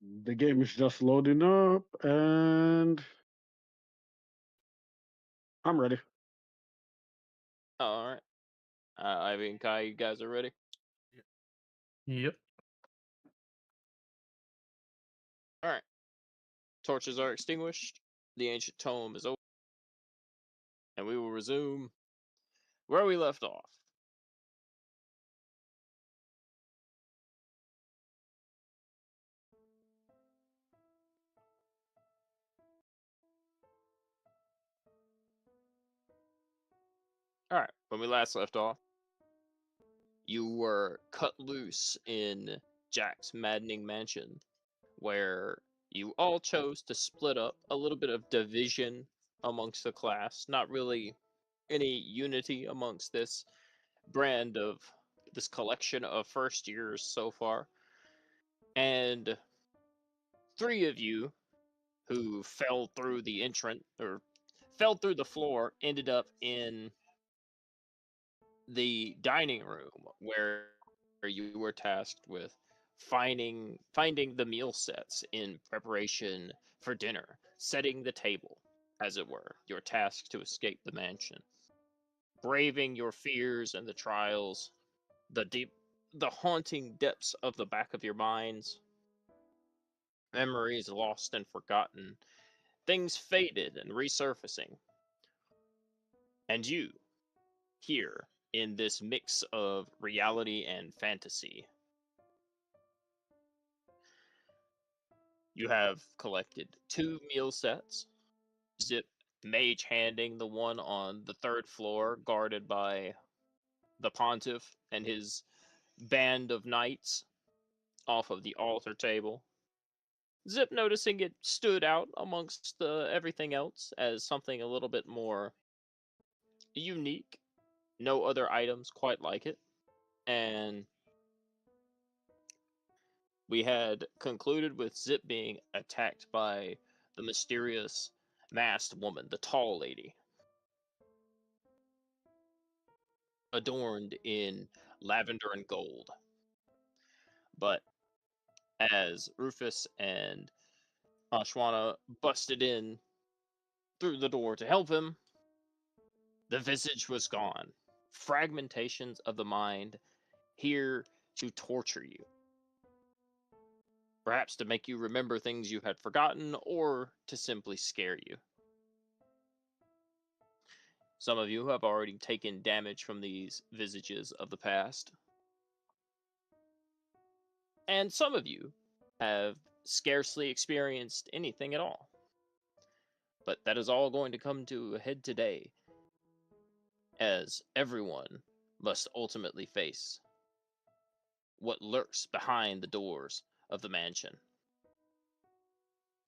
The game is just loading up, and I'm ready. All right. Ivy and Kai, you guys are ready? Yep. All right. Torches are extinguished. The ancient tome is open, and we will resume where we left off. All right. When we last left off, you were cut loose in Jack's maddening mansion, where you all chose to split up, a little bit of division amongst the class, not really any unity amongst this collection of first years so far. And three of you who fell through the entrance or fell through the floor ended up in the dining room where you were tasked with finding the meal sets in preparation for dinner, setting the table, as it were. Your task to escape the mansion, braving your fears and the trials, the haunting depths of the back of your minds, memories lost and forgotten, things faded and resurfacing. And you, here in this mix of reality and fantasy, you have collected two meal sets. Zip mage handing the one on the third floor, guarded by the pontiff and his band of knights off of the altar table. Zip noticing it stood out amongst everything else as something a little bit more unique. No other items quite like it. And we had concluded with Zip being attacked by the mysterious masked woman, the tall lady, adorned in lavender and gold. But as Rufus and Ashwana busted in through the door to help him, the visage was gone. Fragmentations of the mind here to torture you. Perhaps to make you remember things you had forgotten, or to simply scare you. Some of you have already taken damage from these visages of the past. And some of you have scarcely experienced anything at all. But that is all going to come to a head today, as everyone must ultimately face what lurks behind the doors of the mansion.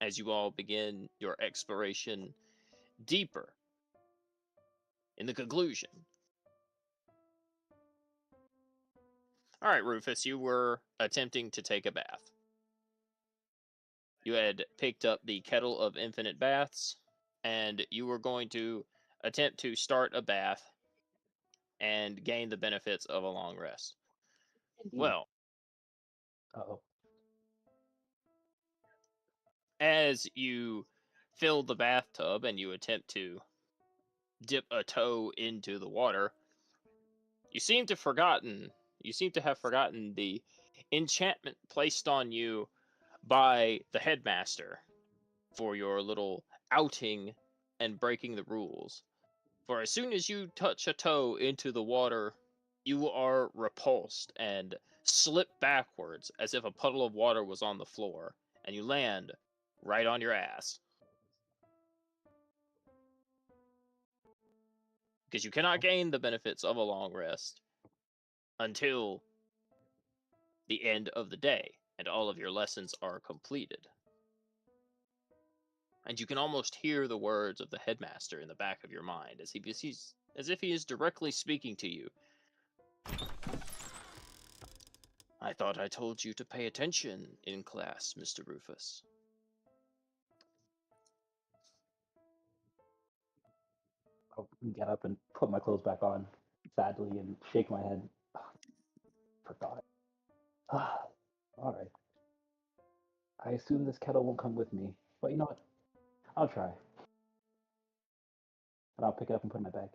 As you all begin your exploration deeper in the conclusion. All right, Rufus, you were attempting to take a bath. You had picked up the kettle of infinite baths, and you were going to attempt to start a bath and gain the benefits of a long rest. Well, Uh-oh. as you fill the bathtub and you attempt to dip a toe into the water, you seem to have forgotten the enchantment placed on you by the headmaster for your little outing and breaking the rules. For as soon as you touch a toe into the water, you are repulsed and slip backwards as if a puddle of water was on the floor, and you land right on your ass. Because you cannot gain the benefits of a long rest until the end of the day, and all of your lessons are completed. And you can almost hear the words of the headmaster in the back of your mind as if he is directly speaking to you. I thought I told you to pay attention in class, Mr. Rufus. I'll get up and put my clothes back on, sadly, and shake my head. Forgot. All right. I assume this kettle won't come with me, but you know what? I'll try. And I'll pick it up and put it in my bag.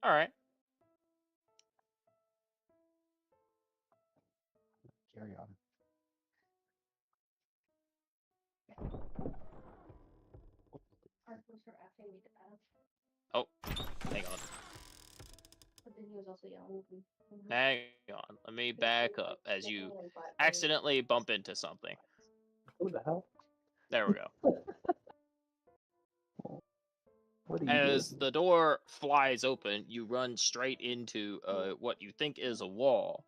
All right. Carry on. Arthur asking me to ask, Oh, hang on. but then he was also yelling at me. Hang on. Let me back up as you accidentally bump into something. What the hell? There we go. What are you As doing? the door flies open, you run straight into what you think is a wall.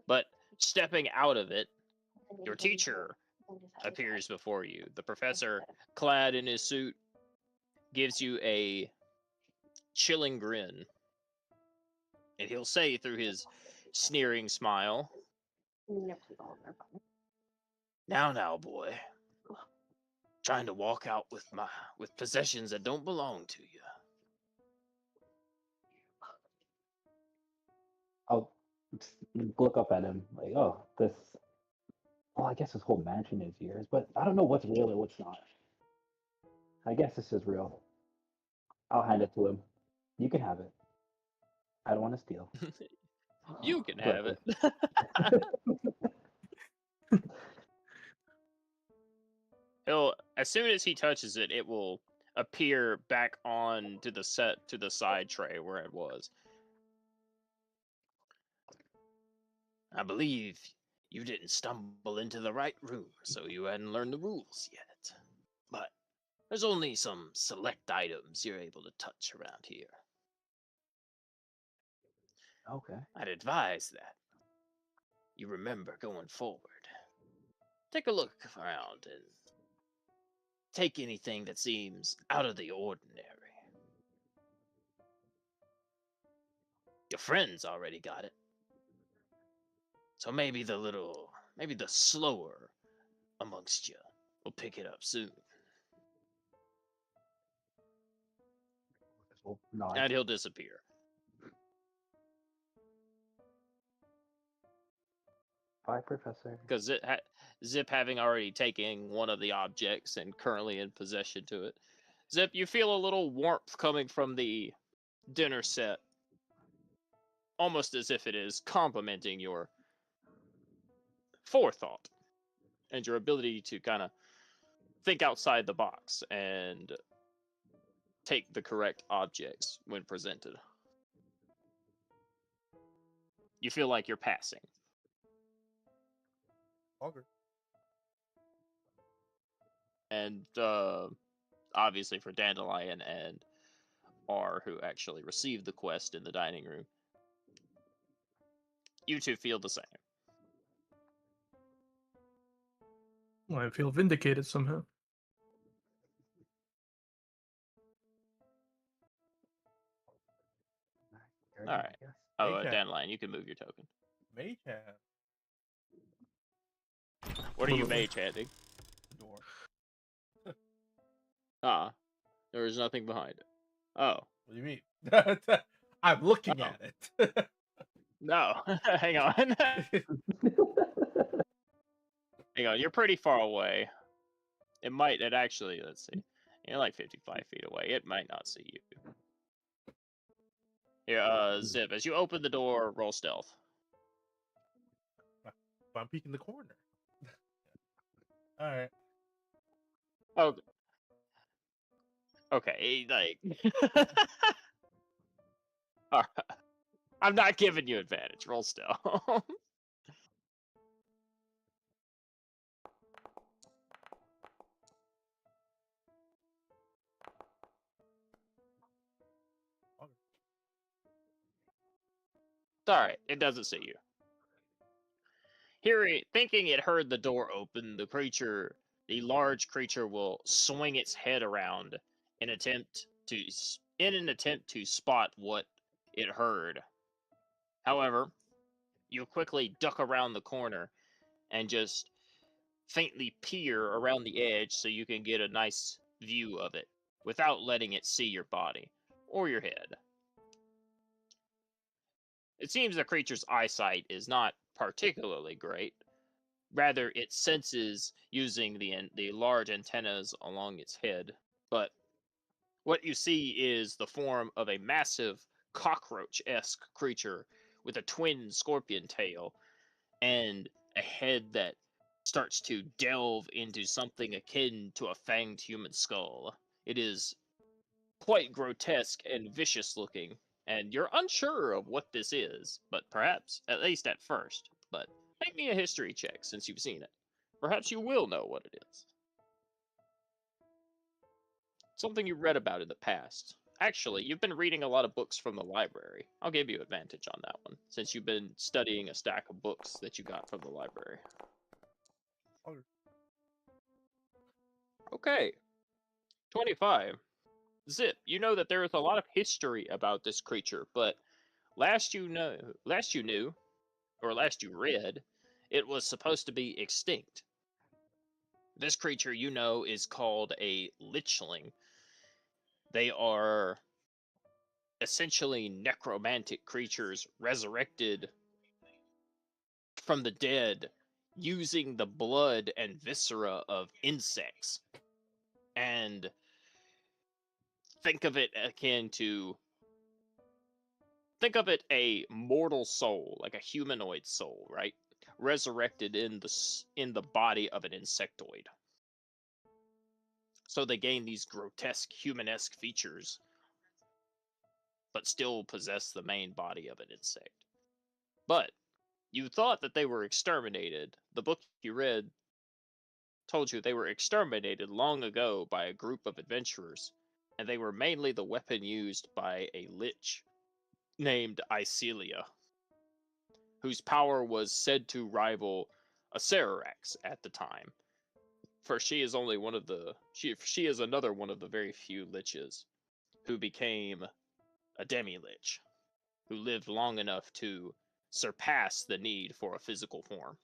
But stepping out of it, your teacher appears before you. The professor, clad in his suit, gives you a chilling grin. And he'll say through his sneering smile, now, boy. Trying to walk out with possessions that don't belong to you. I'll look up at him like, oh, this. Well, I guess this whole mansion is yours, but I don't know what's real or what's not. I guess this is real. I'll hand it to him. You can have it. I don't want to steal. You can have it. As soon as he touches it, it will appear back on to the side tray where it was. I believe you didn't stumble into the right room, so you hadn't learned the rules yet. But there's only some select items you're able to touch around here. Okay. I'd advise that you remember going forward. Take a look around and take anything that seems out of the ordinary. Your friends already got it. So maybe the slower amongst you will pick it up soon. Well, nod. And he'll disappear. Bye, Professor. Because Zip having already taken one of the objects and currently in possession to it. Zip, you feel a little warmth coming from the dinner set. Almost as if it is complimenting your forethought and your ability to kind of think outside the box and take the correct objects when presented. You feel like you're passing. Okay. And obviously for Dandelion and R, who actually received the quest in the dining room, you two feel the same. Well, I feel vindicated somehow. Carry All on, I right. guess. Oh, Mage hand. Dandelion, you can move your token. Mage hand. What are you Absolutely. mage handing? Door. There is nothing behind it. Oh, What do you mean? I'm looking Oh. at it. no. Hang on. Hang on, you're pretty far away. It actually, let's see. You're like 55 feet away. It might not see you. Here, Zip, as you open the door, roll stealth. I'm peeking the corner. All right. Oh. Okay, like... Alright. I'm not giving you advantage. Roll stealth. Alright, it doesn't see you. Thinking it heard the door open, the large creature will swing its head around in an attempt to spot what it heard. However, you quickly duck around the corner and just faintly peer around the edge so you can get a nice view of it without letting it see your body or your head. It seems the creature's eyesight is not particularly great, Rather, it senses using the large antennas along its head. But what you see is the form of a massive cockroach-esque creature with a twin scorpion tail and a head that starts to delve into something akin to a fanged human skull. It is quite grotesque and vicious looking, and you're unsure of what this is, but perhaps, at least at first. But make me a history check since you've seen it. Perhaps you will know what it is. Something you read about in the past. Actually, you've been reading a lot of books from the library. I'll give you advantage on that one, since you've been studying a stack of books that you got from the library. Oh, Okay. 25. Zip, you know that there is a lot of history about this creature, but last you knew, or last you read, it was supposed to be extinct. This creature, you know, is called a lichling. They are essentially necromantic creatures resurrected from the dead using the blood and viscera of insects. And think of it akin to think of it a mortal soul, like a humanoid soul, right? Resurrected in the body of an insectoid. So they gain these grotesque humanesque features, but still possess the main body of an insect. But you thought that they were exterminated. The book you read told you they were exterminated long ago by a group of adventurers, and they were mainly the weapon used by a lich named Icelia, whose power was said to rival a Cerarax at the time. For she is only one of the she is another one of the very few liches who became a demi-lich, who lived long enough to surpass the need for a physical form.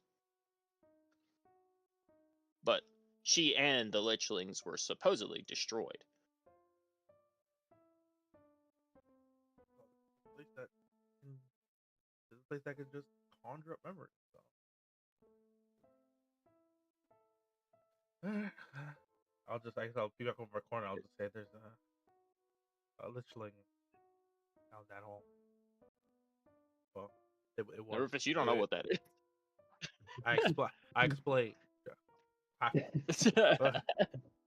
But she and the lichlings were supposedly destroyed. place that can, this is a place that can just conjure up memories. So I guess I'll be back over my corner. I'll just say there's a lichling out that hole. Well, it was. Rufus, you don't know what that is. I explain.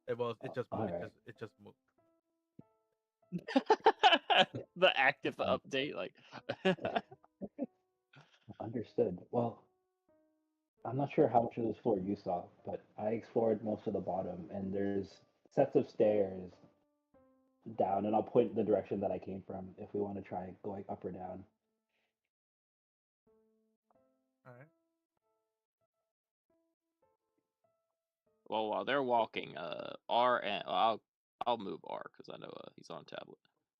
It was. It just moved. Alright. It just moved. The active update, like. Understood. Well, I'm not sure how much of this floor you saw, but I explored most of the bottom, and there's sets of stairs down, and I'll point the direction that I came from if we want to try going up or down. All right. Well, while they're walking, R and I'll move R because I know he's on tablet.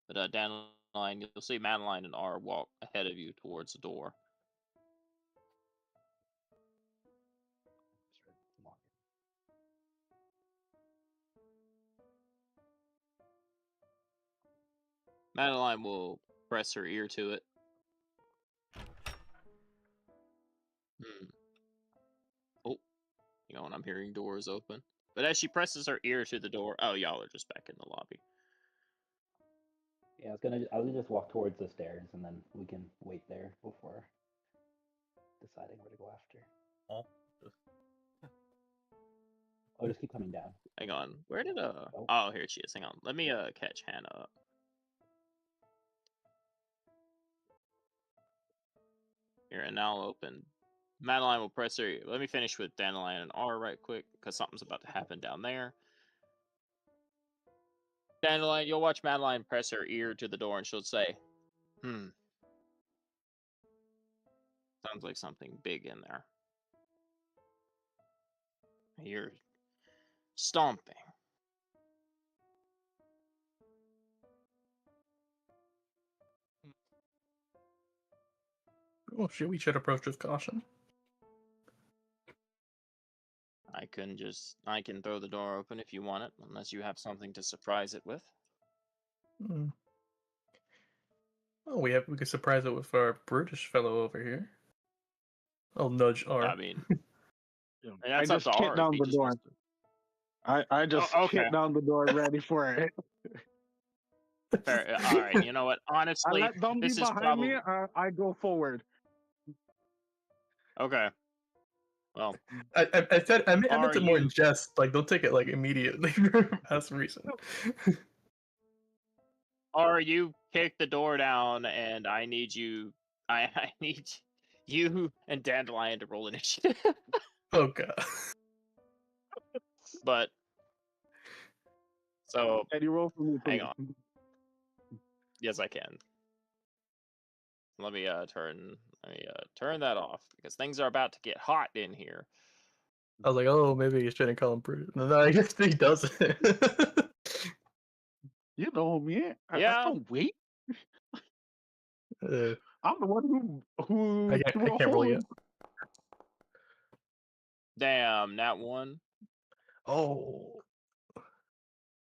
But Dandelion, you'll see Madeline and R walk ahead of you towards the door. Madeline will press her ear to it. Oh, you know, and I'm hearing doors open. But as she presses her ear to the door, oh, y'all are just back in the lobby. Yeah, I was just walk towards the stairs, and then we can wait there before deciding where to go after. Oh, just Oh, just keep coming down. Hang on, where did Oh. Oh, here she is. Hang on, let me catch Hannah up. Here, and now I'll open. Madeline will press her. Let me finish with Dandelion and R right quick, because something's about to happen down there. Dandelion, you'll watch Madeline press her ear to the door, and she'll say, sounds like something big in there. I hear stomping. Well, we should approach with caution. I can throw the door open if you want it, unless you have something to surprise it with. Hmm. Oh, we could surprise it with our British fellow over here. I'll nudge R. I mean, And I that's up just to kicked R if down he the just door. wants to. I just Oh, okay. kicked down the door ready for it. Fair. All right. You know what? I Honestly, let them be this is behind probably me. I go forward. okay. Well, I said I meant are it more in you? jest. Like, don't take it like immediately as reason. Are you kick the door down, and I need you. I need you and Dandelion to roll initiative. Oh god. But so Can you roll for me, hang please? on. Yes, I can. Let me turn that off because things are about to get hot in here. I was like, oh, maybe you shouldn't call him Bruce. No, I guess he doesn't. You know me. I Yeah. don't wait. Uh, I'm the one who I threw a can't roll hole yet. in. Damn, that one. Oh,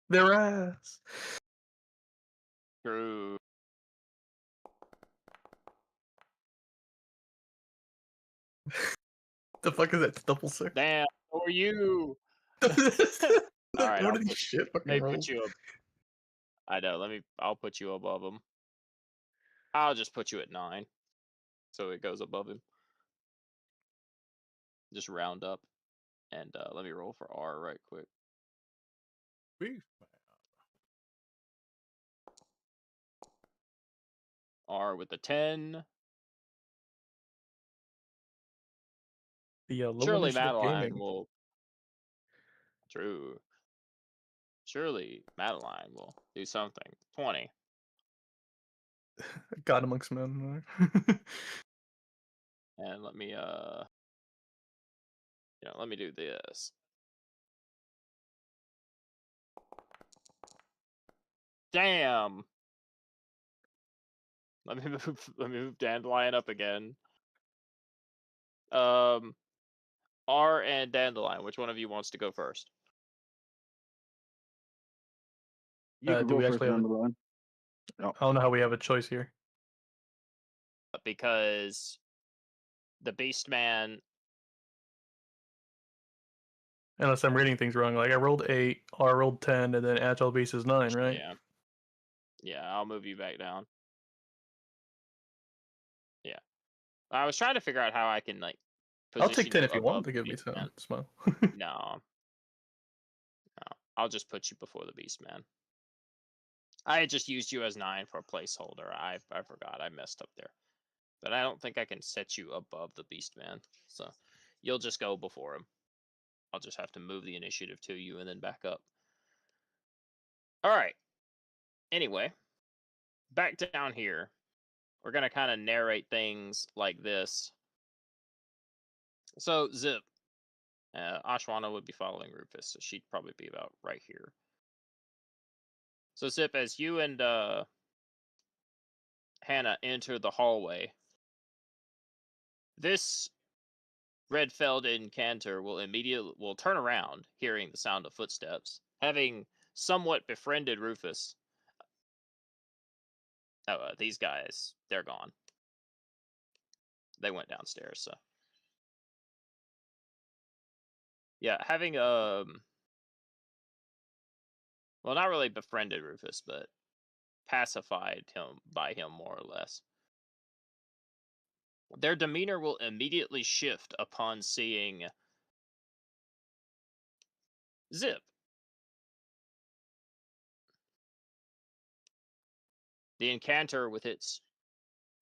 their ass. True. The fuck is that double six? Damn. Who are you? All right. What are these shit Let fucking me rolls? put you up. I know. I'll put you above him. I'll just put you at 9, so it goes above him. Just round up, and let me roll for R right quick. Beast man. R with the 10. The low Surely initiative Madeline gaming. will. True. Surely Madeline will do something. 20. God amongst men. And let me let me do this. Damn. Let me move Dandelion up again. R and Dandelion, which one of you wants to go first? You can Do go we first actually have down a, the line. I don't know how we have a choice here. Because the Beast Man. Unless I'm reading things wrong. Like I rolled 8, R rolled 10, and then Agile Beast is 9, right? Yeah. Yeah, I'll move you back down. Yeah. I was trying to figure out how I can like I'll take 10 if you want above to the give me Beast 10. Man. Smile. No. I'll just put you before the Beast Man. I had just used you as 9 for a placeholder. I forgot. I messed up there. But I don't think I can set you above the Beast Man. So you'll just go before him. I'll just have to move the initiative to you and then back up. Alright. Anyway. Back down here. We're going to kind of narrate things like this. So, Zip. Ashwana would be following Rufus, so she'd probably be about right here. So, Zip, as you and Hannah enter the hallway, this Redfeld incanter will turn around, hearing the sound of footsteps, having somewhat befriended Rufus. Oh, these guys, they're gone. They went downstairs, so. Yeah, having well, not really befriended Rufus, but pacified him by him more or less. Their demeanor will immediately shift upon seeing Zip. The incanter, with its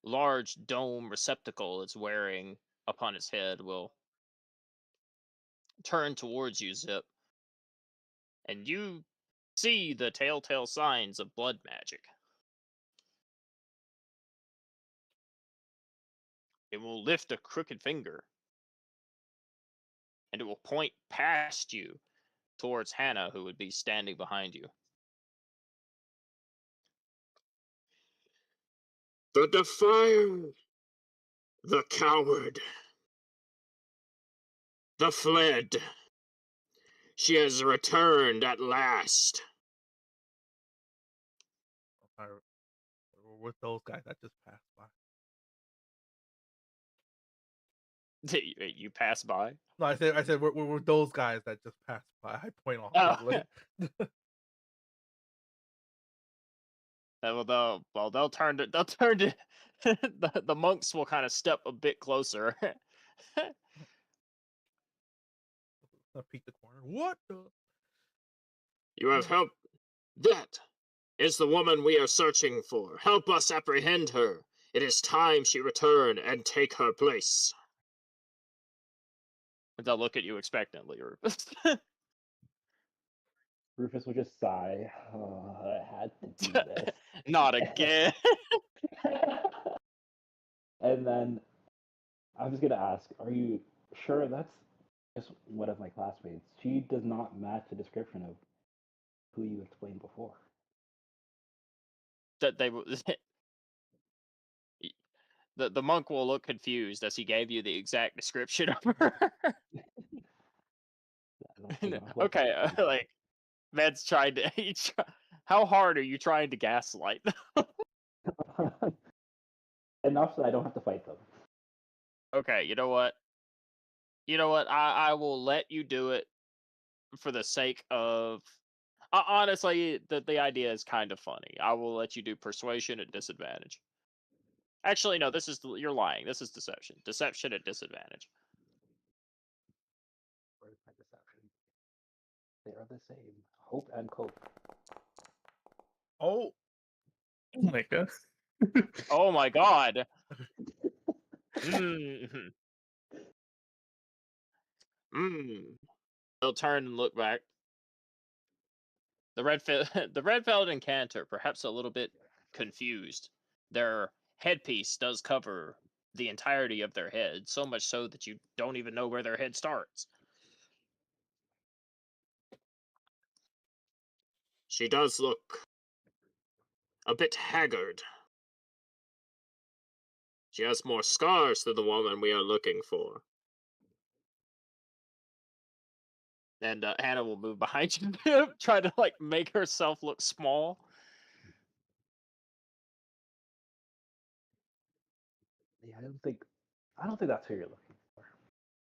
large dome receptacle it's wearing upon its head, will turn towards you, Zip, and you see the telltale signs of blood magic. It will lift a crooked finger, and it will point past you towards Hannah, who would be standing behind you. The defier, the coward, the fled. She has returned at last. We're with those guys that just passed by. You pass by. No, I said we're those guys that just pass by. I point off. Oh. Like, They'll turn to the monks will kind of step a bit closer. I peek the corner. What the? You have help. That is the woman we are searching for. Help us apprehend her. It is time she return and take her place. They'll look at you expectantly, Rufus. Rufus will just sigh. Oh, I had to do this. Not again. And then I was gonna ask, are you sure that's just one of my classmates? She does not match the description of who you explained before. That they the monk will look confused as he gave you the exact description of her. Okay, like Med's trying to. How hard are you trying to gaslight? Enough that I don't have to fight them. Okay, you know what? I will let you do it for the sake of. Honestly, the idea is kind of funny. I will let you do persuasion at disadvantage. Actually, no. You're lying. This is deception. Deception at disadvantage. Where's my deception? They are the same. Hope and cope. Oh, Oh my god. Oh my god. Mhm. They'll turn and look back. The the red-felled encanter, perhaps a little bit confused. Their headpiece does cover the entirety of their head, so much so that you don't even know where their head starts. She does look a bit haggard. She has more scars than the woman we are looking for. And Hannah will move behind you, try to like make herself look small. Yeah, I don't think that's who you're looking for.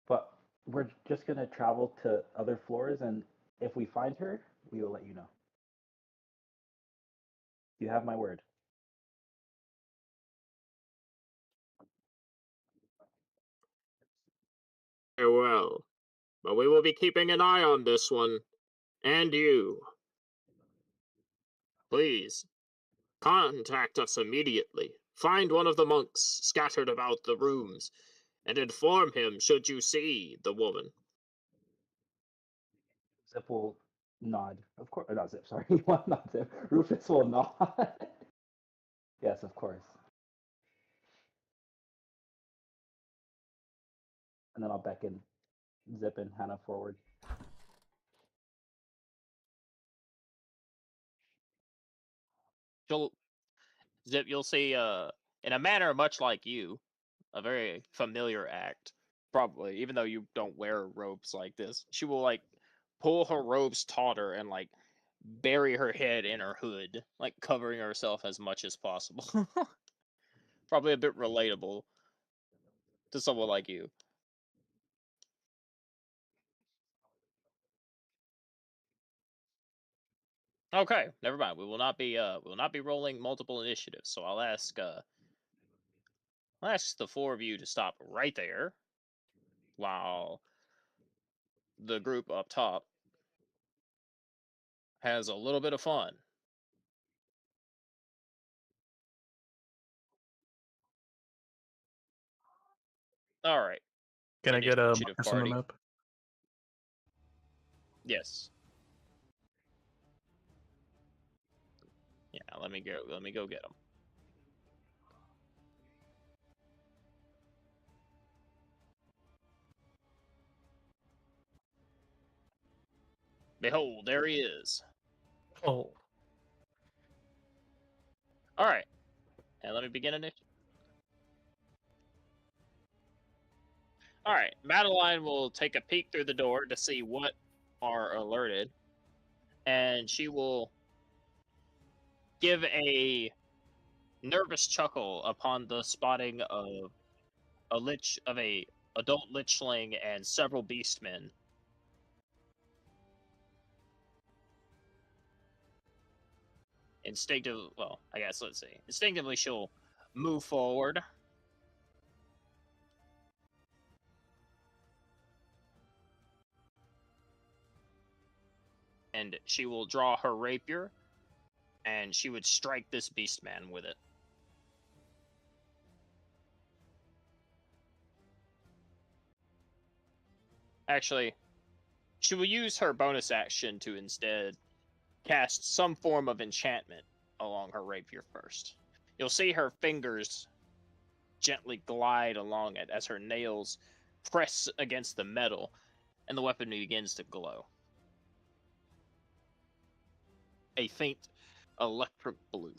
But we're just gonna travel to other floors, and if we find her, we will let you know. You have my word. Farewell. But we will be keeping an eye on this one. And you. Please, contact us immediately. Find one of the monks scattered about the rooms, and inform him should you see the woman. Zip will nod. Of course, not Zip. Sorry, not Zip. Rufus will nod. Yes, of course. And then I'll beckon Zip and Hannah forward. You'll see in a manner much like you, a very familiar act, probably, even though you don't wear robes like this. She will like pull her robes tauter and like bury her head in her hood, like covering herself as much as possible. Probably a bit relatable to someone like you. Okay, never mind. We will not be rolling multiple initiatives. So I'll ask the four of you to stop right there while the group up top has a little bit of fun. All right. Can I get a Initiative marcus on the party. map? Yes. Yeah, let me go get them. Behold, there he is. Oh, All right. And let me begin initiative. All right. Madeline will take a peek through the door to see what are alerted, and she will give a nervous chuckle upon the spotting of a adult lichling, and several beastmen. Well, I guess, let's see. Instinctively, she'll move forward. And she will draw her rapier, and she would strike this beastman with it. Actually, she will use her bonus action to instead cast some form of enchantment along her rapier first. You'll see her fingers gently glide along it as her nails press against the metal, and the weapon begins to glow. A faint electric blue.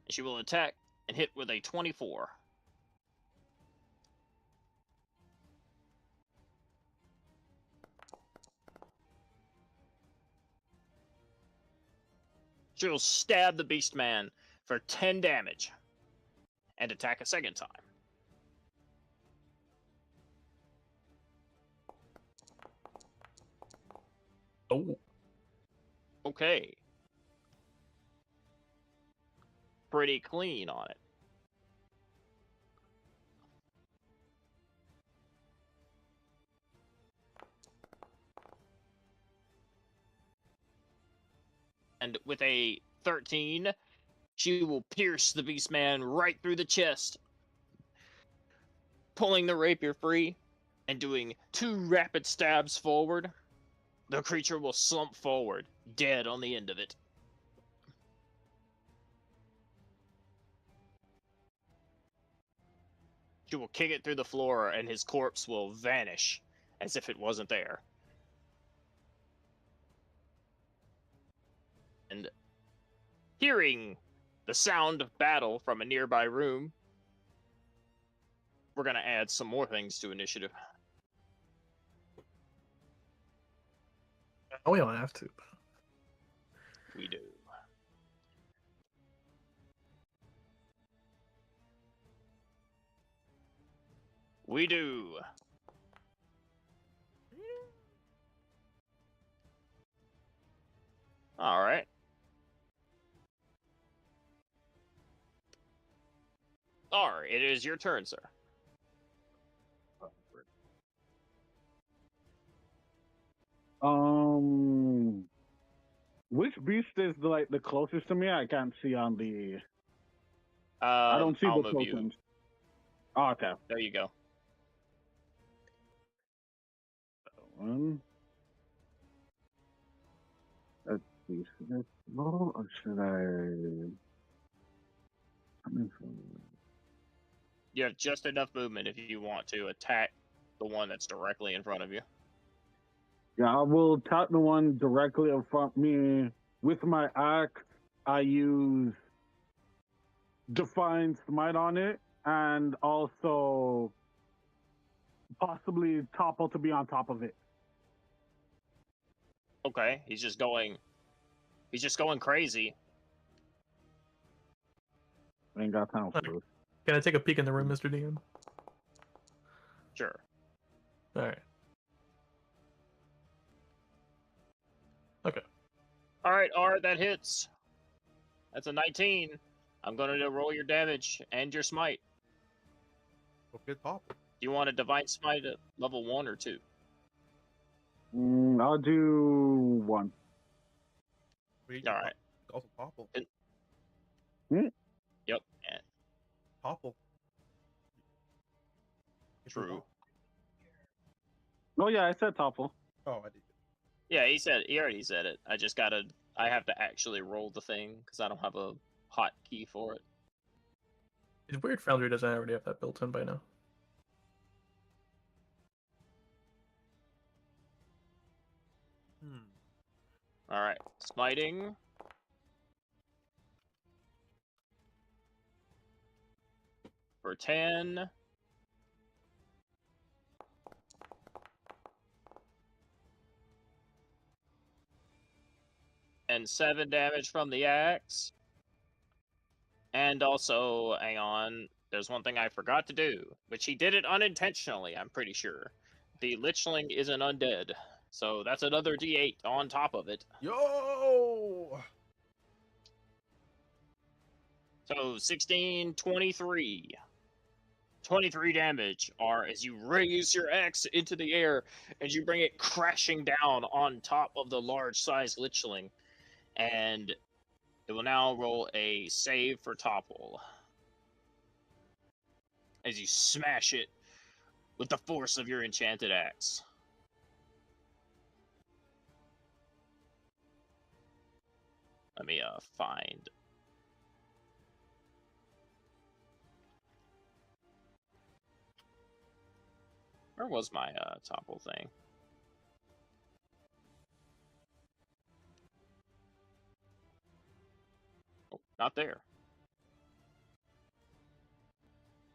She will attack and hit with a 24. She'll stab the beastman for 10 damage and attack a second time. Oh, Okay. Pretty clean on it. And with a 13, she will pierce the beastman right through the chest, pulling the rapier free and doing 2 rapid stabs forward. The creature will slump forward, dead on the end of it. She will kick it through the floor, and his corpse will vanish as if it wasn't there. And hearing the sound of battle from a nearby room, we're going to add some more things to initiative. we don't have to. We do. We do. All right. R, it is your turn, sir. Which beast is the closest to me? I can't see on the. I don't see I'll the move you. tokens. Oh, okay. There you go. One. Let's see. Should I roll or should I? You have just enough movement if you want to attack the one that's directly in front of you. Yeah, I will attack the one directly in front of me with my axe. I use Divine Smite on it, and also possibly topple to be on top of it. Okay, he's just going crazy. I ain't got time for this. Can I take a peek in the room, Mr. DM? Sure. All right. Okay. All right, R, that hits. That's a 19. I'm going to roll your damage and your smite. Okay, top. Do you want a divine smite at level 1 or 2? I'll do 1. All right. Also topple. Yep. And Topple. It's true. top. Oh yeah, I said topple. Oh, I did. Yeah, he already said it. I have to actually roll the thing because I don't have a hotkey for it. It's weird Foundry doesn't already have that built in by now. All right, smiting. For 10. And 7 damage from the axe. And also, hang on, there's one thing I forgot to do, which he did it unintentionally, I'm pretty sure. The Lichling isn't undead, so that's another D8 on top of it. Yo! So 16, 23. 23 damage are as you raise your axe into the air and you bring it crashing down on top of the large-sized Lichling. And it will now roll a save for topple. As you smash it with the force of your enchanted axe. Let me find... Where was my topple thing? Oh, not there.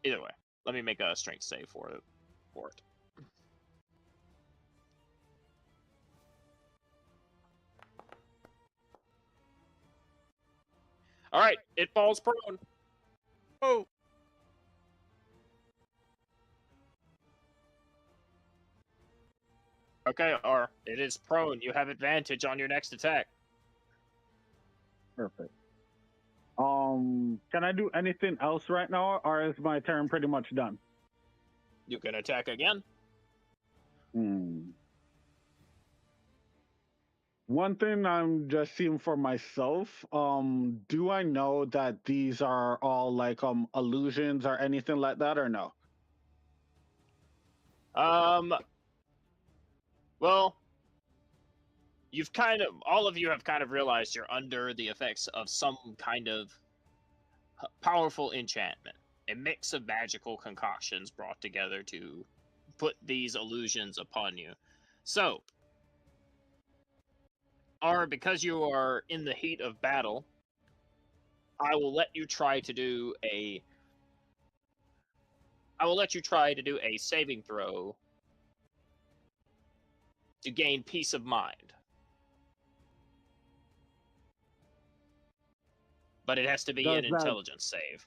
Either way, let me make a strength save for it. All right, it falls prone. Oh! Okay, R, it is prone. You have advantage on your next attack. Perfect. Can I do anything else right now, or is my turn pretty much done? You can attack again. One thing I'm just seeing for myself, do I know that these are all like illusions or anything like that, or no? Well, all of you have kind of realized you're under the effects of some kind of powerful enchantment. A mix of magical concoctions brought together to put these illusions upon you. So, because you are in the heat of battle, I will let you try to do a saving throw to gain peace of mind. But it has to be an intelligence save.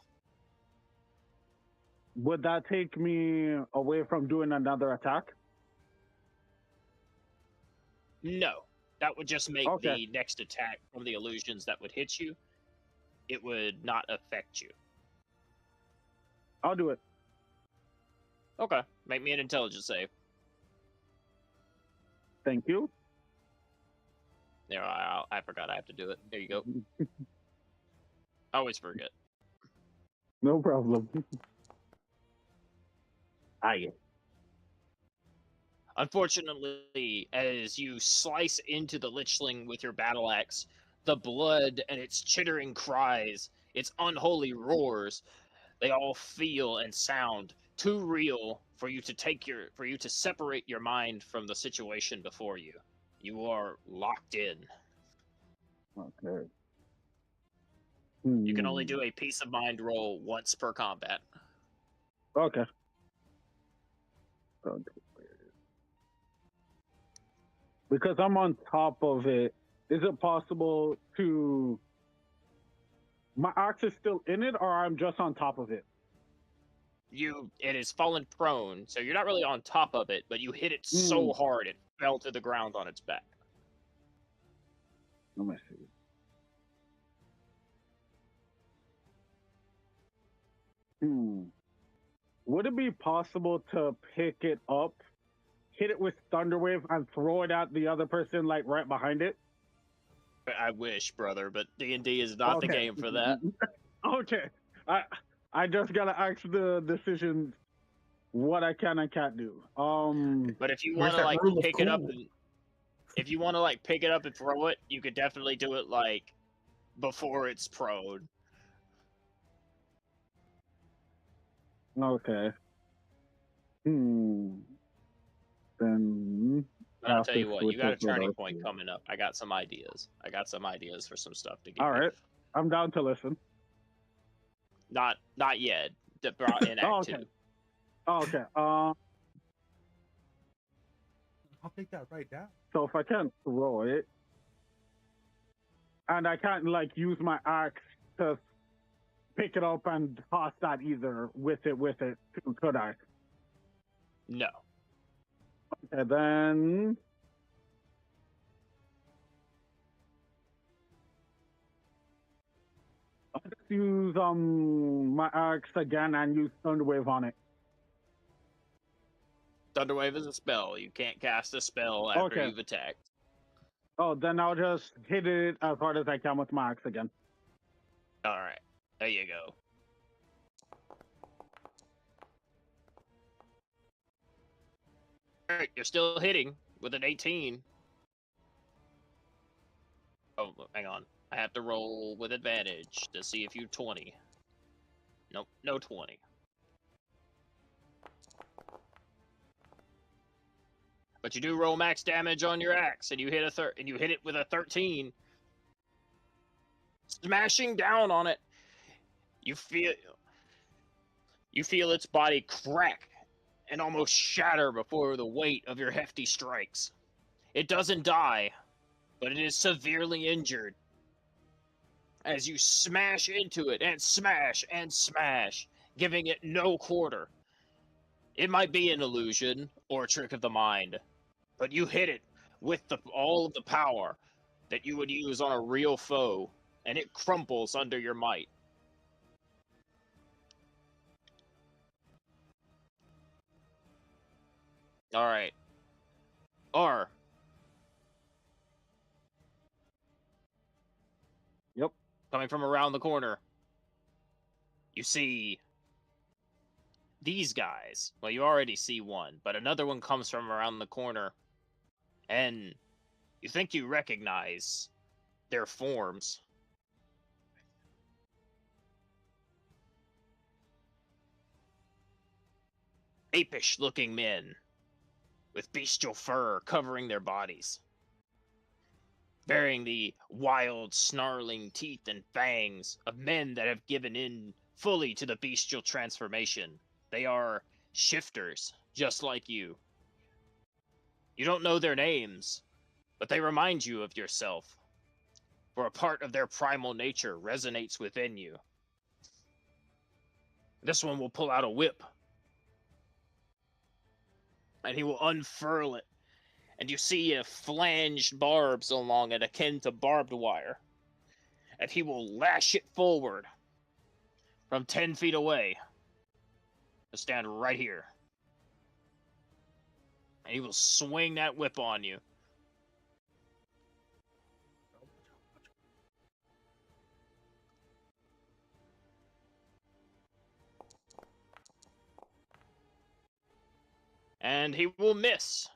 Would that take me away from doing another attack? No. That would just make the next attack from the illusions that would hit you. It would not affect you. I'll do it. Okay. Make me an intelligence save. Thank you. There, I forgot I have to do it. There you go. I always forget. No problem. Aye. Unfortunately, as you slice into the Lichling with your battle axe, the blood and its chittering cries, its unholy roars, they all feel and sound too real for you to separate your mind from the situation before you. You are locked in. Okay. You can only do a peace of mind roll once per combat. Okay. Because I'm on top of it, is it possible to... My axe is still in it, or I'm just on top of it? It is fallen prone, so you're not really on top of it, but you hit it so hard it fell to the ground on its back. Let me see. Would it be possible to pick it up, hit it with Thunderwave, and throw it at the other person, like, right behind it? I wish, brother, but D&D is not the game for that. Okay. I just gotta ask the decisions what I can and can't do. But if you want to, like, pick it up and... If you want to, like, pick it up and throw it, you could definitely do it, like, before it's prone. Okay. Then... But I'll tell you what, you got a turning point coming up. I got some ideas. For some stuff to give. All right. I'm down to listen. Not yet. In Act 2. Okay. I'll take that right down. So if I can't throw it, and I can't, like, use my axe to pick it up and toss that either with it, too, could I? No. And then I'll just use my axe again and use Thunderwave on it. Thunderwave is a spell. You can't cast a spell after Okay. you've attacked. Oh, then I'll just hit it as hard as I can with my axe again. Alright. There you go. Alright, you're still hitting with an 18. Oh, hang on. I have to roll with advantage to see if you 20. Nope, no 20. But you do roll max damage on your axe, and you hit it with a 13. Smashing down on it, you feel its body crack and almost shatter before the weight of your hefty strikes. It doesn't die, but it is severely injured as you smash into it and smash, giving it no quarter. It might be an illusion or a trick of the mind, but you hit it with all of the power that you would use on a real foe, and it crumples under your might. Alright. R. Yep. Coming from around the corner, you see these guys. Well, you already see one, but another one comes from around the corner, and you think you recognize their forms. Apish-looking men with bestial fur covering their bodies, bearing the wild, snarling teeth and fangs of men that have given in fully to the bestial transformation. They are shifters, just like you. You don't know their names, but they remind you of yourself, for a part of their primal nature resonates within you. This one will pull out a whip, and he will unfurl it, and you see a flanged barbs along it akin to barbed wire, and he will lash it forward from 10 feet away to stand right here. And he will swing that whip on you. And he will miss.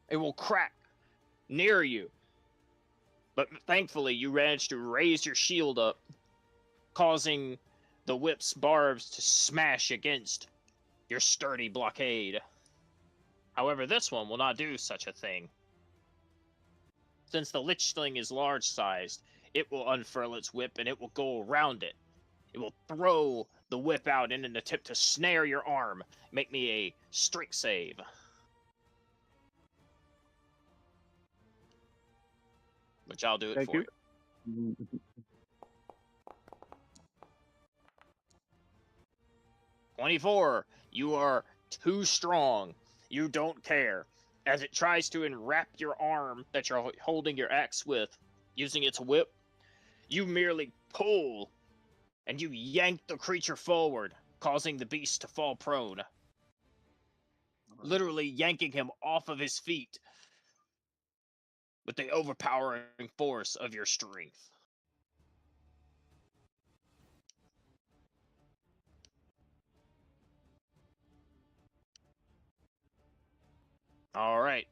It will crack near you. But thankfully, you managed to raise your shield up, causing the whip's barbs to smash against your sturdy blockade. However, this one will not do such a thing. Since the Lichling is large-sized, it will unfurl its whip and it will go around it. It will throw the whip out in an attempt to snare your arm. Make me a strength save. Which I'll do it Thank for you. you. 24. You are too strong. You don't care. As it tries to enwrap your arm that you're holding your axe with, using its whip, you merely pull, and you yank the creature forward, causing the beast to fall prone. Literally yanking him off of his feet with the overpowering force of your strength. All right.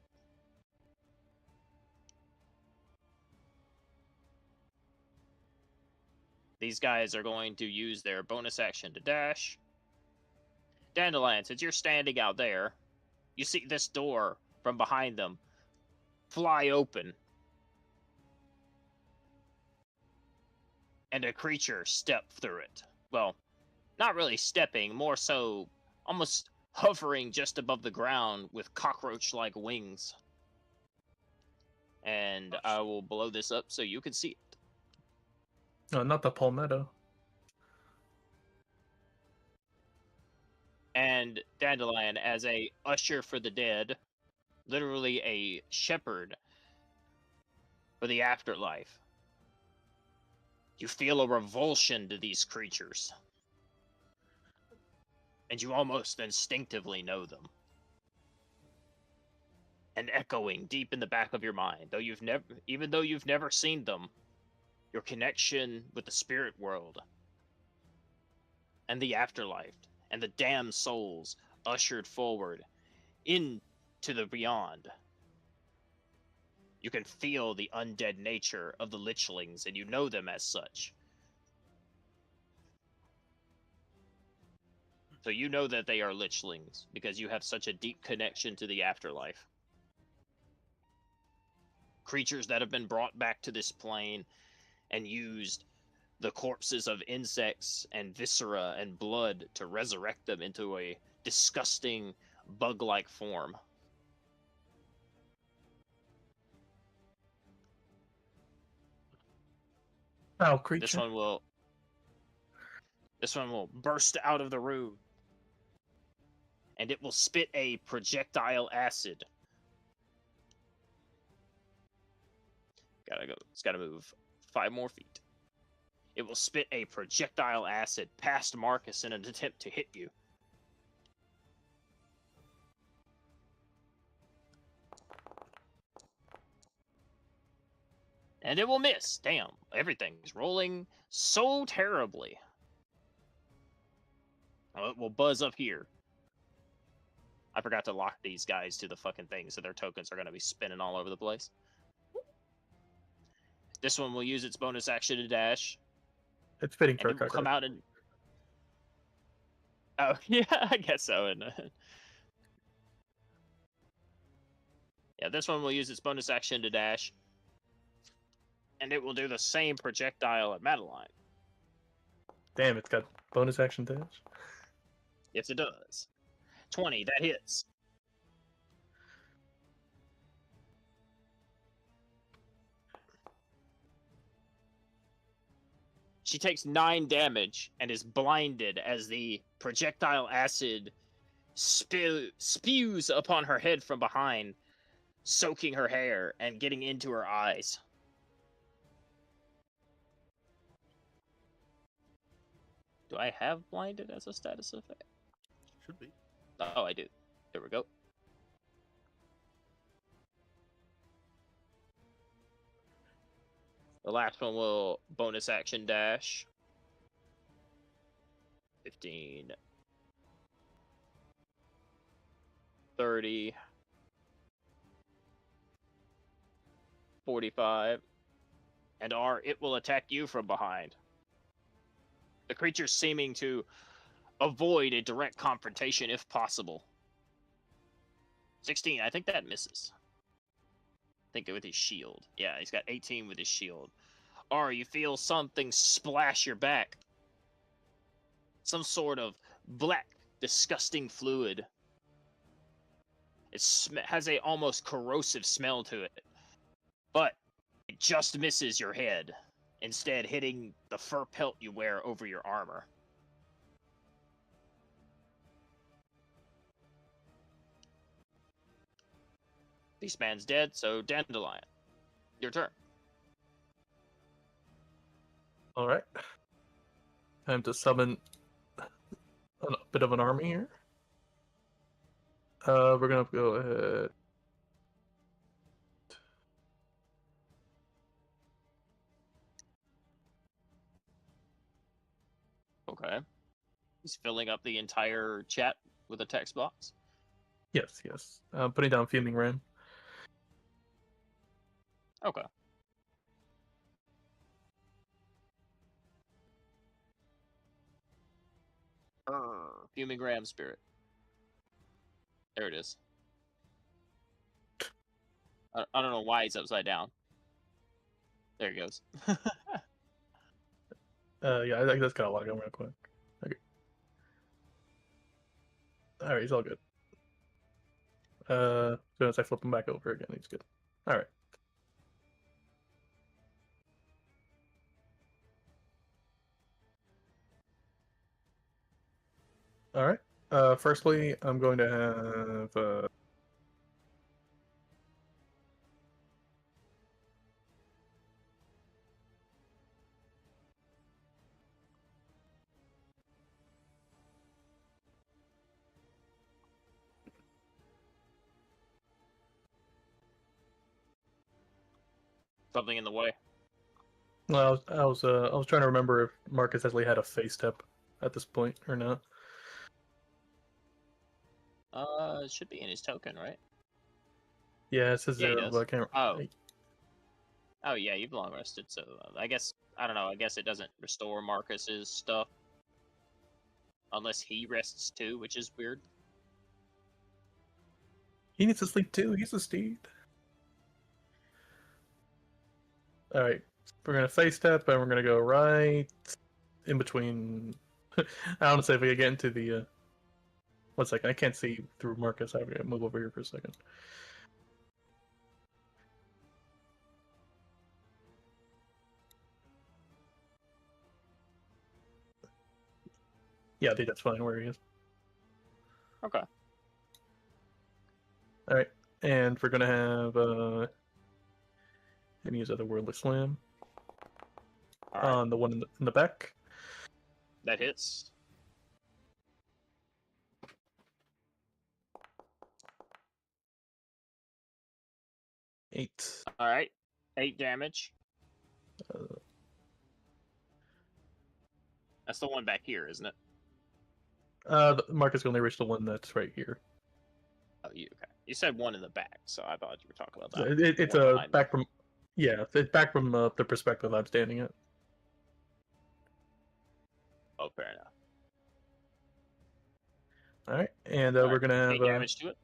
These guys are going to use their bonus action to dash. Dandelion, since you're standing out there, you see this door from behind them fly open. And a creature step through it. Well, not really stepping, more so almost hovering just above the ground with cockroach-like wings. And I will blow this up so you can see it. No, not the palmetto. And Dandelion, as a usher for the dead, literally a shepherd for the afterlife, you feel a revulsion to these creatures. And you almost instinctively know them. And echoing deep in the back of your mind, even though you've never seen them, your connection with the spirit world and the afterlife and the damned souls ushered forward into the beyond. You can feel the undead nature of the lichlings, and you know them as such. So you know that they are lichlings because you have such a deep connection to the afterlife. Creatures that have been brought back to this plane and used the corpses of insects and viscera and blood to resurrect them into a disgusting bug-like form. Foul creature. This one will burst out of the room, and it will spit a projectile acid. It's gotta move 5 more feet. It will spit a projectile acid past Marcus in an attempt to hit you. And it will miss. Damn, everything's rolling so terribly. Oh, it will buzz up here. I forgot to lock these guys to the fucking thing, so their tokens are going to be spinning all over the place. This one will use its bonus action to dash. It's fitting And for a it will Kaka. come out and... Oh, yeah, I guess so. And yeah, this one will use its bonus action to dash. And it will do the same projectile at Madeline. Damn, it's got bonus action dash. Yes, it does. 20, that hits. She takes 9 damage and is blinded as the projectile acid spews upon her head from behind, soaking her hair and getting into her eyes. Do I have blinded as a status effect? Should be. Oh, I do. There we go. The last one will bonus action dash. 15. 30. 45. And it will attack you from behind. The creature seeming to avoid a direct confrontation if possible. 16, I think that misses. I think with his shield. Yeah, he's got 18 with his shield. You feel something splash your back. Some sort of black, disgusting fluid. It has a almost corrosive smell to it. But it just misses your head, instead hitting the fur pelt you wear over your armor. This man's dead, so Dandelion, your turn. Alright. Time to summon a bit of an army here. We're gonna go ahead. Okay. He's filling up the entire chat with a text box. Yes, yes. Putting down Fuming Ram. Okay. Fuming Ram Spirit. There it is. I don't know why he's upside down. There he goes. Yeah, I just gotta log in real quick. Okay. Alright, he's all good. As soon as I flip him back over again, he's good. Alright. All right. Firstly, I'm going to have Something in the way. well, I was trying to remember if Marcus actually had a face step at this point or not. It should be in his token, right? Yeah, it says Yeah, he 0, does. but I can't. Oh yeah, you've long rested, so I guess I don't know. I guess it doesn't restore Marcus's stuff unless he rests too, which is weird. He needs to sleep too. He's a steed. All right, we're gonna face step, and we're gonna go right in between. I want to say if we get into the. 1 second, I can't see through Marcus. I have to move over here for a second. Yeah, I think that's fine where he is. Okay. All right, and we're gonna have and use other worldly slam All right. on the one in the back. That hits. Eight. All right. 8 damage. That's the one back here, isn't it? Marcus can only reach the one that's right here. Oh, okay. You said one in the back, so I thought you were talking about that. It's one a behind back me. from. Yeah, it's back from the perspective I'm standing at. Oh, fair enough. All right, and All we're right. gonna 8 have damage to it.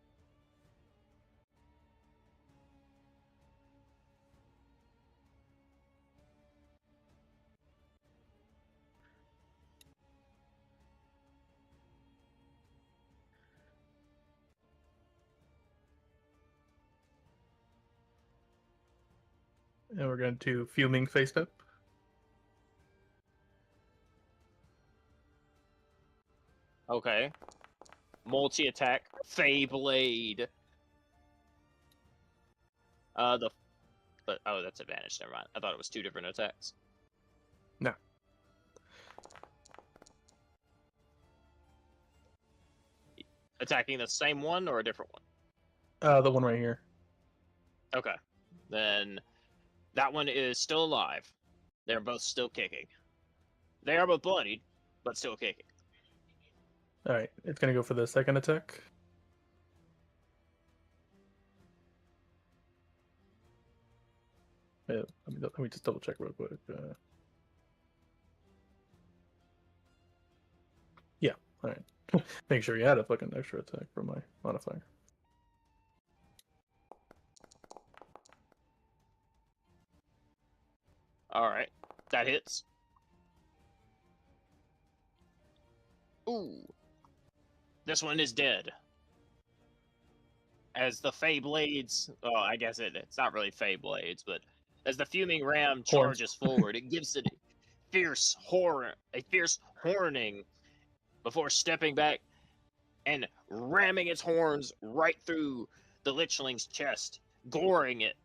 and we're going to fuming face step. Okay. Multi attack. Fey Blade. But oh, that's advantage. Never mind. I thought it was 2 different attacks. No. Attacking the same one or a different one? The one right here. Okay. Then that one is still alive. They're both still kicking. They are both bloodied, but still kicking. All right, it's gonna go for the second attack. Yeah, let me just double check real quick. Yeah, all right. Make sure you had a fucking extra attack for my modifier. Alright. That hits. Ooh. This one is dead. As the Fey Blades... Oh, I guess it's not really Fey Blades, but... As the Fuming Ram charges forward, it gives it a fierce horning before stepping back and ramming its horns right through the Lichling's chest, goring it,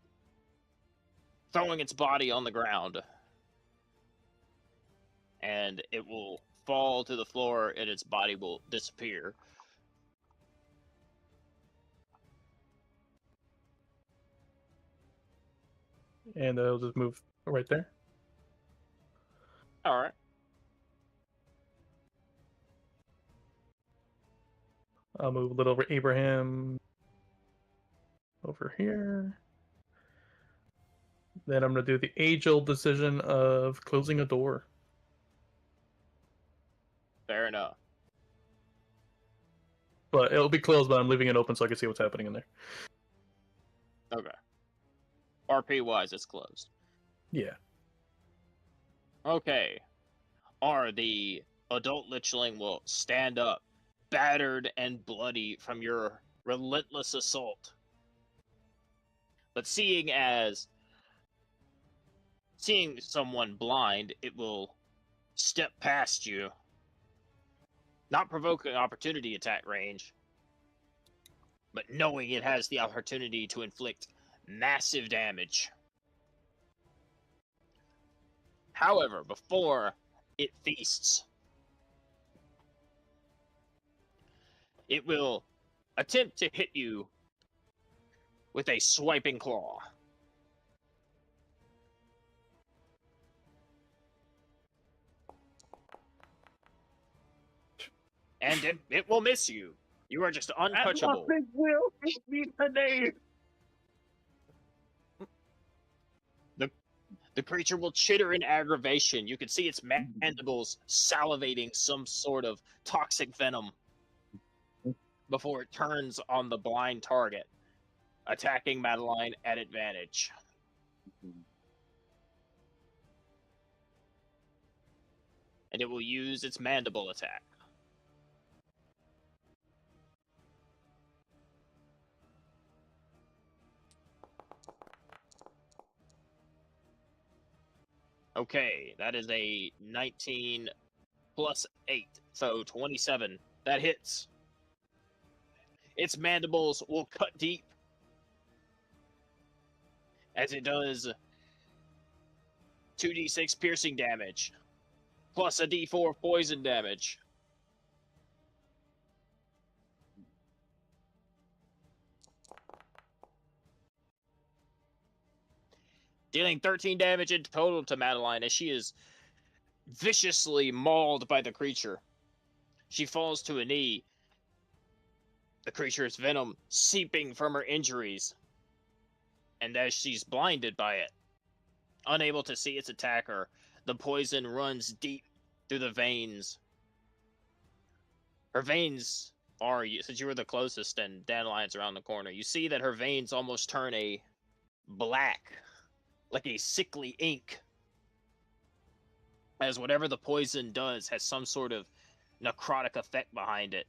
throwing its body on the ground. And it will fall to the floor and its body will disappear. And it'll just move right there. Alright. I'll move little Abraham over here. Then I'm going to do the age-old decision of closing a door. Fair enough. But it'll be closed, but I'm leaving it open so I can see what's happening in there. Okay. RP-wise, it's closed. Yeah. Okay. The adult Lichling will stand up, battered and bloody from your relentless assault. But seeing someone blind, it will step past you Not provoking opportunity attack range, but knowing it has the opportunity to inflict massive damage. However, before it feasts, it will attempt to hit you with a swiping claw. And it will miss you. You are just untouchable. Nothing will hit me today. The creature will chitter in aggravation. You can see its mandibles salivating some sort of toxic venom before it turns on the blind target, attacking Madeline at advantage. And it will use its mandible attack. Okay, that is a 19 plus 8, so 27. That hits. Its mandibles will cut deep as it does 2d6 piercing damage, plus a d4 poison damage. Dealing 13 damage in total to Madeline as she is viciously mauled by the creature. She falls to a knee, the creature's venom seeping from her injuries. And as she's blinded by it, unable to see its attacker, the poison runs deep through the veins. Her veins are, since you were the closest and Dandelion's around the corner, you see that her veins almost turn a black, like a sickly ink, as whatever the poison does has some sort of necrotic effect behind it.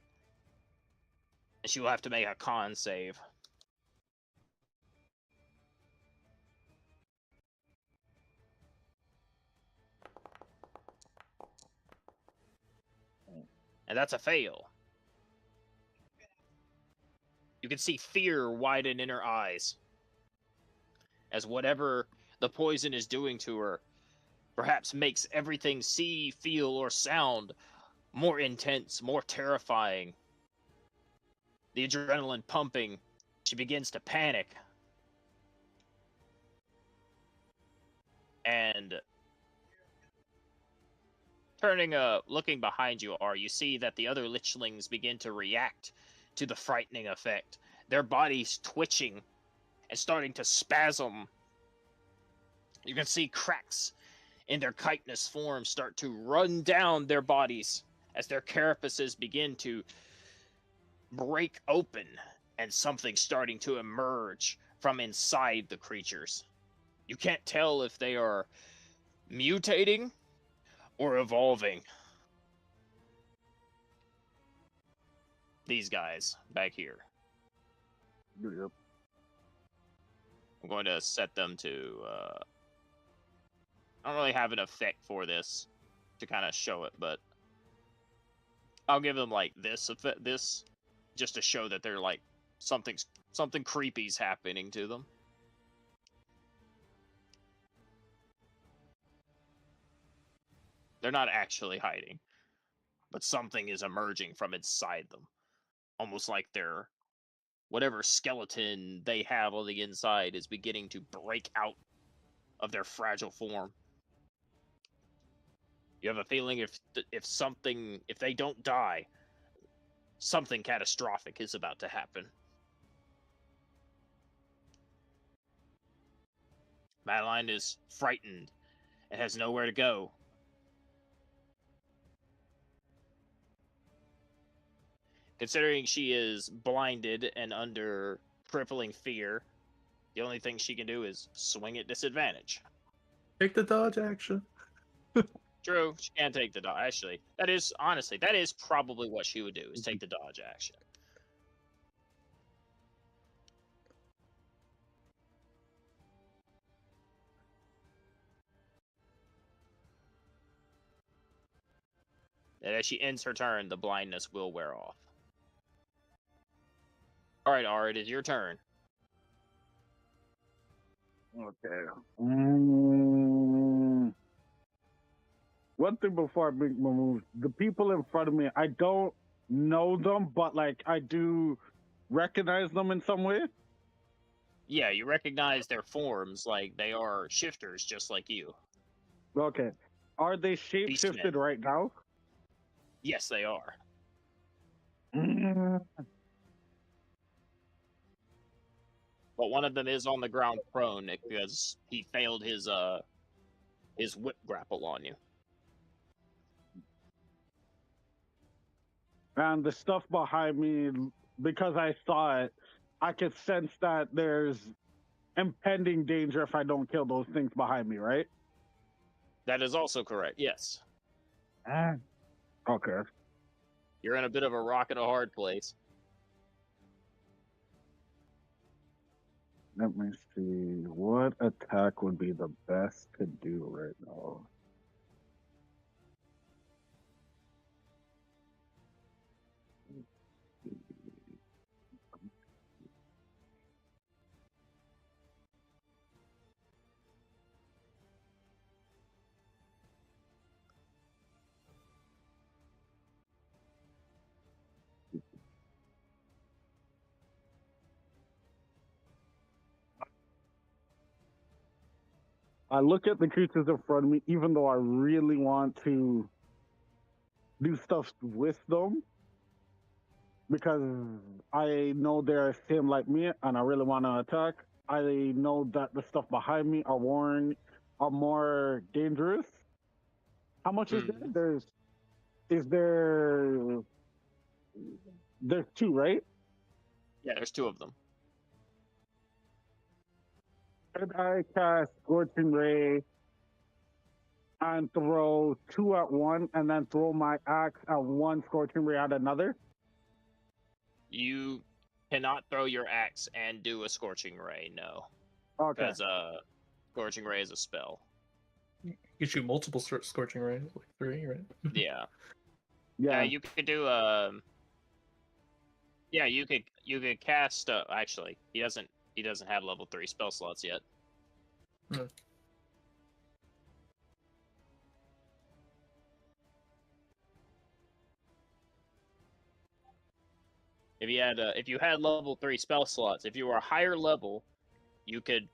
And she will have to make a con save. And that's a fail. You can see fear widen in her eyes as whatever the poison is doing to her perhaps makes everything see, feel, or sound more intense, more terrifying. The adrenaline pumping, she begins to panic. And looking behind you, you see that the other lichlings begin to react to the frightening effect. Their bodies twitching and starting to spasm. You can see cracks in their chitinous form start to run down their bodies as their carapaces begin to break open and something starting to emerge from inside the creatures. You can't tell if they are mutating or evolving. These guys back here. Yep. I'm going to set them to... I don't really have an effect for this to kind of show it, but I'll give them like this effect, this, just to show that they're like something creepy's happening to them. They're not actually hiding, but something is emerging from inside them, almost like they're whatever skeleton they have on the inside is beginning to break out of their fragile form. You have a feeling if they don't die, something catastrophic is about to happen. Madeline is frightened and has nowhere to go. Considering she is blinded and under crippling fear, the only thing she can do is swing at disadvantage. Take the dodge action. True, she can't take the dodge. Actually, that is probably what she would do, is take the dodge action. And as she ends her turn, the blindness will wear off. Alright, Ara, it is your turn. Okay. One thing before I make my move, the people in front of me, I don't know them, but like I do recognize them in some way. Yeah, you recognize their forms, like they are shifters just like you. Okay. Are they shape Beastmen. shifted right now? Yes, they are. But one of them is on the ground prone because he failed his whip grapple on you. And the stuff behind me, because I saw it, I could sense that there's impending danger if I don't kill those things behind me, right? That is also correct, yes. Okay. You're in a bit of a rock and a hard place. Let me see. What attack would be the best to do right now? I look at the creatures in front of me, even though I really want to do stuff with them, because I know they're same like me, and I really want to attack. I know that the stuff behind me are more dangerous. How much is there? There's two, right? Yeah, there's two of them. Could I cast Scorching Ray and throw two at one, and then throw my axe at one Scorching Ray at another? You cannot throw your axe and do a Scorching Ray, no. Okay. Because Scorching Ray is a spell. You can shoot multiple scorching rays, like 3, right? Yeah. Yeah. You could do yeah, you could cast actually, he doesn't have level 3 spell slots yet. Hmm. If you had level 3 spell slots, if you were a higher level, you could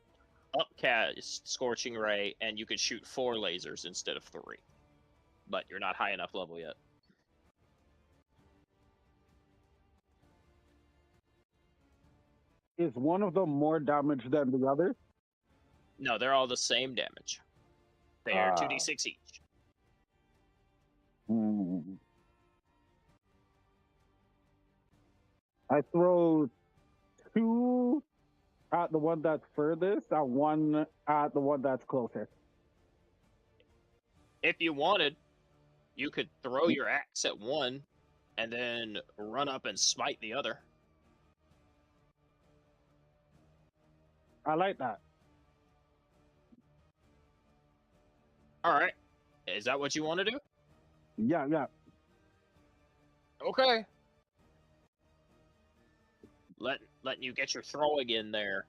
upcast Scorching Ray and you could shoot 4 lasers instead of 3. But you're not high enough level yet. Is one of them more damage than the other? No, they're all the same damage. They are 2d6 each. I throw 2 at the one that's furthest and 1 at the one that's closer. If you wanted, you could throw your axe at one and then run up and smite the other. I like that. Alright. Is that what you want to do? Yeah. Okay. Letting you get your throwing in there.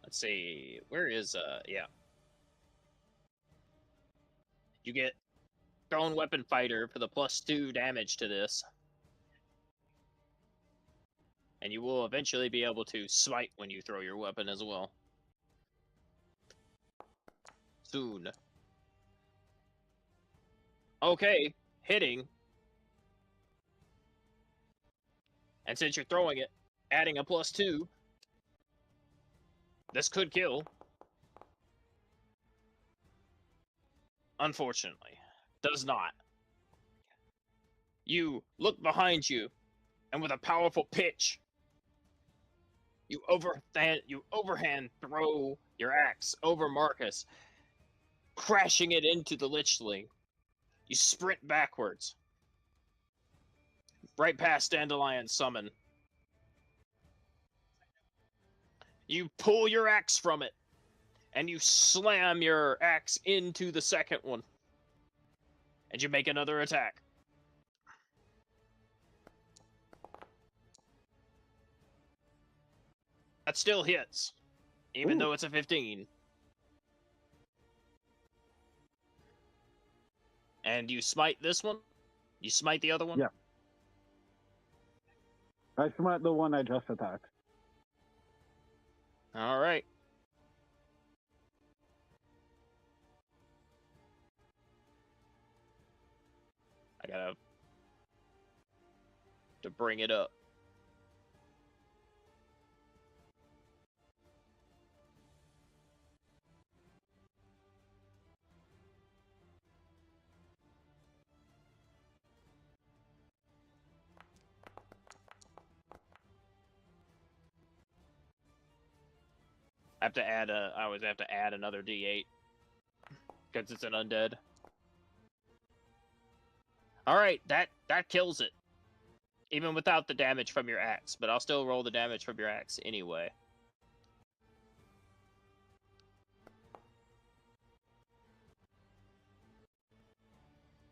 Let's see. Where is yeah. You get thrown weapon fighter for the +2 damage to this. And you will eventually be able to smite when you throw your weapon as well. Soon. Okay, hitting. And since you're throwing it, adding a +2, this could kill. Unfortunately, does not. You look behind you, and with a powerful pitch, you overhand throw your axe over Marcus, crashing it into the Lichling. You sprint backwards, right past Dandelion Summon. You pull your axe from it, and you slam your axe into the second one. And you make another attack. That still hits, even Ooh. though it's a 15. And you smite this one? You smite the other one? Yeah. I smite the one I just attacked. Alright. I gotta to bring it up. I have to add I always have to add another D8 because it's an undead. All right, that kills it, even without the damage from your axe. But I'll still roll the damage from your axe anyway.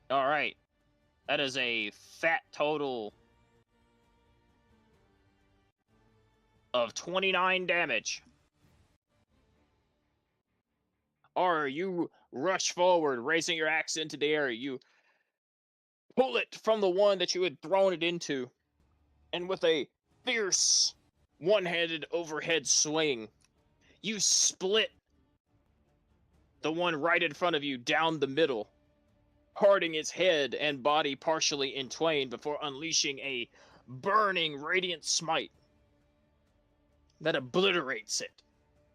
All right, that is a fat total of 29 damage. Or you rush forward, raising your axe into the air. You pull it from the one that you had thrown it into, and with a fierce one-handed overhead swing, you split the one right in front of you down the middle, parting its head and body partially in twain before unleashing a burning radiant smite that obliterates it,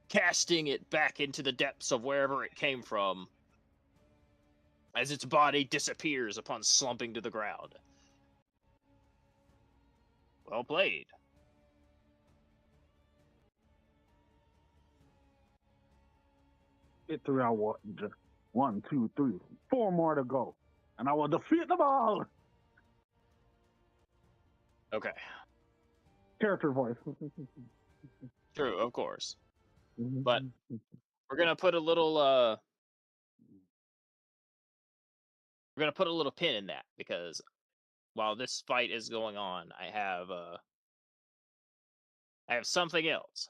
casting it back into the depths of wherever it came from as its body disappears upon slumping to the ground. Well played. It threw out what? Just 1, 2, 3, 4 more to go. And I will defeat them all! Okay. Character voice. True, of course. But we're gonna put a little we're gonna put a little pin in that because while this fight is going on, I have something else.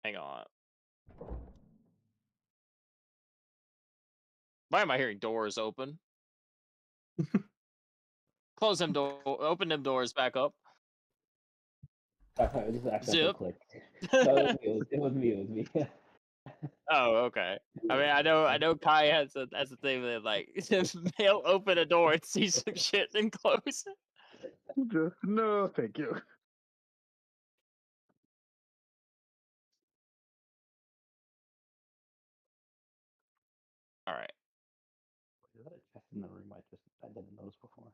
Hang on. Why am I hearing doors open? Close them door. Open them doors back up. I just accidentally Zip. clicked. No, it was me. It was me. Oh, okay. I mean, I know Kai has a thing that like he'll open a door and see some shit and close it. Just, no, thank you. All right. Is that a chest in the room? I didn't notice before.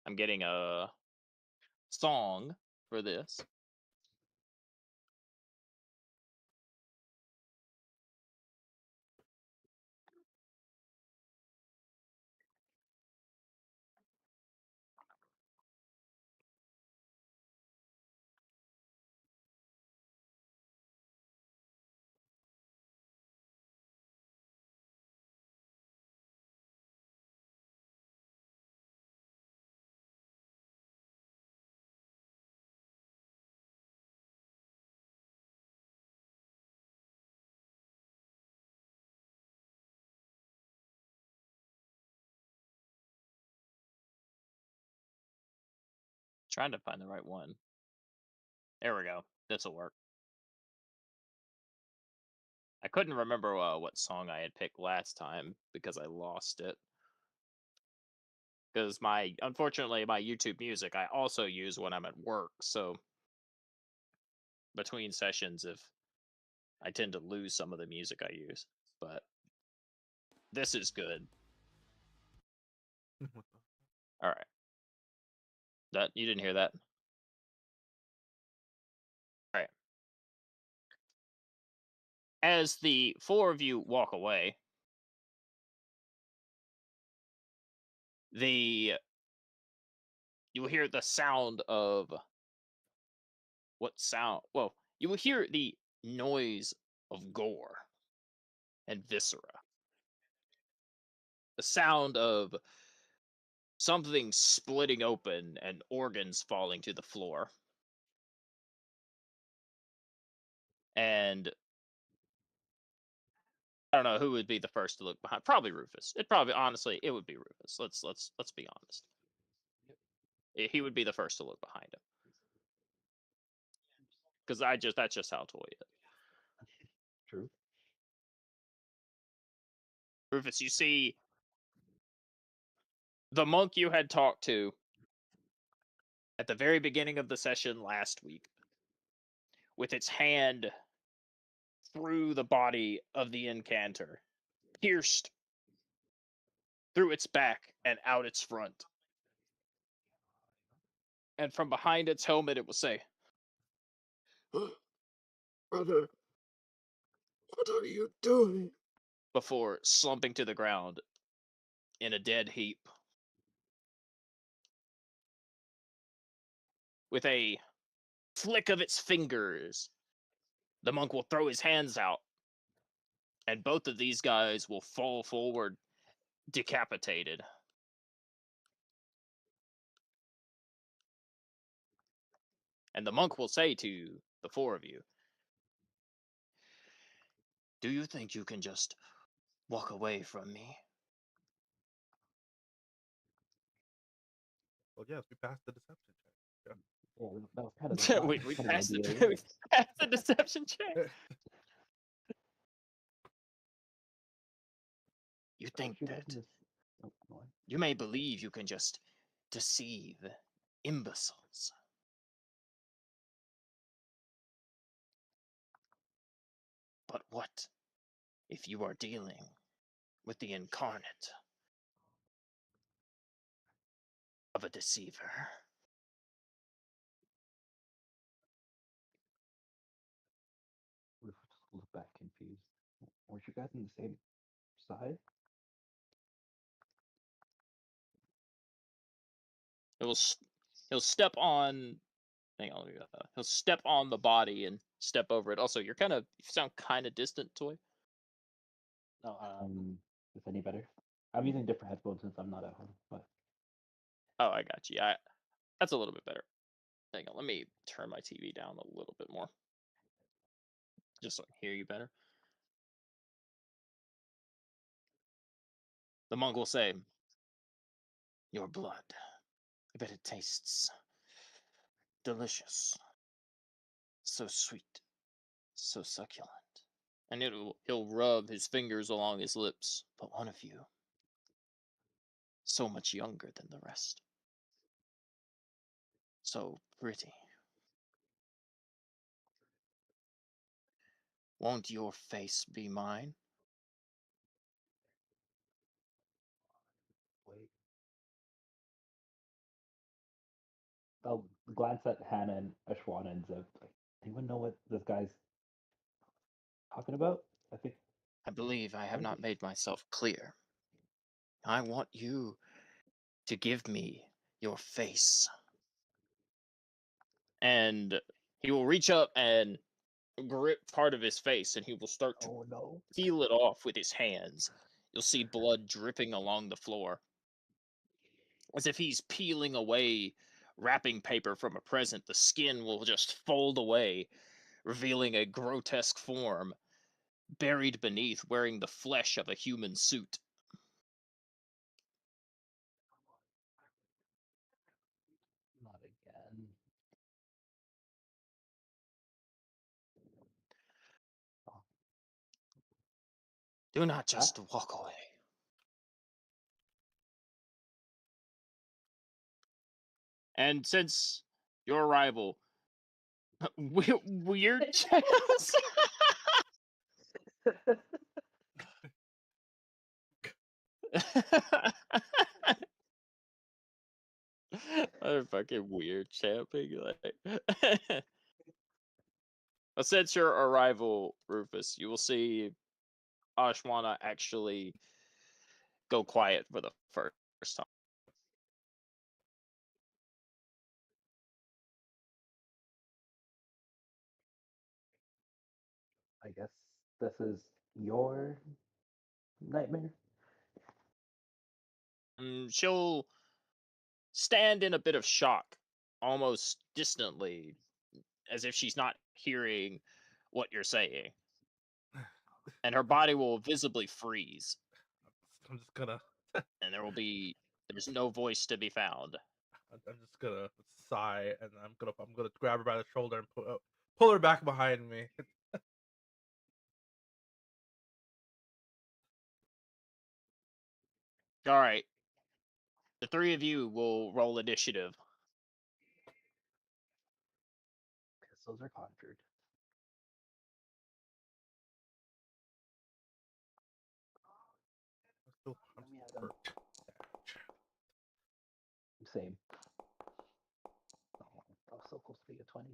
I'm getting a song for this. Trying to find the right one. There we go. This'll work. I couldn't remember what song I had picked last time because I lost it. Because unfortunately, my YouTube music I also use when I'm at work. So between sessions, if I tend to lose some of the music I use, but this is good. What the- All right. That you didn't hear that? All right. As the four of you walk away, you will hear the sound of what sound? Well, you will hear the noise of gore and viscera. The sound of something splitting open and organs falling to the floor. And I don't know who would be the first to look behind. Probably Rufus. Honestly, it would be Rufus. Let's be honest. He would be the first to look behind him. Because that's just how Toy is. True. Rufus, you see the monk you had talked to at the very beginning of the session last week, with its hand through the body of the incanter, pierced through its back and out its front. And from behind its helmet, it will say, Brother, what are you doing? before slumping to the ground in a dead heap. With a flick of its fingers, the monk will throw his hands out, and both of these guys will fall forward, decapitated. And the monk will say to the four of you, "Do you think you can just walk away from me?" Well, yes, we passed the deception check. Yeah, that was kind of the plan. we Kind of passed an the idea, we passed the deception check. You think Shoot, that wasn't this- oh, go on. you may believe you can just deceive imbeciles. But what if you are dealing with the incarnate of a deceiver? Rufus looked back confused. Weren't you guys on the same side? He'll step on. Hang on, he'll step on the body and step over it. Also, you sound kind of distant, Toy. No, is any better? I'm using different headphones since I'm not at home. But Oh, I got you. That's a little bit better. Hang on, let me turn my TV down a little bit more, just so I can hear you better. The monk will say, "Your blood. I bet it tastes delicious. So sweet, so succulent." And he'll rub his fingers along his lips. "But one of you, so much younger than the rest. So pretty. Won't your face be mine?" wait, I'll glance at Hannah and Ashwana and Zeb. Like, anyone know what this guy's talking about? I think. I believe I have Maybe. not made myself clear. I want you to give me your face. And he will reach up and grip part of his face, and he will start to Oh no! peel it off with his hands. You'll see blood dripping along the floor, as if he's peeling away wrapping paper from a present. The skin will just fold away, revealing a grotesque form buried beneath, wearing the flesh of a human suit. Not again. Oh, Do not huh? just walk away. And since your arrival, weird chance. They're fucking weird champing like. But since your arrival, Rufus, you will see Ashwana actually go quiet for the first time. I guess this is your nightmare. She'll stand in a bit of shock, almost distantly, as if she's not hearing what you're saying. And her body will visibly freeze, I'm just gonna. and there's no voice to be found. I'm just gonna sigh, and I'm gonna grab her by the shoulder and pull her back behind me. All right, the three of you will roll initiative. Pistols are conjured. I'm Let me still have them. hurt. Same. Oh, that was so close to be a 20.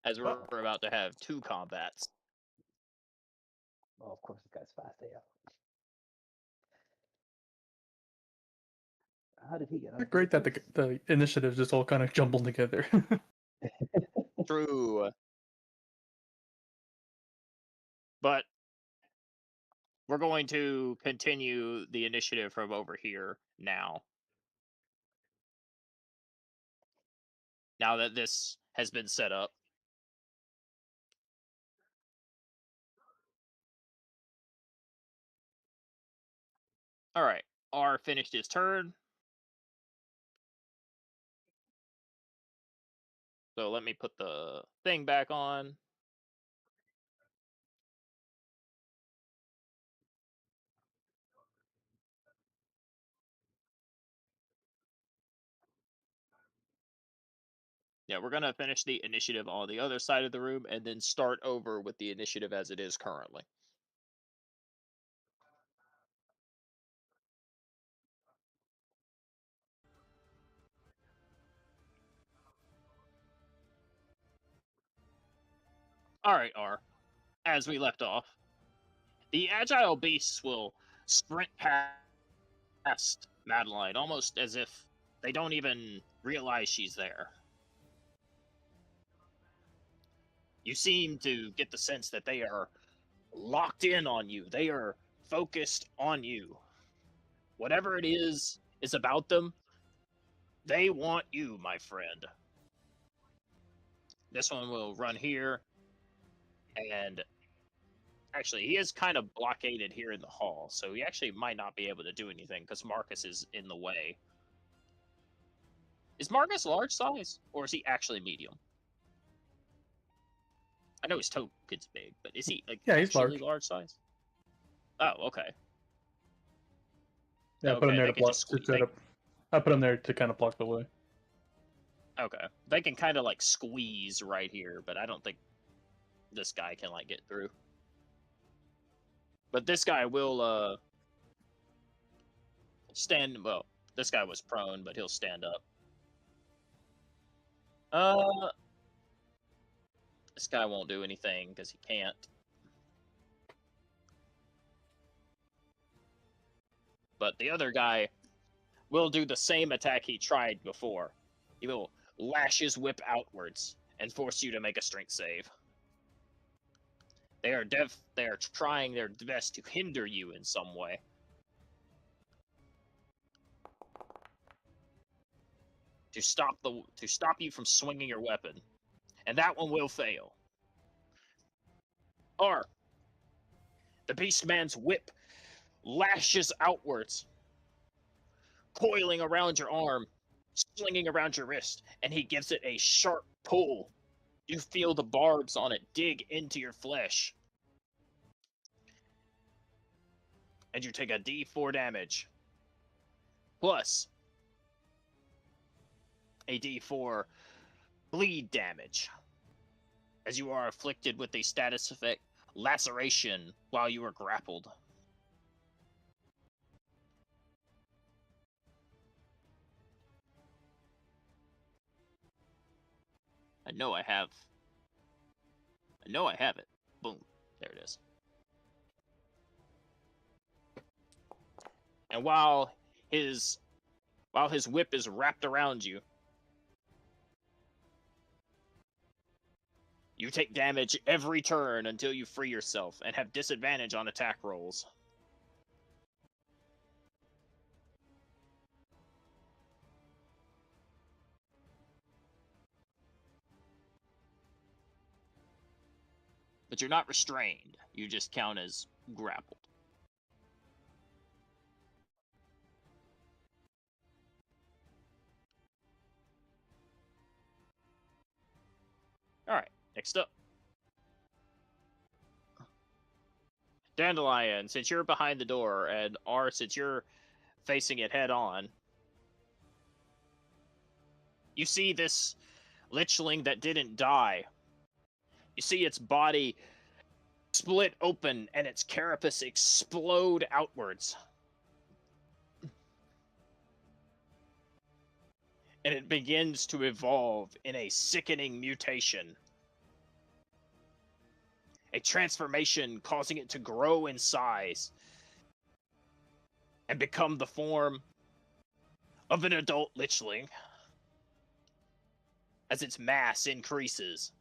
As we're Uh-oh. about to have two combats. Oh, of course, this guy's fast AF. How did he get out? Great that the initiatives just all kind of jumbled together. True. But we're going to continue the initiative from over here now. Now that this has been set up. Alright, R finished his turn. So let me put the thing back on. Yeah, we're going to finish the initiative on the other side of the room and then start over with the initiative as it is currently. Alright, R. As we left off, the agile beasts will sprint past Madeline, almost as if they don't even realize she's there. You seem to get the sense that they are locked in on you. They are focused on you. Whatever it is about them, they want you, my friend. This one will run here, and actually, he is kind of blockaded here in the hall, so he actually might not be able to do anything because Marcus is in the way. Is Marcus large size, or is he actually medium? I know his token's big, but is he Yeah, he's actually large. large size? Oh, okay. Yeah, I put him Okay, there they to can block. just squeeze. I put him there to kind of block the way. Okay, they can kind of like squeeze right here, but I don't think this guy can like get through. But this guy will stand. Well, this guy was prone, but he'll stand up. This guy won't do anything because he can't. But the other guy will do the same attack he tried before. He will lash his whip outwards and force you to make a strength save. They are trying their best to hinder you in some way. To stop you from swinging your weapon. And that one will fail. Or the Beastman's whip lashes outwards, coiling around your arm, slinging around your wrist, and he gives it a sharp pull. You feel the barbs on it dig into your flesh. And you take a D4 damage. Plus a D4 bleed damage. As you are afflicted with the status effect laceration while you were grappled. I know I have it. Boom. There it is. And while his whip is wrapped around you, you take damage every turn until you free yourself and have disadvantage on attack rolls. But you're not restrained. You just count as grappled. Alright, next up. Dandelion, since you're behind the door, and R, since you're facing it head on, you see this lichling that didn't die. You see its body split open and its carapace explode outwards. And it begins to evolve in a sickening mutation. A transformation causing it to grow in size and become the form of an adult lichling as its mass increases.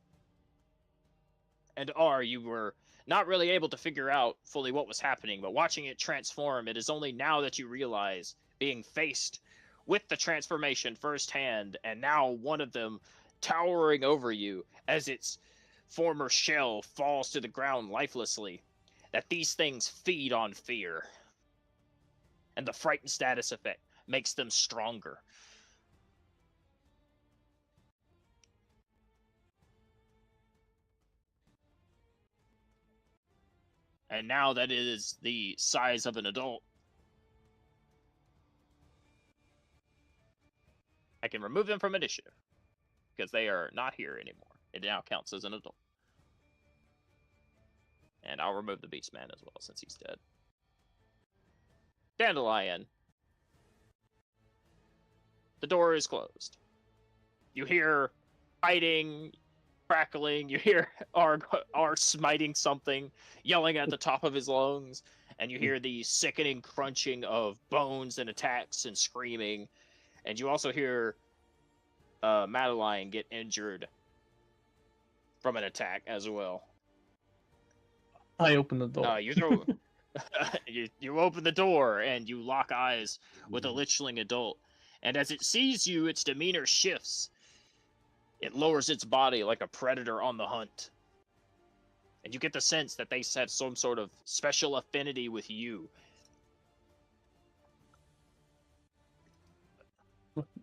And R, you were not really able to figure out fully what was happening, but watching it transform, it is only now that you realize, being faced with the transformation firsthand, and now one of them towering over you as its former shell falls to the ground lifelessly, that these things feed on fear. And the frightened status effect makes them stronger. And now that it is the size of an adult, I can remove them from initiative because they are not here anymore. It now counts as an adult. And I'll remove the Beastman as well since he's dead. Dandelion. The door is closed. You hear fighting, crackling. You hear R smiting something, yelling at the top of his lungs. And you hear the sickening crunching of bones and attacks and screaming. And you also hear Madeline get injured from an attack as well. I open the door. You throw, you open the door and you lock eyes with a lichling adult. And as it sees you, its demeanor shifts. It lowers its body like a predator on the hunt. And you get the sense that they have some sort of special affinity with you.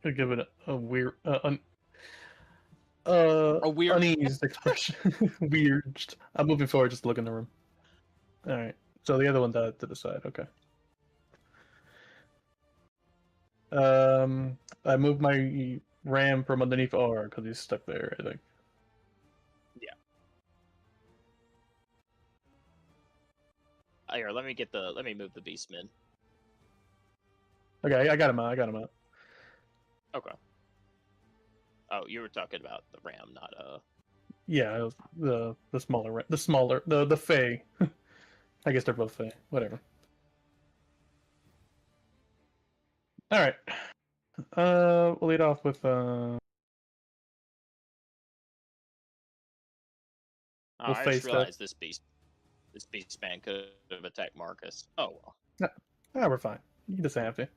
I give it a weird, weird uneased expression. Weird. I'm moving forward, just to look in the room. All right. So the other one to the side. Okay. I moved my ram from underneath R because he's stuck there, I think. Yeah. Here, let me move the Beastman. Okay, I got him out. Okay. Oh, you were talking about the ram, not Yeah, the smaller the Fae. I guess they're both Fae. Whatever. All right. We'll lead off with Oh, I just realized this Beastman could have attacked Marcus. Oh well. Ah, we're fine. You just have to.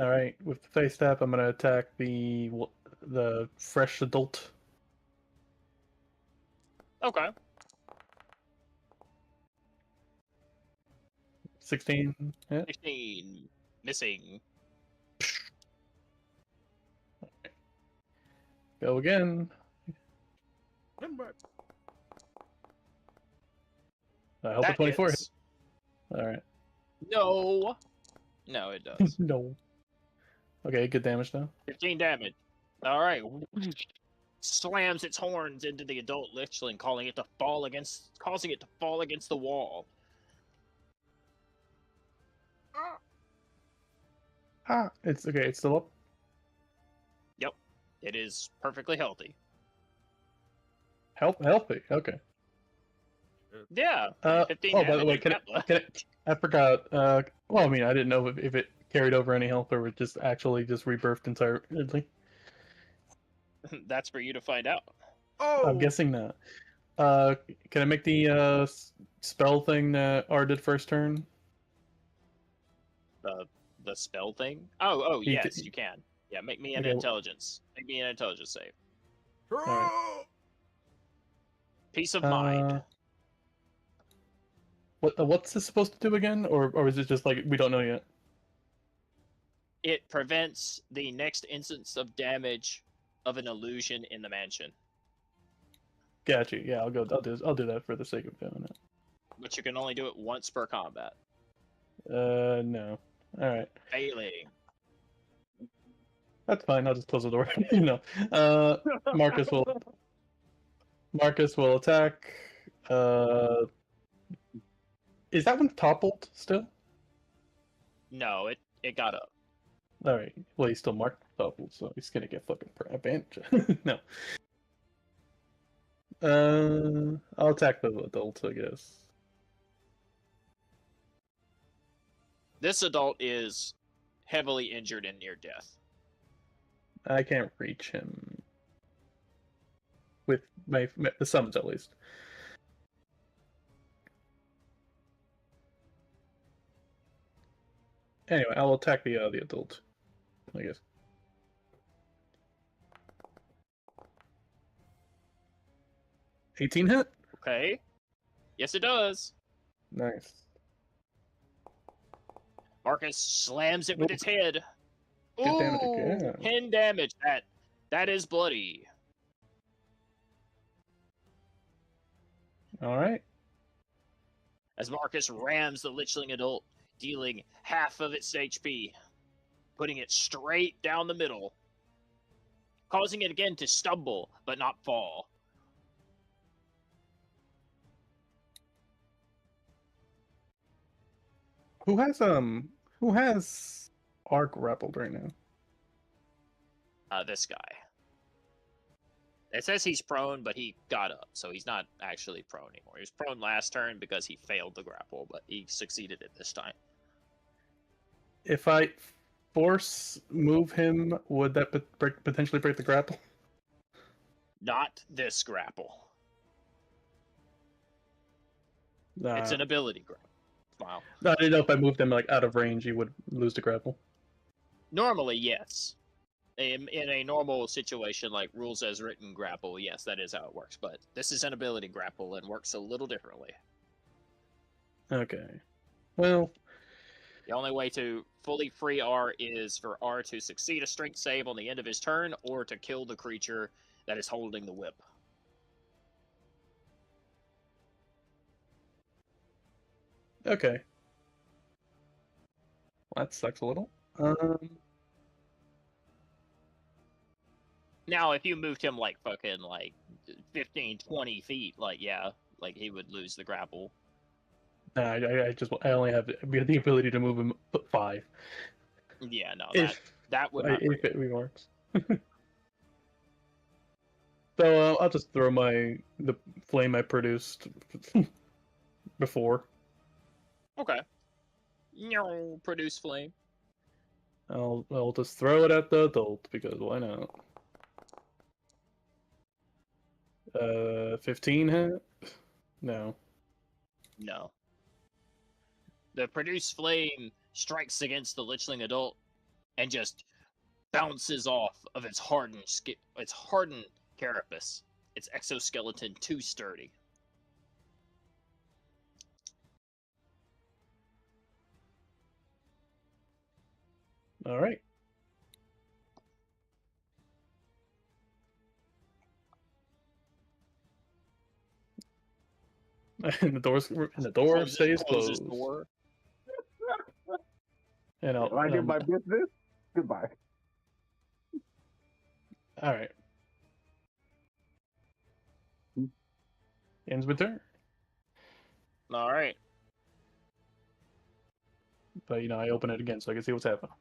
All right, with the face step, I'm gonna attack the fresh adult. Okay. 16. Yeah. 16. Missing. Go again. I hope a 24 hits. All right. No. No, it does. No. Okay, good damage now. 15 damage. All right. slams its horns into the adult lichling, causing it to fall against the wall. Ah, it's okay. It's still up. Yep, it is perfectly healthy. Healthy. Okay. Yeah, 15 by the damage way, and can Katla. I forgot. Well, I mean, I didn't know if it carried over any health or it just actually just rebirthed entirely. That's for you to find out. Oh, I'm guessing not. Can I make the spell thing that R did first turn? The spell thing? Oh, He yes, did- you can. Yeah, make me an Okay. intelligence. Make me an intelligence save. True. Peace of mind. What's this supposed to do again, or is it just like we don't know yet? It prevents the next instance of damage of an illusion in the mansion, Gotcha. Yeah, I'll do that for the sake of doing it. but you can only do it once per combat. No. All right. Failing. That's fine. I'll just close the door. Marcus will attack. Is that one toppled still? No, it got up. All right. Well, he's still marked toppled, so he's gonna get fucking advantage. No. I'll attack the adult, I guess. This adult is heavily injured and near death. I can't reach him with the summons at least. Anyway, I'll attack the adult, I guess. $18 hit? Okay. Yes, it does. Nice. Marcus slams it with its head. Good damage Ooh, again. 10 damage. That is bloody. All right. As Marcus rams the Lichling adult, dealing half of its HP, putting it straight down the middle, causing it again to stumble but not fall. Who has arc grappled right now? This guy. It says he's prone, but he got up, so he's not actually prone anymore. He was prone last turn because he failed the grapple, but he succeeded it this time. If I force move him, would that potentially break the grapple? Not this grapple. It's an ability grapple. Wow. No, I didn't know if I moved him like out of range, he would lose the grapple. Normally, yes. In a normal situation like rules as written grapple, yes, that is how it works. But this is an ability grapple and works a little differently. Okay. Well, the only way to fully free R is for R to succeed a strength save on the end of his turn or to kill the creature that is holding the whip. Okay. Well, that sucks a little. Now, if you moved him like fucking 15, 20 feet, yeah, he would lose the grapple. Nah, I only have the ability to move him 5. Yeah, no, that would not if it works. So I'll just throw the flame I produced before. Okay. No, produce flame. I'll just throw it at the adult because why not? 15 hit? No. No. The produce flame strikes against the Lichling adult and just bounces off of its hardened carapace. Its exoskeleton too sturdy. All right. And the door stays closed. Door. And I did my business. Goodbye. All right. Ends with turn. All right. But I open it again so I can see what's happening.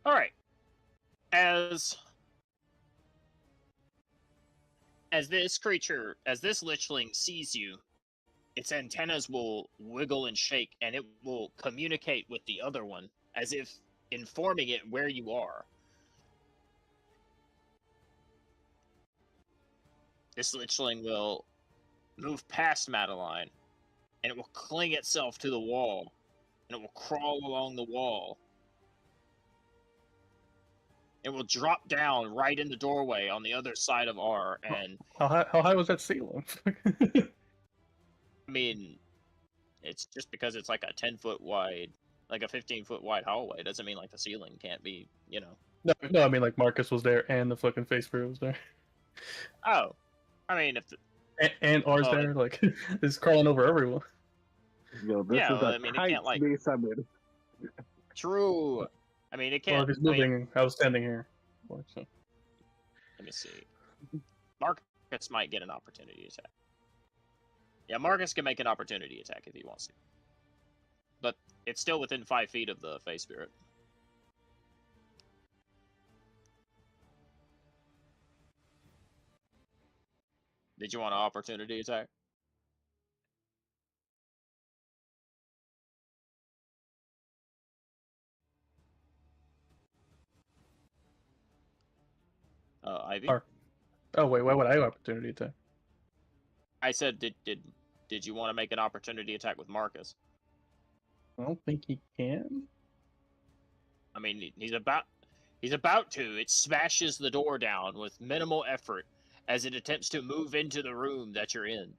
All right. As this creature, as this lichling sees you, its antennas will wiggle and shake, and it will communicate with the other one, as if informing it where you are. This lichling will move past Madeline, and it will cling itself to the wall, and it will crawl along the wall. It will drop down right in the doorway on the other side of R, and How high was that ceiling? I mean, it's just because it's like a 10-foot wide, like a 15-foot wide hallway. It doesn't mean like the ceiling can't be, No, I mean like Marcus was there and the fucking face spirit was there. Oh, I mean, if And R's Oh, there, like it's crawling over everyone. Yo, this Yeah, is well, a I mean, it tight can't, like- space I'm in. true. I mean, it Well, can't. if he's I mean, moving, I was standing here. So. let me see. Marcus might get an opportunity attack. Yeah, Marcus can make an opportunity attack if he wants to. But it's still within 5 feet of the face spirit. Did you want an opportunity attack? Ivy? Oh wait, why would I have opportunity attack? I said, did you want to make an opportunity attack with Marcus? I don't think he can. I mean, he's about to. It smashes the door down with minimal effort as it attempts to move into the room that you're in.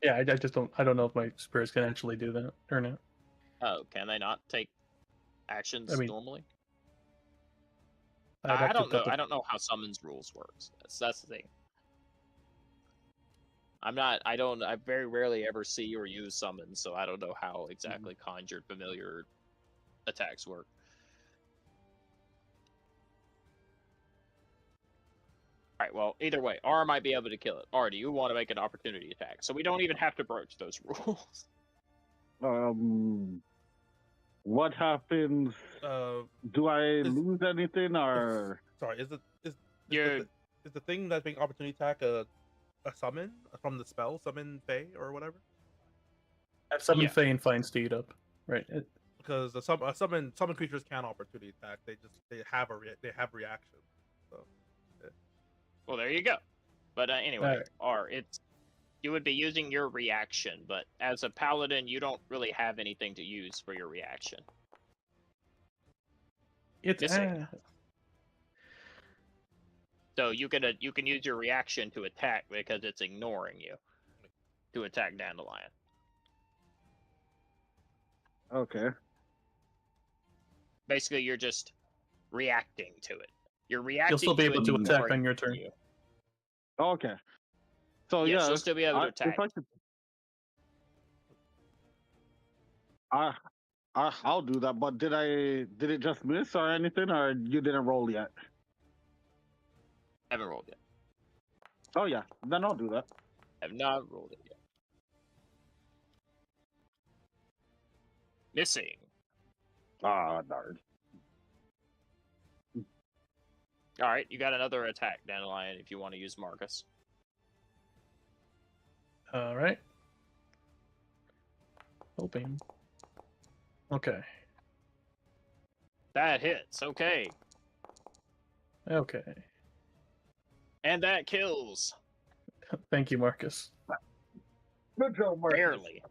Yeah, I just don't. I don't know if my spirits can actually do that or not. Oh, can they not take actions I mean, normally? I'd have I to don't know. put the- I don't know how summons rules works. That's the thing. I'm not. I don't. I very rarely ever see or use summons, so I don't know how exactly conjured familiar attacks work. All right. Well, either way, R might be able to kill it. R, do you want to make an opportunity attack? So we don't even have to broach those rules. What happens? Do I lose anything or? Sorry, is You're the thing that's being opportunity attack a summon from the spell, summon Fey or whatever? I've summoned Yeah. Faye and Fine Steed up. Right. Because a summon creatures can opportunity attack. They have reaction. So well. There you go. But anyway, Alright. R, you would be using your reaction, but as a paladin, you don't really have anything to use for your reaction. It's Missing. So you can use your reaction to attack because it's ignoring you. To attack Dandelion. Okay. Basically, you're just reacting to it. You're reacting. You'll still be to able it to attack ignoring on your turn. you. Okay. So Yes, yeah, you'll still be able to attack. If I could, I'll do that. But did it just miss or anything, or you didn't roll yet? Haven't rolled yet. Oh yeah, then I'll do that. Have not rolled it yet. Missing. Ah, darn. All right, you got another attack, Dandelion, if you want to use Marcus. All right. Hoping. Okay. That hits. Okay. Okay. And that kills. Thank you, Marcus. Good job, Marcus. Barely.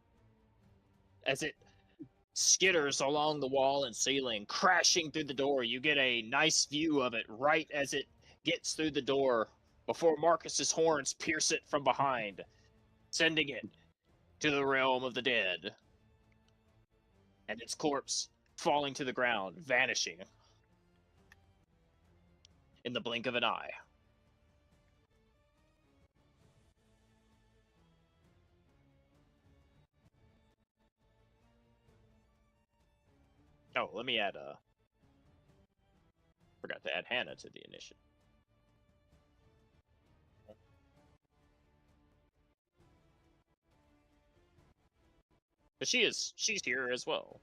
As it skitters along the wall and ceiling, crashing through the door. You get a nice view of it right as it gets through the door before Marcus's horns pierce it from behind, sending it to the realm of the dead. And its corpse falling to the ground, vanishing in the blink of an eye. Oh, let me add forgot to add Hannah to the initiative. But she's here as well.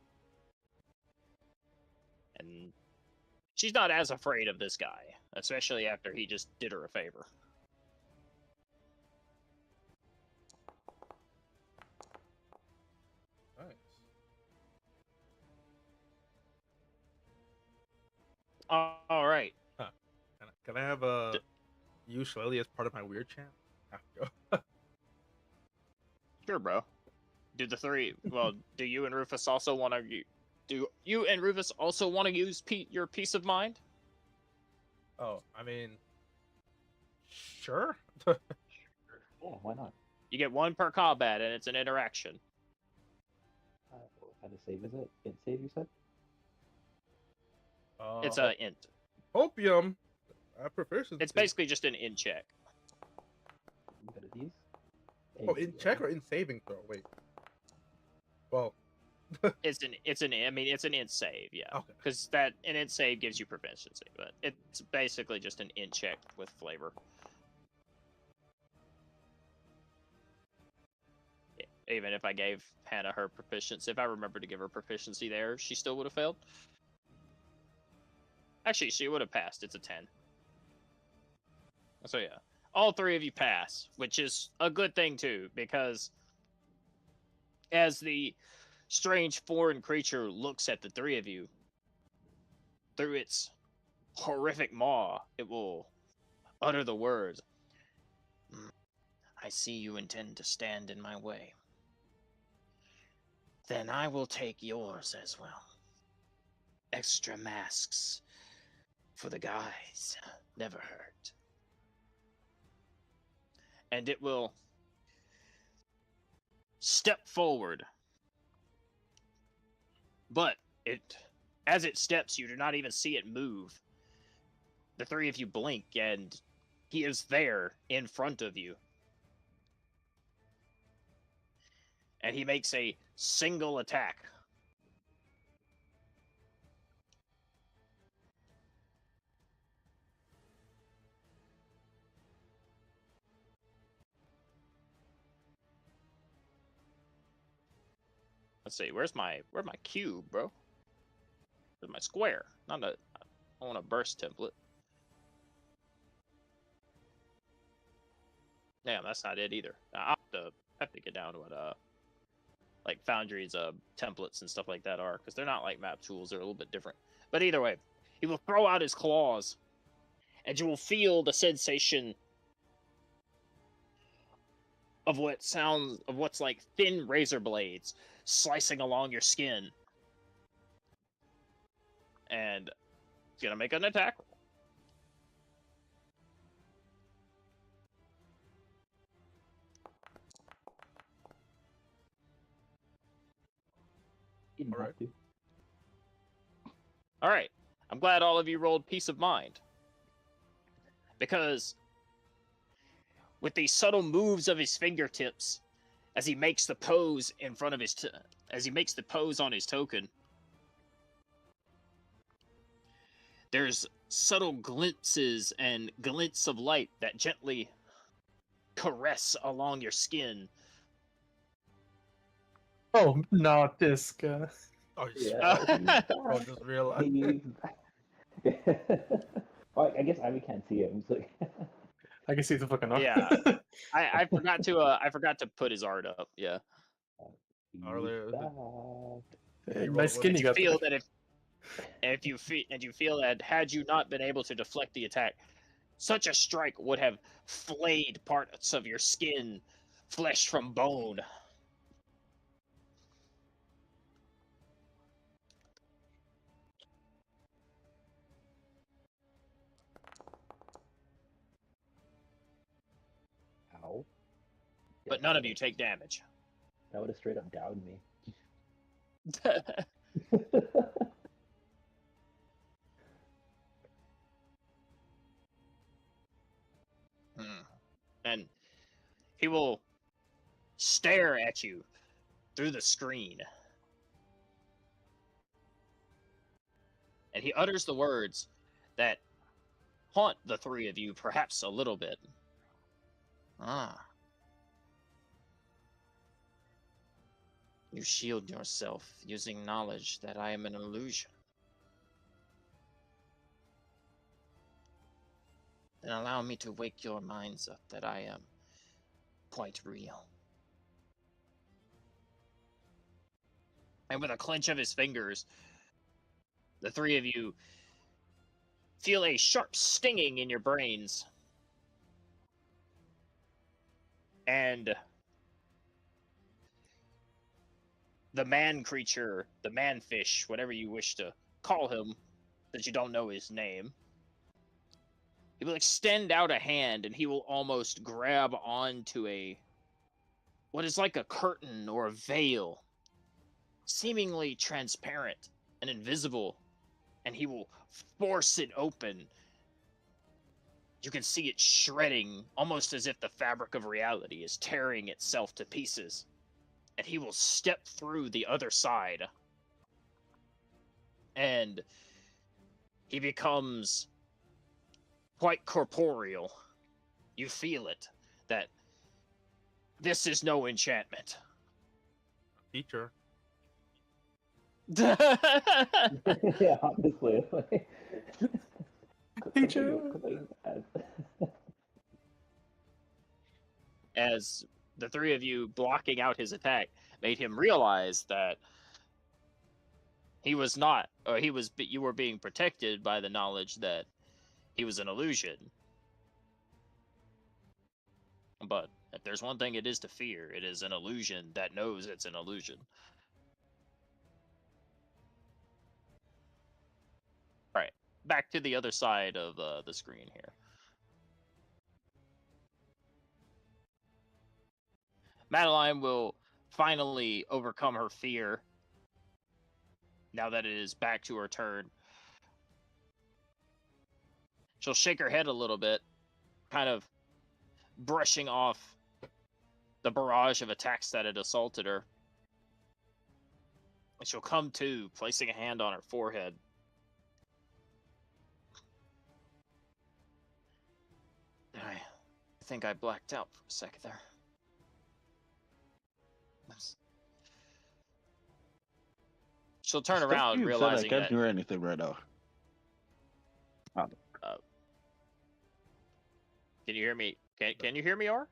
And she's not as afraid of this guy, especially after he just did her a favor. Nice. All right. Can I have a use Shillelagh as part of my weird chant? Sure, bro. Do the three? Well, do you and Rufus also want to? Do you and Rufus also want to use your peace of mind? Oh, I mean, sure. Yeah, why not? You get one per combat, and it's an interaction. What kind of save is it? Int save, you said? It's a int. Opium. I prefer some. It's basically just an int check. You got these? Oh, in check or in saving throw? Wait. Well. It's an int save, yeah. Okay. Because that an int save gives you proficiency, but it's basically just an int check with flavor. Even if I gave Hannah her proficiency, if I remember to give her proficiency there, she still would have failed. Actually, she would have passed. It's a 10. So yeah, all three of you pass, which is a good thing too, because as the strange foreign creature looks at the three of you, through its horrific maw, it will utter the words, "I see you intend to stand in my way. Then I will take yours as well. Extra masks for the guys never hurt." And it will step forward. But as it steps, you do not even see it move. The three of you blink, and he is there in front of you. And he makes a single attack. Let's see, where's my cube, bro? Where's my square? I want a burst template. Damn, that's not it either. I'll have to get down to what like Foundry's templates and stuff like that are, because they're not like map tools, they're a little bit different. But either way, he will throw out his claws, and you will feel the sensation of what's like thin razor blades slicing along your skin. And he's gonna make an attack roll. Didn't have to. All right. I'm glad all of you rolled peace of mind. Because with the subtle moves of his fingertips, as he makes the pose in front of as he makes the pose on his token, there's subtle glimpses and glints of light that gently caress along your skin. Oh, not this guy. Oh, Yeah. I just realized. Oh, I guess Ivy can't see him. So... I can see the fucking arm. Yeah. I forgot to put his art up. Yeah. Hey, my skin, you got feel that if you feel that had you not been able to deflect the attack, such a strike would have flayed parts of your skin, flesh from bone. Ow. But none of you take damage. That would have straight up downed me. And he will stare at you through the screen. And he utters the words that haunt the three of you perhaps a little bit. Ah. You shield yourself using knowledge that I am an illusion. Then allow me to wake your minds up that I am quite real. And with a clench of his fingers, the three of you feel a sharp stinging in your brains. And the man creature, the man fish, whatever you wish to call him, that you don't know his name, he will extend out a hand and he will almost grab onto what is like a curtain or a veil, seemingly transparent and invisible, and he will force it open. You can see it shredding, almost as if the fabric of reality is tearing itself to pieces. And he will step through the other side. And he becomes quite corporeal. You feel it, that this is no enchantment. Teacher. Yeah, honestly. Like, Teacher! As the three of you blocking out his attack made him realize that he was not, or you were being protected by the knowledge that he was an illusion. But if there's one thing it is to fear, it is an illusion that knows it's an illusion. Right, back to the other side of the screen here. Madeline will finally overcome her fear now that it is back to her turn. She'll shake her head a little bit, kind of brushing off the barrage of attacks that had assaulted her. And she'll come to, placing a hand on her forehead. I think I blacked out for a second there. She'll turn around, realizing I can't that... hear anything right now. Can you hear me? Can you hear me, R?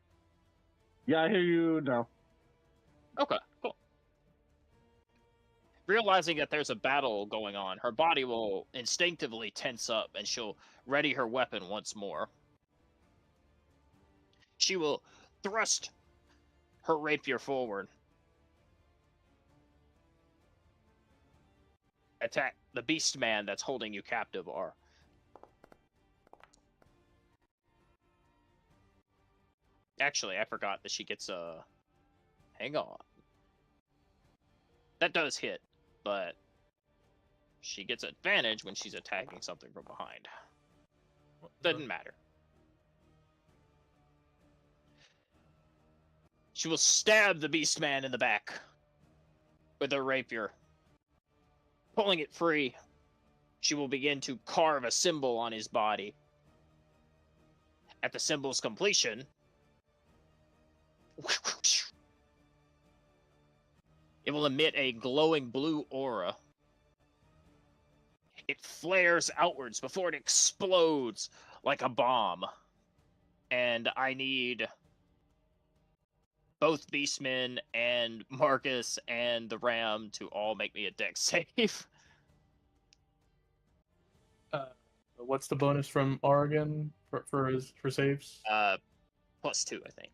Yeah, I hear you now. Okay, cool. Realizing that there's a battle going on, her body will instinctively tense up, and she'll ready her weapon once more. She will thrust her rapier forward. Attack the beast man that's holding you captive, R. Actually, I forgot that she gets a... Hang on. That does hit, but she gets advantage when she's attacking something from behind. Doesn't matter. She will stab the beast man in the back with her rapier. Pulling it free, she will begin to carve a symbol on his body. At the symbol's completion, it will emit a glowing blue aura. It flares outwards before it explodes like a bomb. And I need both Beastmen and Marcus and the Ram to all make me a dex save. What's the bonus from Oregon for saves? +2, I think.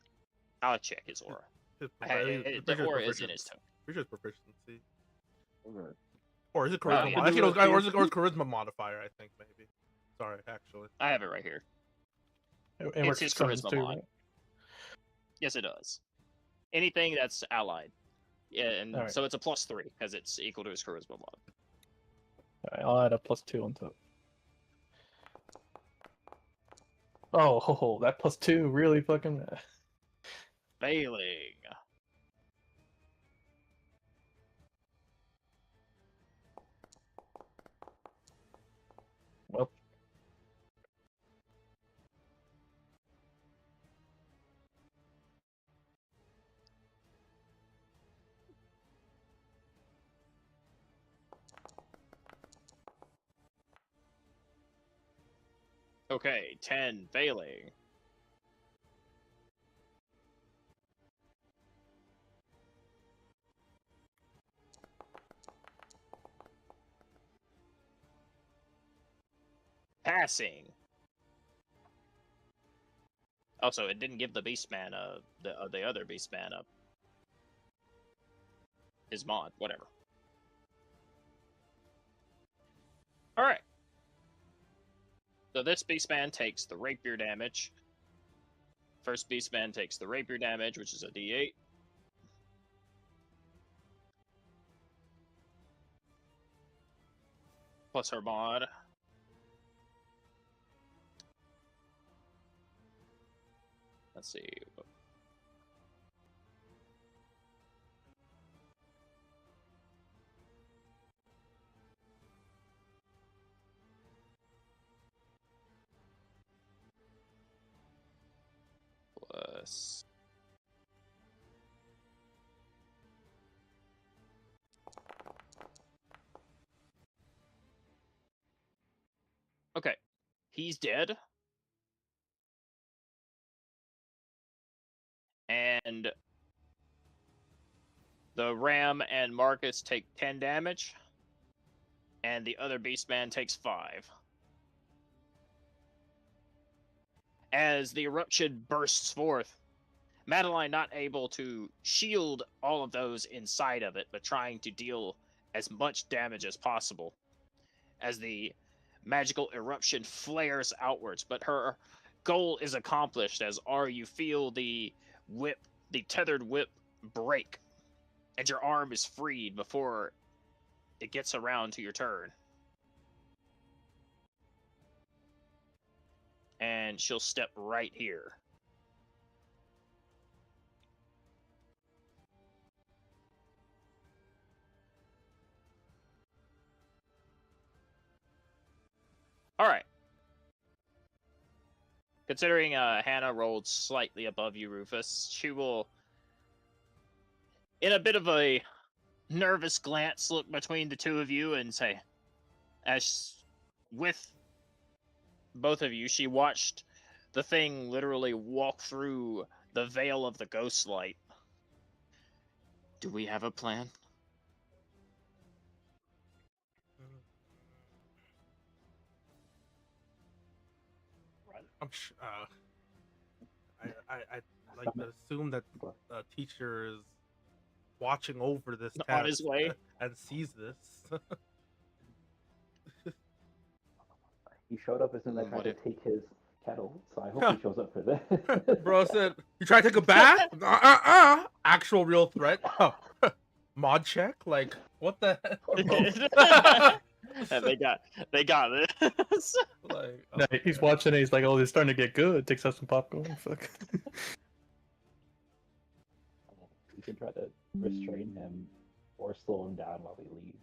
I'll check his aura. It's The aura is in his tone. Pretty sure it's proficiency. Okay. Or is it Well, charisma? yeah. Actually, no, or is it charisma modifier? I think maybe. Sorry, actually. I have it right here. It It's works his for stuns charisma too, mod. right? Yes, it does. Anything that's allied. Yeah, and Alright. so it's a +3 because it's equal to his charisma mod. Alright, I'll add a +2 on top. Oh, ho, ho, that +2 really fucking... Failing. Well, Okay, 10 failing. Passing. Also, it didn't give the Beastman the other Beastman his mod, whatever. All right. So this Beastman takes the rapier damage. First Beastman takes the rapier damage, which is a D8. Plus her mod. Let's see. Plus. Okay. He's dead. And the Ram and Marcus take 10 damage. And the other Beastman takes 5. As the eruption bursts forth, Madeline not able to shield all of those inside of it, but trying to deal as much damage as possible. As the magical eruption flares outwards, but her goal is accomplished as you feel the tethered whip break, and your arm is freed before it gets around to your turn. And she'll step right here. All right. Considering Hannah rolled slightly above you, Rufus, she will, in a bit of a nervous glance, look between the two of you and say, as with both of you, she watched the thing literally walk through the veil of the Ghostlight. Do we have a plan? I'm sure. I'd like to assume that the teacher is watching over this On his test way. and sees this. He showed up as soon as I What tried if- to take his kettle, so I hope he shows up for this. Bro said, "You try to take a bath? Actual real threat? Oh, mod check? Like what the hell?" And they got this. Like, No, he's watching it. He's like, "Oh, it's starting to get good." Takes out some popcorn. Fuck. We can try to restrain him or slow him down while we leave.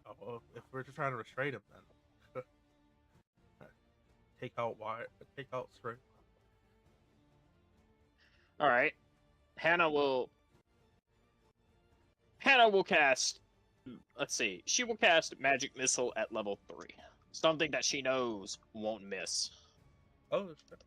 oh, well, if we're just trying to restrain him, then take out wire, take out string. All right. Hannah will cast. Let's see. She will cast Magic Missile at level 3. Something that she knows won't miss. Oh, shit.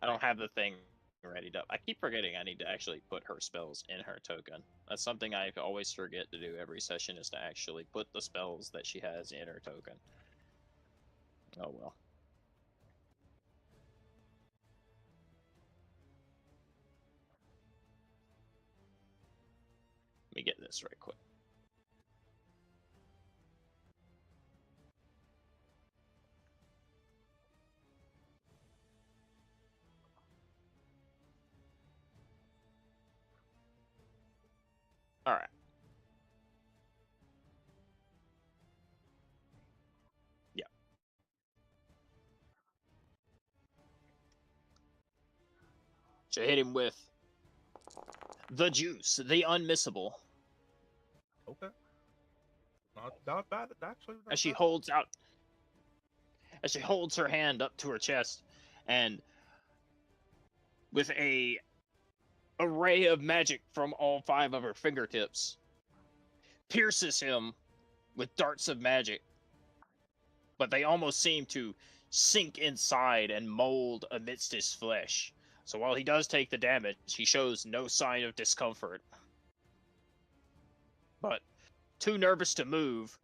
I don't have the thing readied up. I keep forgetting I need to actually put her spells in her token. That's something I always forget to do every session, is to actually put the spells that she has in her token. Oh well. Let me get this right quick. All right. Yeah. So hit him with the juice, the unmissable, Okay. Not bad, actually. Not as she bad. holds her hand up to her chest, and with a A ray of magic from all 5 of her fingertips pierces him with darts of magic, but they almost seem to sink inside and mold amidst his flesh. So while he does take the damage, he shows no sign of discomfort. But too nervous to move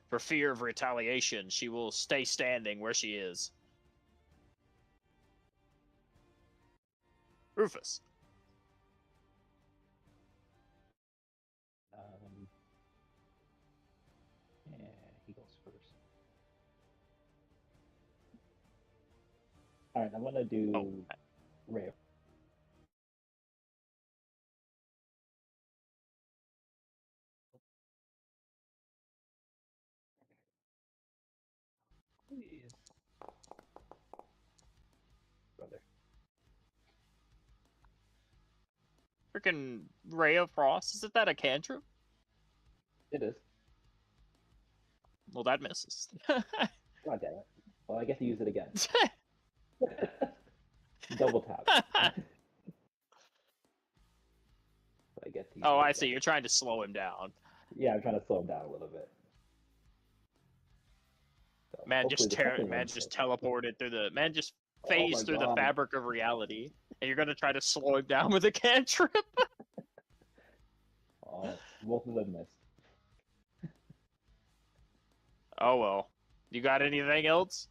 for fear of retaliation, she will stay standing where she is. Rufus. Yeah, he goes first. All right, I'm gonna do Ray. Please, brother. Freaking Ray of Frost. Isn't that a cantrip? It is. Well, that misses. God damn it. Well, I get to use it again. Double tap. I get to use Oh, it I again. see. You're trying to slow him down. Yeah, I'm trying to slow him down a little bit. So Man hopefully just the second man one's just good. teleported through the man just Oh phased my through the God. fabric of reality, and you're gonna try to slow him down with a cantrip. Oh, both of them missed. Oh well. You got anything else?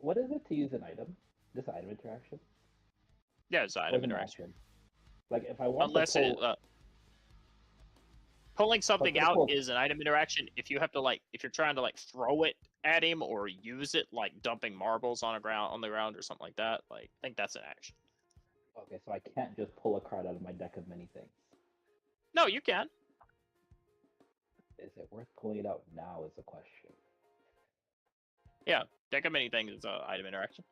What is it to use an item? Just item interaction? Yeah, it's Or item is it an interaction. action? Like if I want Unless to it pull, pulling something gonna out pull- is an item interaction. If you have to if you're trying to throw it at him or use it like dumping marbles on the ground or something like that, I think that's an action. okay, so I can't just pull a card out of my deck of many things. No, you can. Is it worth pulling it out now? Is the question. Yeah, deck of many things is an item interaction.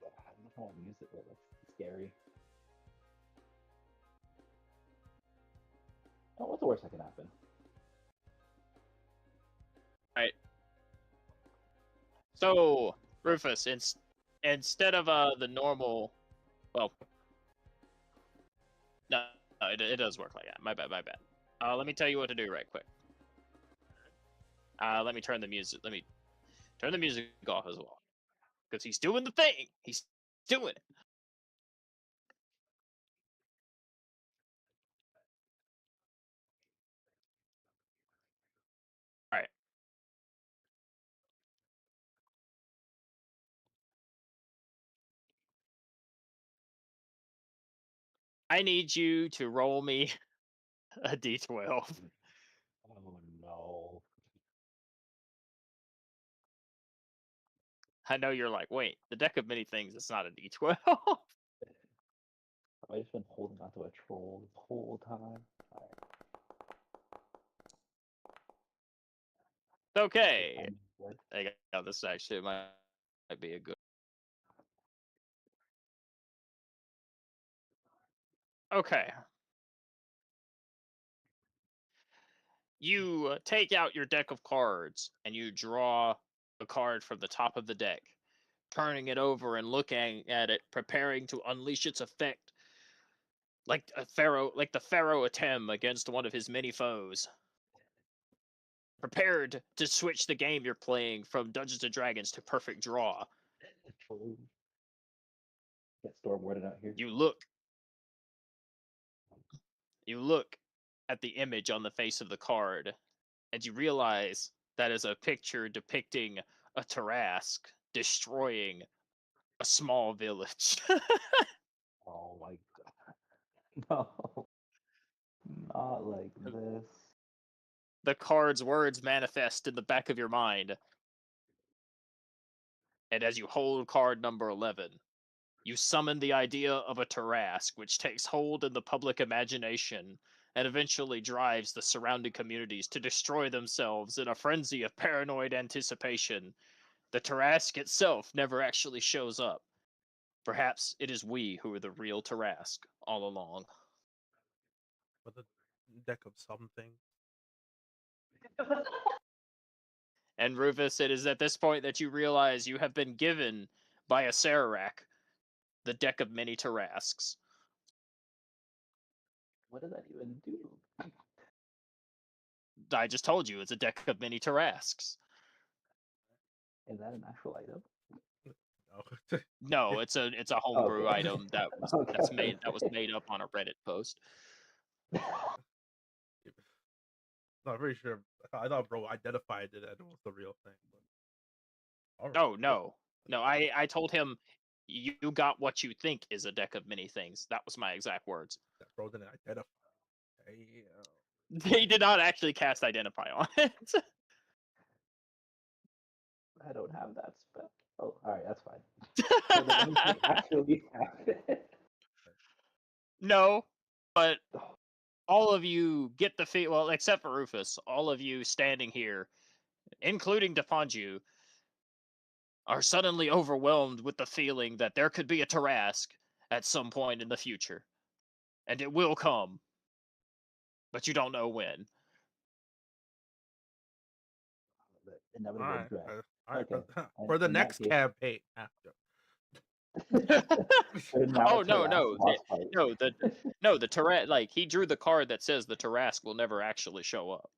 But I don't know if I want to use it. But that's scary. Oh, what's the worst that can happen? Right. So, Rufus, instead of the normal, well, no, it does work like that. My bad. Let me tell you what to do right quick. Let me turn the music. Let me turn the music off as well, because he's doing the thing. He's doing it. All right. I need you to roll me a d12. Oh no. I know you're like, wait, the deck of many things is not a d12. Have I just been holding onto a troll this whole time? Okay. I got this actually might be a good. Okay. You take out your deck of cards and you draw a card from the top of the deck, turning it over and looking at it, preparing to unleash its effect, like the pharaoh Atem against one of his many foes. Prepared to switch the game you're playing from Dungeons and Dragons to Perfect Draw. Get storm worded out here. You look at the image on the face of the card, and you realize that is a picture depicting a Tarask destroying a small village. Oh my God. No. Not like this. The card's words manifest in the back of your mind. And as you hold card number 11, you summon the idea of a Tarask, which takes hold in the public imagination and eventually drives the surrounding communities to destroy themselves in a frenzy of paranoid anticipation. The Tarask itself never actually shows up. Perhaps it is we who are the real Tarask all along. With a deck of something. And Rufus, it is at this point that you realize you have been given by a Sararak the deck of many Tarrasques. What does that even do? I just told you it's a deck of many Tarrasques. Is that an actual item? No. No, it's a homebrew Okay. item that was made up on a Reddit post. Not very sure. I thought bro identified it and it was the real thing. But... Alright. Oh no, I told him you got what you think is a deck of many things. That was my exact words. That bro didn't identify. Damn. He did not actually cast Identify on it. I don't have that spell. Oh, alright, that's fine. So does anything actually happen? No, but all of you get the feel. Well, except for Rufus, all of you standing here, including Defanju, are suddenly overwhelmed with the feeling that there could be a Tarrasque at some point in the future, and it will come, but you don't know when. The inevitable Alright. dread. Alright. Okay. For the In that next case- campaign. So now Oh it's no, a no, last boss fight. the Tarrasque. Like he drew the card that says the Tarrasque will never actually show up,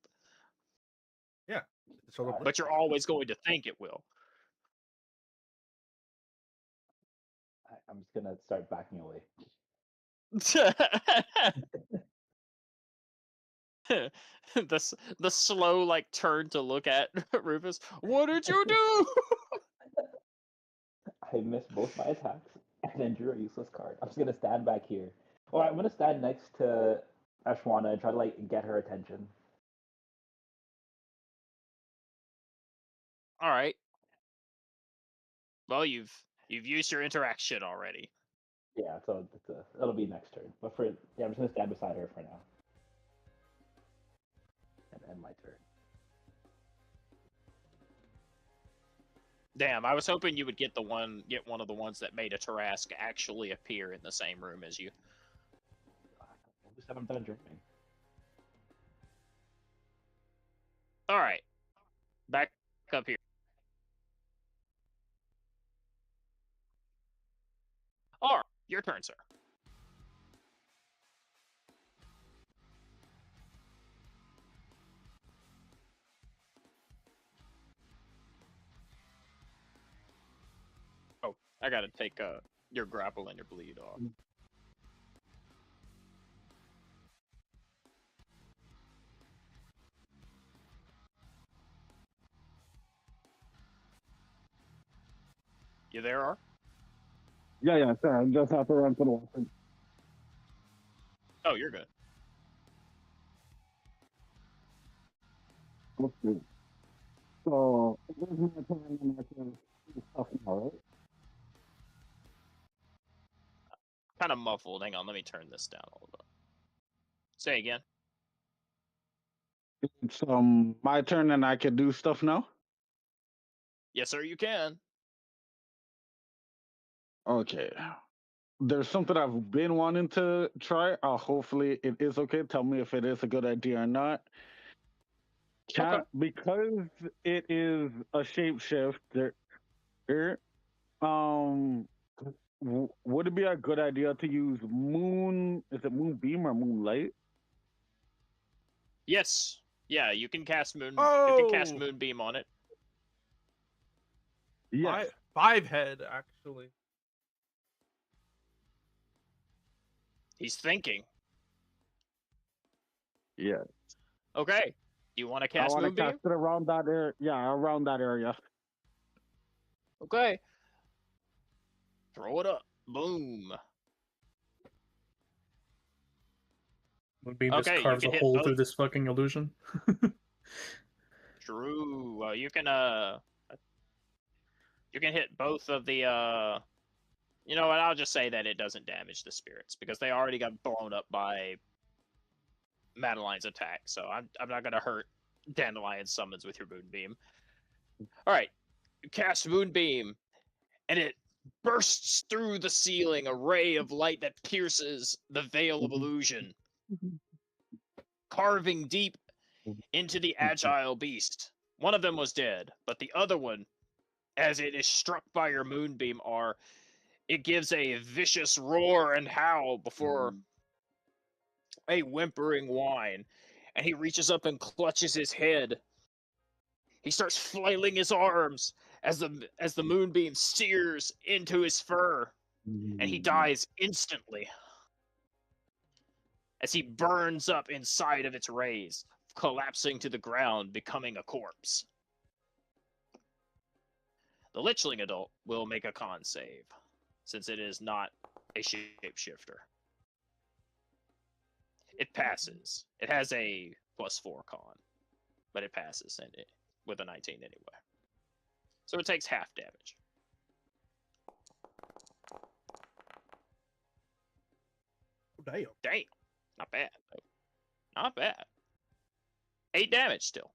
Yeah. So but you're always going to think it will. I'm just gonna start backing away. the slow like turn to look at Rufus. What did you do? I missed both my attacks and then drew a useless card. I'm just gonna stand back here. Or I'm gonna stand next to Ashwana and try to like get her attention. All right. Well, you've used your interaction already. Yeah, so it'll be next turn. But I'm just gonna stand beside her for now. And end my turn. Damn, I was hoping you would get one of the ones that made a Tarrasque actually appear in the same room as you. I just haven't done dreaming. All right, back up here. All right, your turn, sir. Oh, I gotta take your grapple and your bleed off. You there, R? Yeah, sorry. I just have to run to the washroom. Oh, you're good. Okay. So, this is my turn and I can do stuff now, right? Kind of muffled. Hang on, let me turn this down a little bit. Say again. It's my turn and I can do stuff now? Yes, sir, you can. Okay. There's something I've been wanting to try. Hopefully it is okay. Tell me if it is a good idea or not. Okay. Because it is a shapeshifter, would it be a good idea to use is it moonbeam or moonlight? Yes. Yeah, you can cast You Oh! can cast Moonbeam on it. Yes. Five head, actually. He's thinking. Yeah. Okay. You want to I cast want to Moonbeam? cast it around that area. Yeah, around that area. Okay. Throw it up. Boom. Moonbeam Okay, just you carves can a hit hole both. through this fucking illusion. True. You can hit both of the you know what, I'll just say that it doesn't damage the spirits because they already got blown up by Madeline's attack, so I'm not gonna hurt Dandelion's summons with your Moonbeam. Alright. You cast Moonbeam, and it bursts through the ceiling, a ray of light that pierces the veil of illusion, carving deep into the agile beast. One of them was dead, but the other one, as it is struck by your moonbeam, it gives a vicious roar and howl before a whimpering whine, and he reaches up and clutches his head. He starts flailing his arms as the moonbeam sears into his fur, and he dies instantly as he burns up inside of its rays, collapsing to the ground, becoming a corpse. The Lichling adult will make a con save, since it is not a shapeshifter. It passes. It has a +4 con, but it passes with a 19 anyway. So it takes half damage. Damn. Damn. Not bad. Not bad. 8 damage still.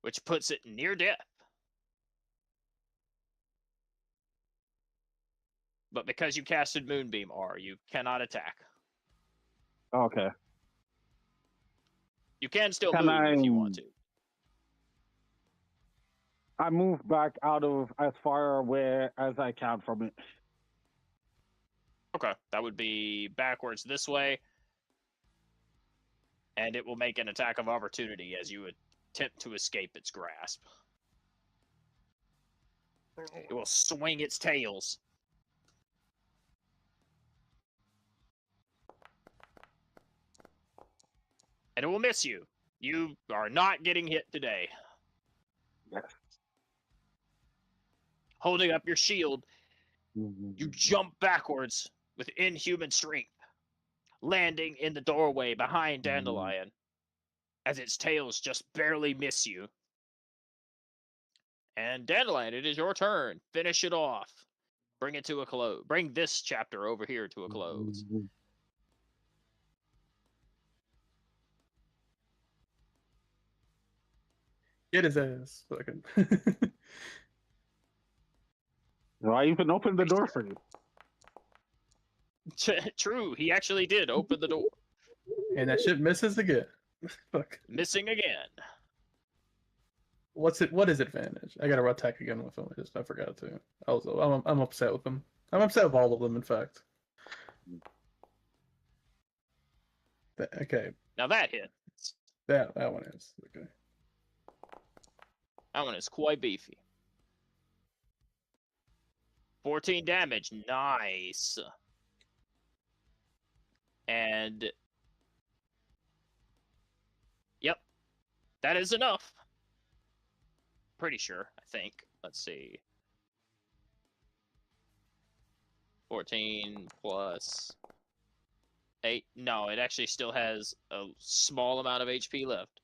Which puts it near death. But because you casted Moonbeam R, you cannot attack. Okay. You can still Can move I- if you want to. I move back out of as far away as I can from it. Okay, that would be backwards this way. And it will make an attack of opportunity as you attempt to escape its grasp. It will swing its tails. And it will miss you. You are not getting hit today. Yes. Holding up your shield, you jump backwards with inhuman strength, landing in the doorway behind Dandelion as its tails just barely miss you. And Dandelion, it is your turn. Finish it off. Bring it to a close. Bring this chapter over here to a close. Get his ass. Fucking. Do I even open the door for you? True, he actually did open the door. And that shit misses again. Fuck. Missing again. What is advantage? I gotta attack again with him. I forgot to. I'm upset with them. I'm upset with all of them, in fact. Okay. Now that hits. That one is. Okay. That one is quite beefy. 14 damage. Nice. And yep, that is enough. Pretty sure, I think. Let's see. 14 plus 8. No, it actually still has a small amount of HP left.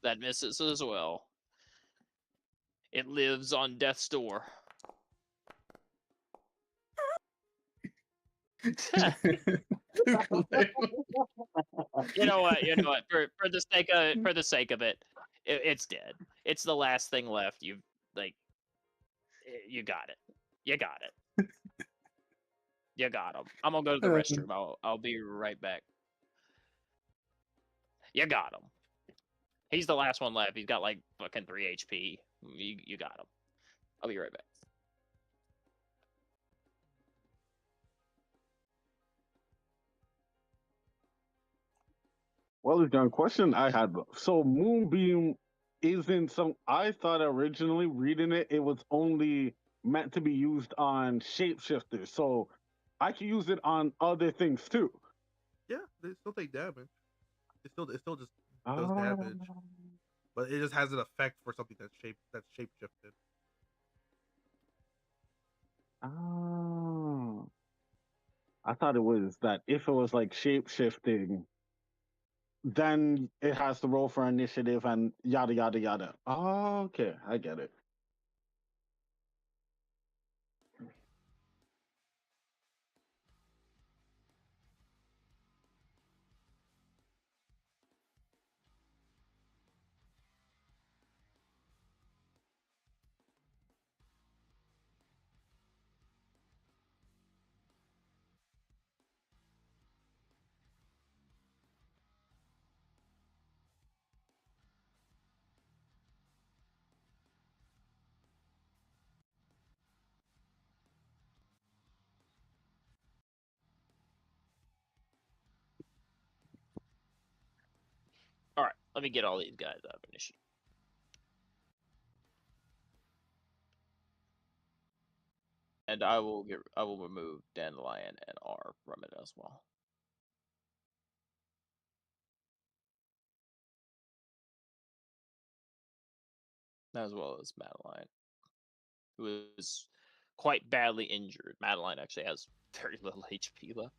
That misses as well. It lives on death's door. You know what? For the sake of it, it's dead. It's the last thing left. You got it. You got it. You got him. I'm gonna go to the restroom. I'll be right back. You got him. He's the last one left. He's got like fucking 3 HP. You got him. I'll be right back. Well, the question I had. So Moonbeam isn't some. I thought originally reading it, it was only meant to be used on shapeshifters. So I can use it on other things too. Yeah, they still take damage. It still just does damage, but it just has an effect for something that's shapeshifted. Oh. I thought it was that if it was like shapeshifting, then it has to roll for initiative and yada yada yada. Oh, okay, I get it. Let me get all these guys out of initiative. And I will remove Dandelion and R from it as well. As well as Madeline, who is quite badly injured. Madeline actually has very little HP left.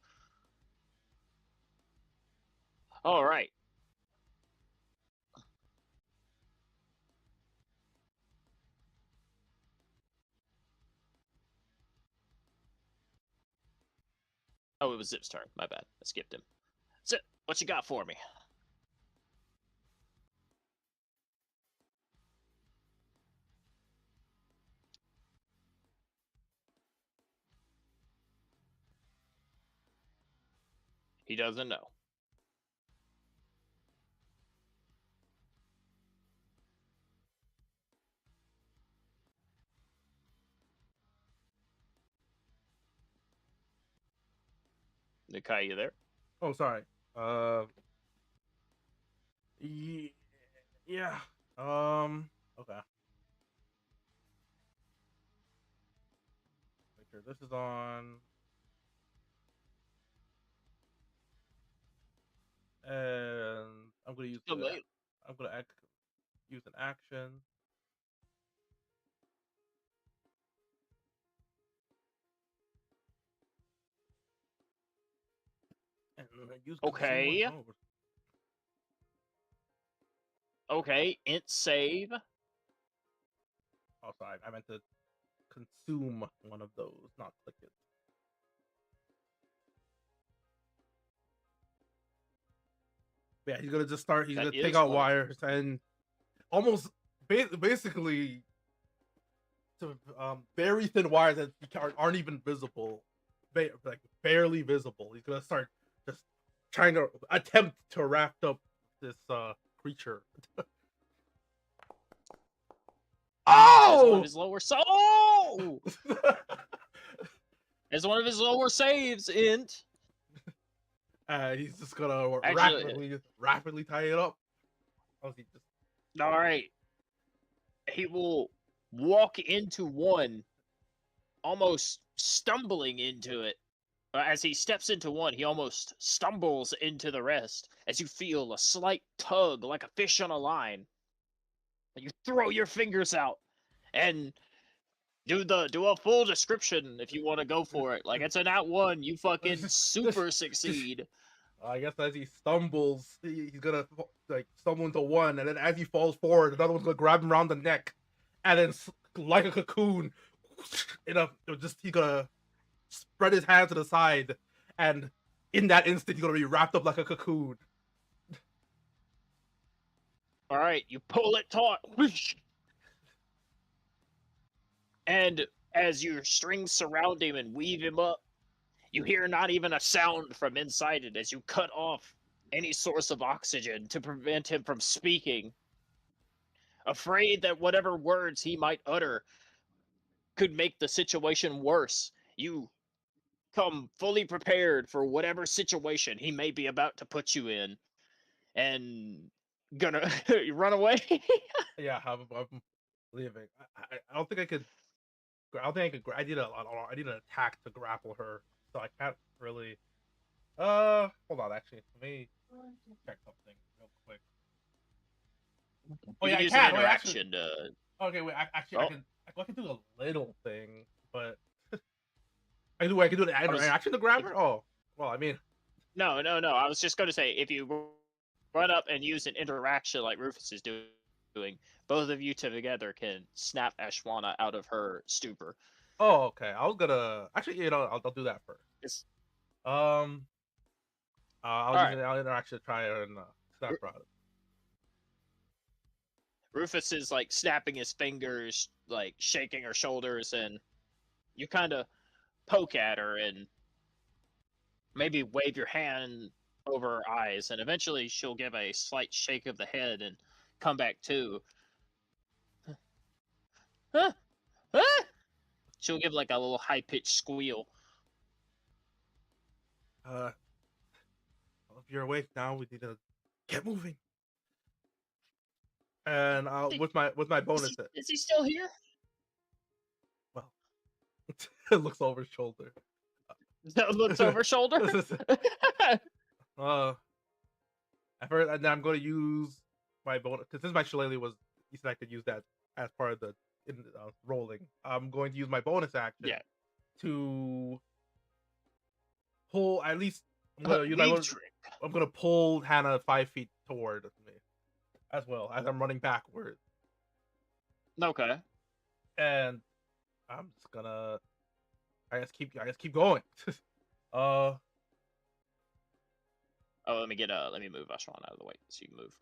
All right. Oh, it was Zip's turn. My bad. I skipped him. Zip, what you got for me? He doesn't know. Nikai, you there? Oh, sorry. Yeah. Okay. Make sure this is on. And I'm gonna use Still the. late. I'm gonna use an action. And use Okay. consume. Okay, int save. Oh, sorry. I meant to consume one of those, not click it. Yeah, he's gonna just start. He's That gonna take is out one. wires and almost basically to very thin wires that aren't even visible, like barely visible. He's gonna start just trying to attempt to wrap up this creature. As one of Oh! his lower oh! As one of his lower saves, int. He's just gonna Actually, rapidly tie it up. Oh, he just... All right. He will walk into one, almost stumbling into it. As he steps into one, he almost stumbles into the rest. As you feel a slight tug, like a fish on a line. You throw your fingers out and do a full description if you want to go for it. Like it's an at one, you fucking super succeed. I guess as he stumbles, he's gonna like stumble into one, and then as he falls forward, another one's gonna grab him around the neck, and then like a cocoon, he's gonna spread his hands to the side, and in that instant, he's gonna be wrapped up like a cocoon. All right, you pull it taut. And as your strings surround him and weave him up, you hear not even a sound from inside it as you cut off any source of oxygen to prevent him from speaking. Afraid that whatever words he might utter could make the situation worse, you come fully prepared for whatever situation he may be about to put you in. And gonna run away? Yeah, I'm leaving. I don't think I could. I don't think I could. I need an attack to grapple her, so I can't really. Hold on. Actually, let me check something real quick. Oh You yeah, can I use can. an Wait, actually. interaction to. Okay, wait. Actually, Oh. I can do a little thing, but I can do an action to grab her. Oh, well, I mean, No. I was just going to say, if you run up and use an interaction like Rufus is doing, both of you together can snap Ashwana out of her stupor. oh, okay. I was gonna actually, I'll do that first. It's... I'll Alright. I'll interaction to try and snap her out. Rufus is like snapping his fingers, like shaking her shoulders, and you kind of poke at her and maybe wave your hand over her eyes, and eventually she'll give a slight shake of the head and come back to. Huh? Huh? She'll give like a little high pitched squeal. If you're awake now, we need to get moving. And with my bonus, Is he still here? well, it looks over his shoulder. Looks over shoulder. And then I'm going to use my bonus because since my shillelagh was, you said I could use that as part of the rolling. I'm going to use my bonus action to pull at least. I'm going to use my bonus. I'm going to pull Hannah 5 feet toward me as well as I'm running backward. Okay. And I'm just gonna. I guess keep going. Oh, let me move Ashwan out of the way so you can move.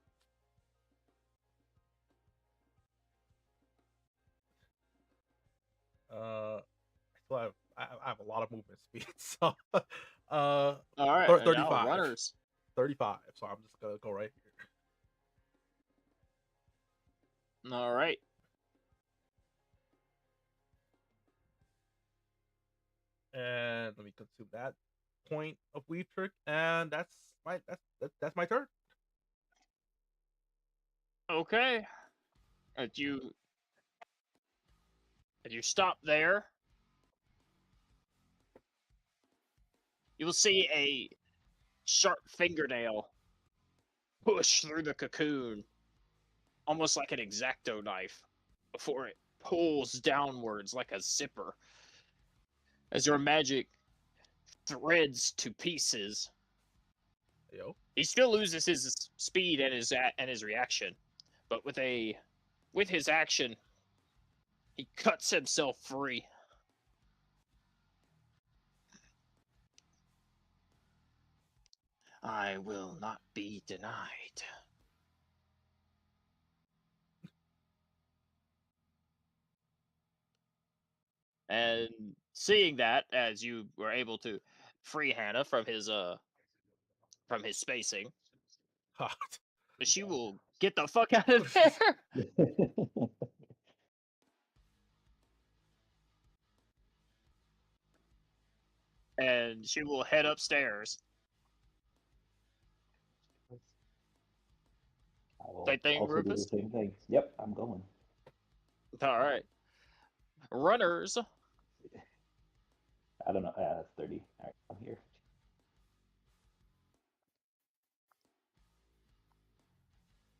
I have a lot of movement speed, so all right, 35. Runners. 35. So I'm just gonna go right here. All right. And let me consume that point of weave trick, and that's my turn. Okay. As you stop there, you will see a sharp fingernail push through the cocoon, almost like an X-Acto knife, before it pulls downwards like a zipper. As your magic threads to pieces, he still loses his speed and his reaction, but with his action, he cuts himself free. I will not be denied. And seeing that, as you were able to free Hannah from his spacing, she will get the fuck out of there. And she will head upstairs. Same thing, also Rufus? do the same thing. Yep, I'm going. All right. Runners. I don't know. That's 30. All right, I'm here.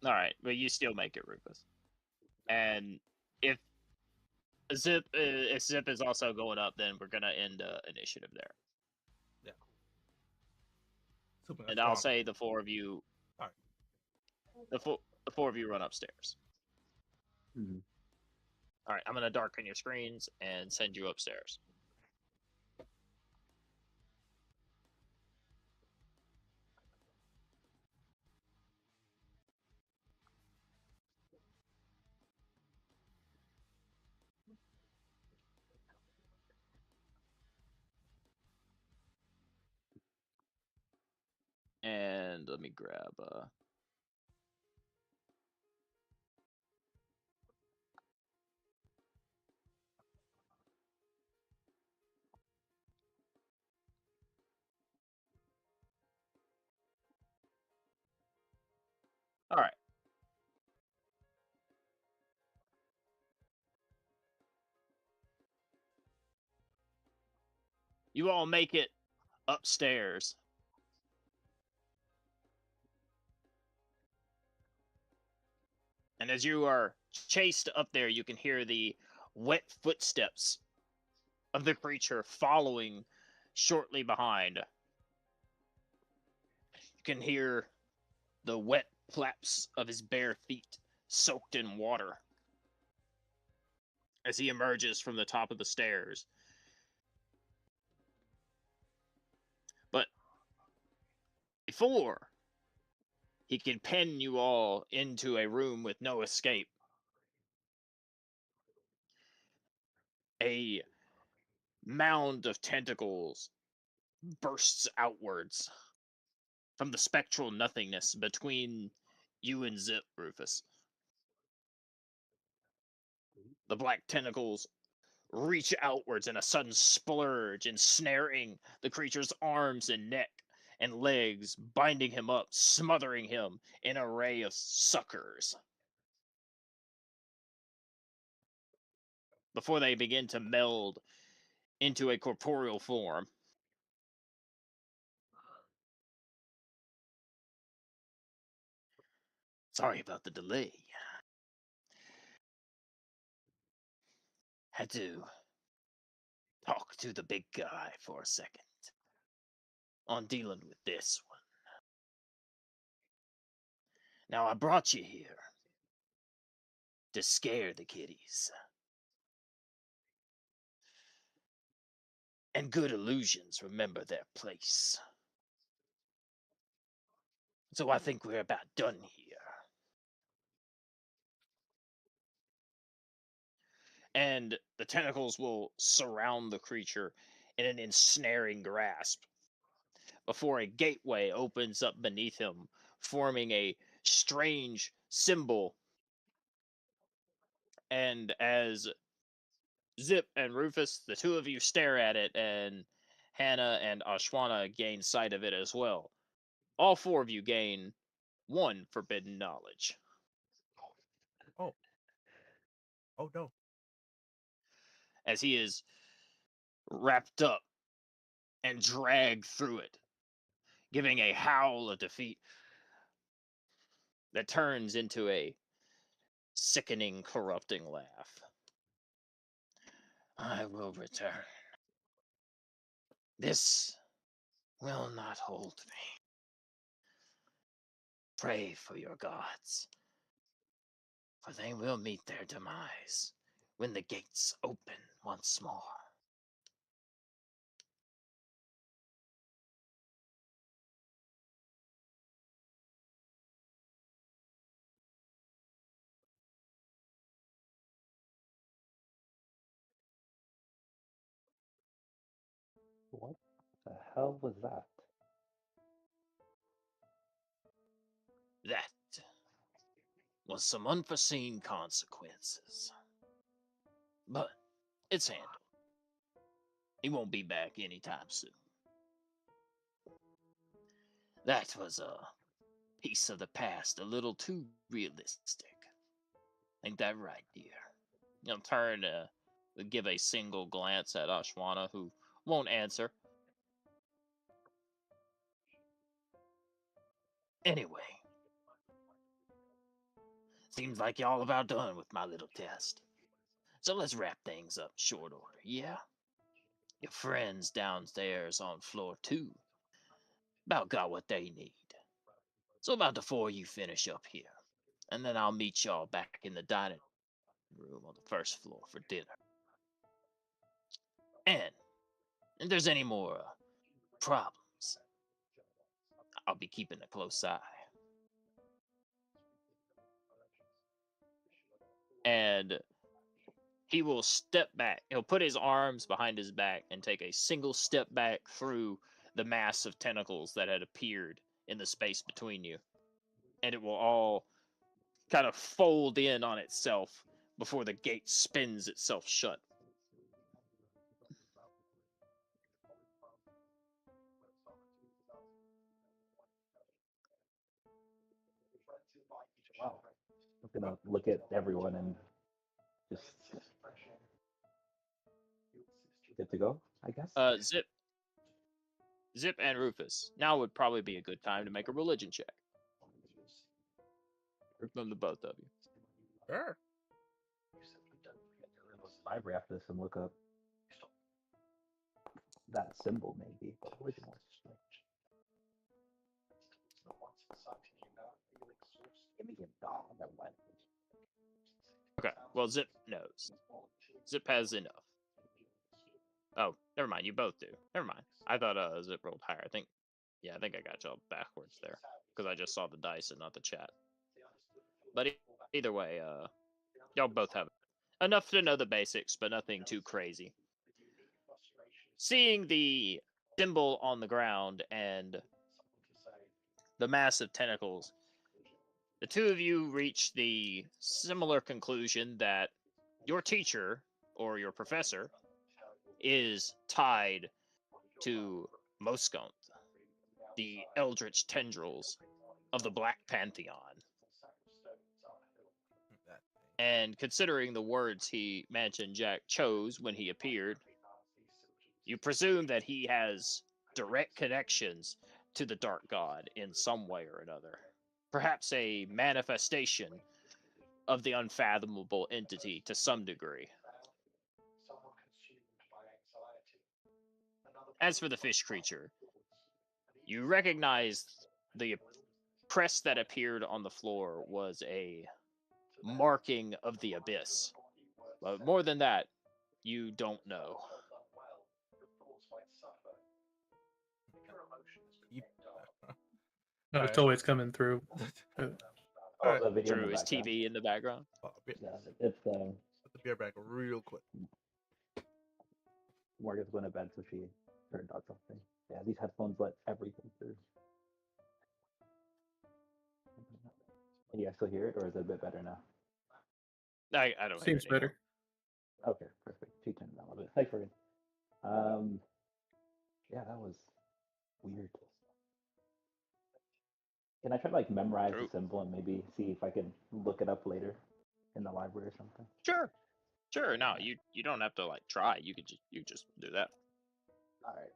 All right, but you still make it, Rufus. And if Zip is also going up, then we're gonna end initiative there. Yeah. And I'll say the four of you. All right. The four of you run upstairs. Mm-hmm. All right, I'm gonna darken your screens and send you upstairs. And let me grab all right. You all make it upstairs. And as you are chased up there, you can hear the wet footsteps of the creature following shortly behind. You can hear the wet flaps of his bare feet soaked in water as he emerges from the top of the stairs. But before he can pin you all into a room with no escape, a mound of tentacles bursts outwards from the spectral nothingness between you and Zip, Rufus. The black tentacles reach outwards in a sudden splurge, ensnaring the creature's arms and neck and legs, binding him up, smothering him in an array of suckers. before they begin to meld into a corporeal form. Sorry about the delay. Had to talk to the big guy for a second on dealing with this one. Now, I brought you here to scare the kiddies. And good illusions remember their place. So I think we're about done here. And the tentacles will surround the creature in an ensnaring grasp before a gateway opens up beneath him, forming a strange symbol. And as Zip and Rufus, the two of you stare at it, and Hannah and Ashwana gain sight of it as well. All four of you gain one forbidden knowledge. Oh. Oh no. As he is wrapped up and dragged through it, giving a howl of defeat that turns into a sickening, corrupting laugh. I will return. This will not hold me. Pray for your gods, for they will meet their demise when the gates open once more. What the hell was that? That was some unforeseen consequences. But it's handled. He won't be back anytime soon. That was a piece of the past a little too realistic. Ain't that right, dear? He'll turn to give a single glance at Ashwana, who won't answer. Anyway, seems like y'all about done with my little test. So let's wrap things up in short order, yeah? Your friends downstairs on floor 2 about got what they need. So about the 4 you finish up here, and then I'll meet y'all back in the dining room on the first floor for dinner. And if there's any more problems, I'll be keeping a close eye. And he will step back. He'll put his arms behind his back and take a single step back through the mass of tentacles that had appeared in the space between you. And it will all kind of fold in on itself before the gate spins itself shut. Wow. I'm gonna look at everyone and just good to go, I guess. Zip and Rufus. Now would probably be a good time to make a religion check. From the both of you. Sure. Library after this and look up that symbol, maybe. But religion was strange. Give me a dog. Never mind. Okay, well, Zip knows. Zip has enough. Oh, never mind. You both do. Never mind. I thought Zip rolled higher. I think I got y'all backwards there because I just saw the dice and not the chat. But either way, y'all both have enough to know the basics, but nothing too crazy. Seeing the symbol on the ground and the massive tentacles, the two of you reach the similar conclusion that your teacher or your professor is tied to Moscont, the eldritch tendrils of the Black Pantheon. And considering the words he mentioned Jack chose when he appeared, you presume that he has direct connections to the Dark God in some way or another. Perhaps a manifestation of the unfathomable entity to some degree. As for the fish creature, you recognize the crest that appeared on the floor was a marking of the abyss. But more than that, you don't know. Keep- No, Alright. totally, it's coming through. Oh, Alright. the video in Drew, the is background. TV in the background? Yeah, it's Put the beer back real quick. Morgan's going to bed, so she turned on something. Yeah, these headphones let everything through. Can you guys still hear it, or is it a bit better now? I don't Seems hear it anymore. better. Okay, perfect. She turned it down a little bit. Thanks, Morgan. Yeah, that was weird. Can I try to like memorize True. the symbol and maybe see if I can look it up later in the library or something? Sure. Sure. No, you don't have to like try. You just do that. All right.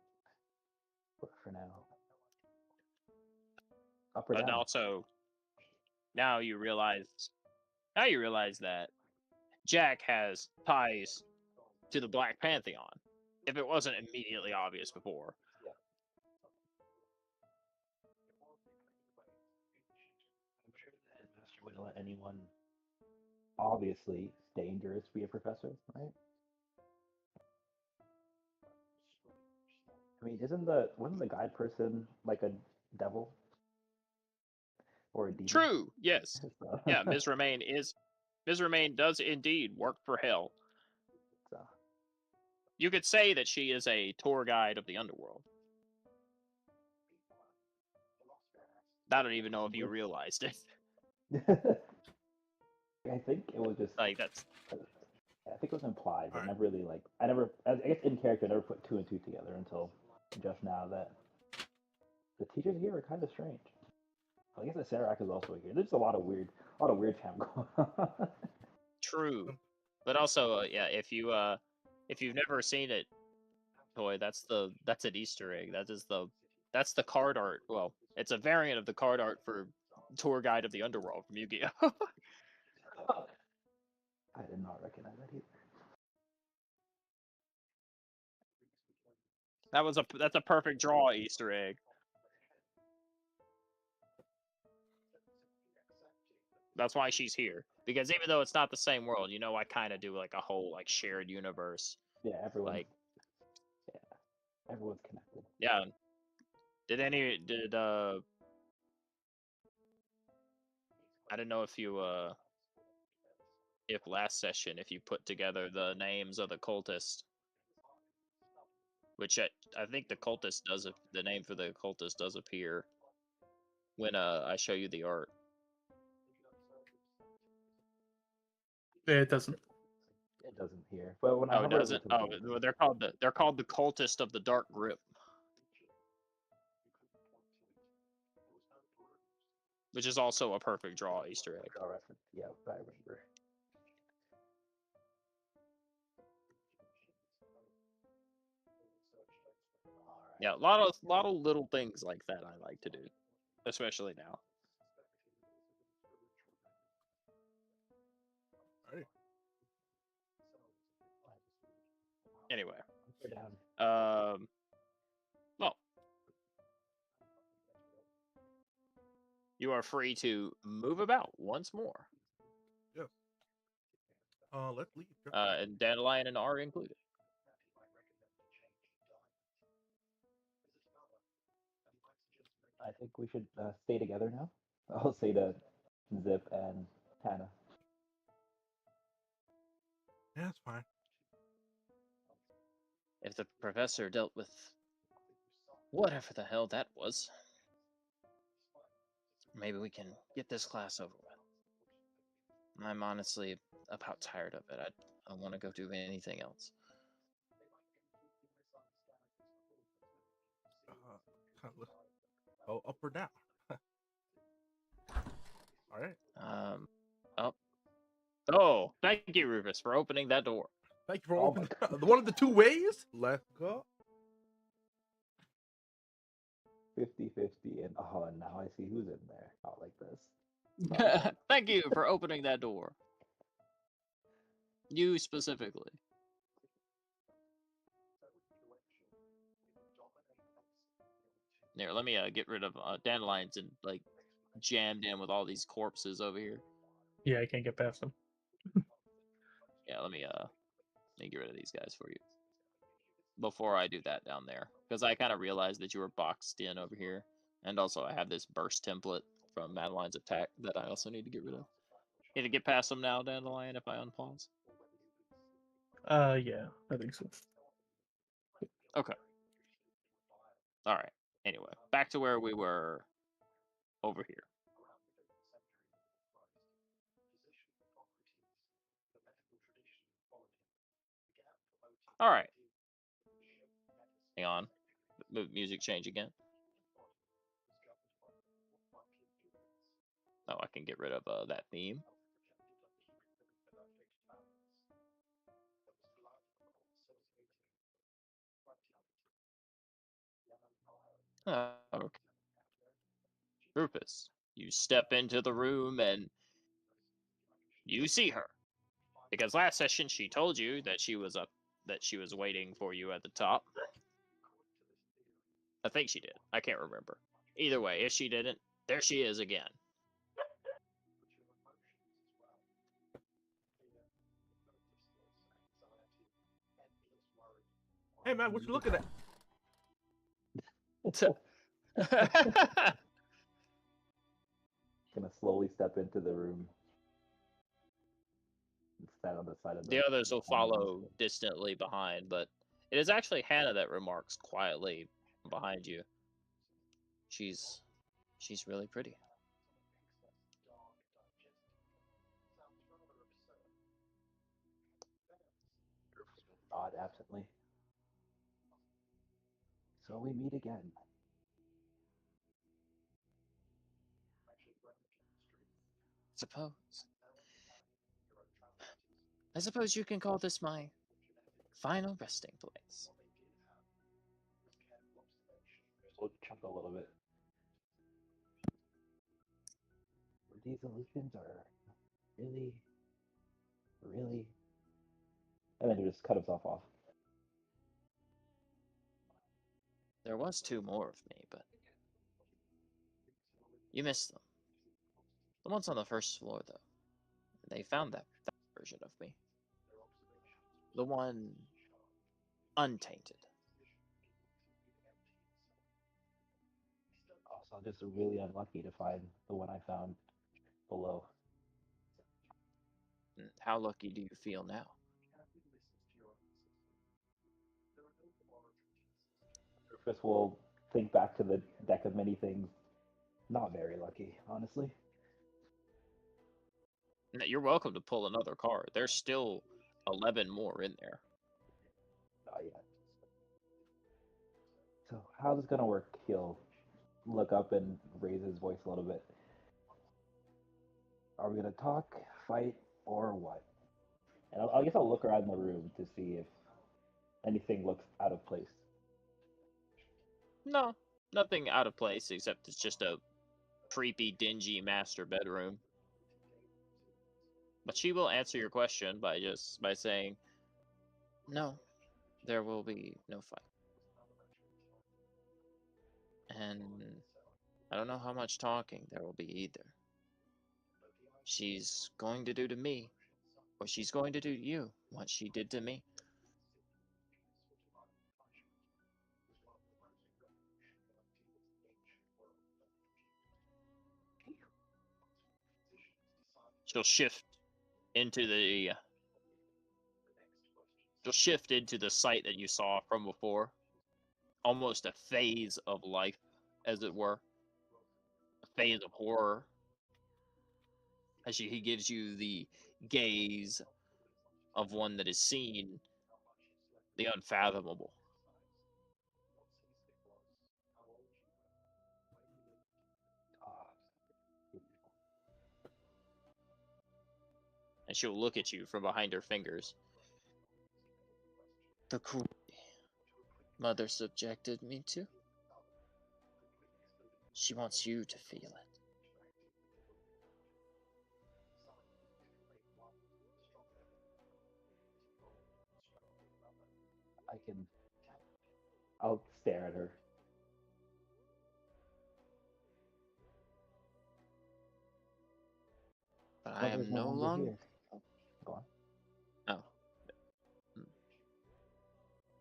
But for now, up or But down? also, now you realize that Jack has ties to the Black Pantheon. If it wasn't immediately obvious before. Yeah. I'm sure the headmaster wouldn't let anyone obviously dangerous be a professor, right? I mean, wasn't the guide person like a devil or a demon? True. Yes. So- Yeah. Ms. Remain does indeed work for hell. so, You could say that she is a tour guide of the underworld. I don't even know if you realized it. I think it was just Like that's I think it was implied, but Alright. never really like I guess in character I never put two and two together until just now that the teachers here are kind of strange. I guess the Serac is also here. There's a lot of weird cam going on. true. But also, yeah, if you've never seen it, boy, that's an Easter egg. That's the card art. Well, it's a variant of the card art for Tour Guide of the Underworld from Yu-Gi-Oh. I did not recognize that either. That's a perfect draw Easter egg. That's why she's here. Because even though it's not the same world, I kind of do like a whole like shared universe. Yeah, everyone's Like, everyone's connected. yeah. I don't know if last session if you put together the names of the cultist, which I think the name for the cultist does appear when I show you the art. It doesn't. It doesn't here, but when I Oh, it hover over doesn't. to the Oh, bottom, well, they're called the cultist of the dark grip, which is also a perfect draw Easter egg. draw reference. Yeah, I remember. Yeah, a lot of little things like that I like to do, especially now. Alright. Anyway, Up or down? well, you are free to move about once more, Yes. Let's leave. and Dandelion and R included. I think we should stay together now. I'll say to Zip and Hannah. Yeah, it's fine. If the professor dealt with whatever the hell that was, maybe we can get this class over with. I'm honestly about tired of it. I don't want to go do anything else. Oh, up or down? Alright. Up. Oh, thank you, Rufus, for opening that door. Thank you for Oh opening my one of the two ways. Let's go. 50-50, and oh, now I see who's in there. Not like this. Not like Thank you for opening that door. You specifically. Here, let me get rid of dandelions and like jammed in with all these corpses over here. Yeah, I can't get past them. Yeah, let me get rid of these guys for you before I do that down there, because I kind of realized that you were boxed in over here, and also I have this burst template from Madeline's attack that I also need to get rid of. Need to get past them now, Dandelion, if I unpause. Yeah, I think so. Okay. All right. Anyway, back to where we were over here. All right. Hang on. Music change again. Oh, I can get rid of that theme. Okay. Rufus, you step into the room and you see her. Because last session she told you that she was waiting for you at the top. I think she did. I can't remember. Either way, if she didn't, there she is again. Hey man, what you looking at? Gonna slowly step into the room and stand on the side of The others will corner follow monster. distantly behind, but it is actually Hannah that remarks quietly behind you. She's really pretty. Nod absently. So we meet again. I suppose you can call this my final resting place. Slow chuckle a little bit. These illusions are really, really. And then he just cut himself off. There was two more of me, but you missed them. The ones on the first floor, though. They found that version of me. The one untainted. Also, just really unlucky to find the one I found below. How lucky do you feel now? Rufus will think back to the deck of many things. Not very lucky, honestly. You're welcome to pull another card. There's still 11 more in there. Not yet. So how's this gonna work? He'll look up and raise his voice a little bit. Are we gonna talk, fight, or what? And I guess I'll look around the room to see if anything looks out of place. No, nothing out of place except it's just a creepy, dingy master bedroom. But she will answer your question by saying, "No, there will be no fight." And I don't know how much talking there will be either. She's going to do to me, or she's going to do to you what she did to me. She'll shift into the sight that you saw from before. Almost a phase of life, as it were. A phase of horror. As he gives you the gaze of one that has seen the unfathomable. and she'll look at you from behind her fingers. The cruelty Mother subjected me to. She wants you to feel it. I'll stare at her. But I Mother's am no longer. here. Oh, go on. Oh.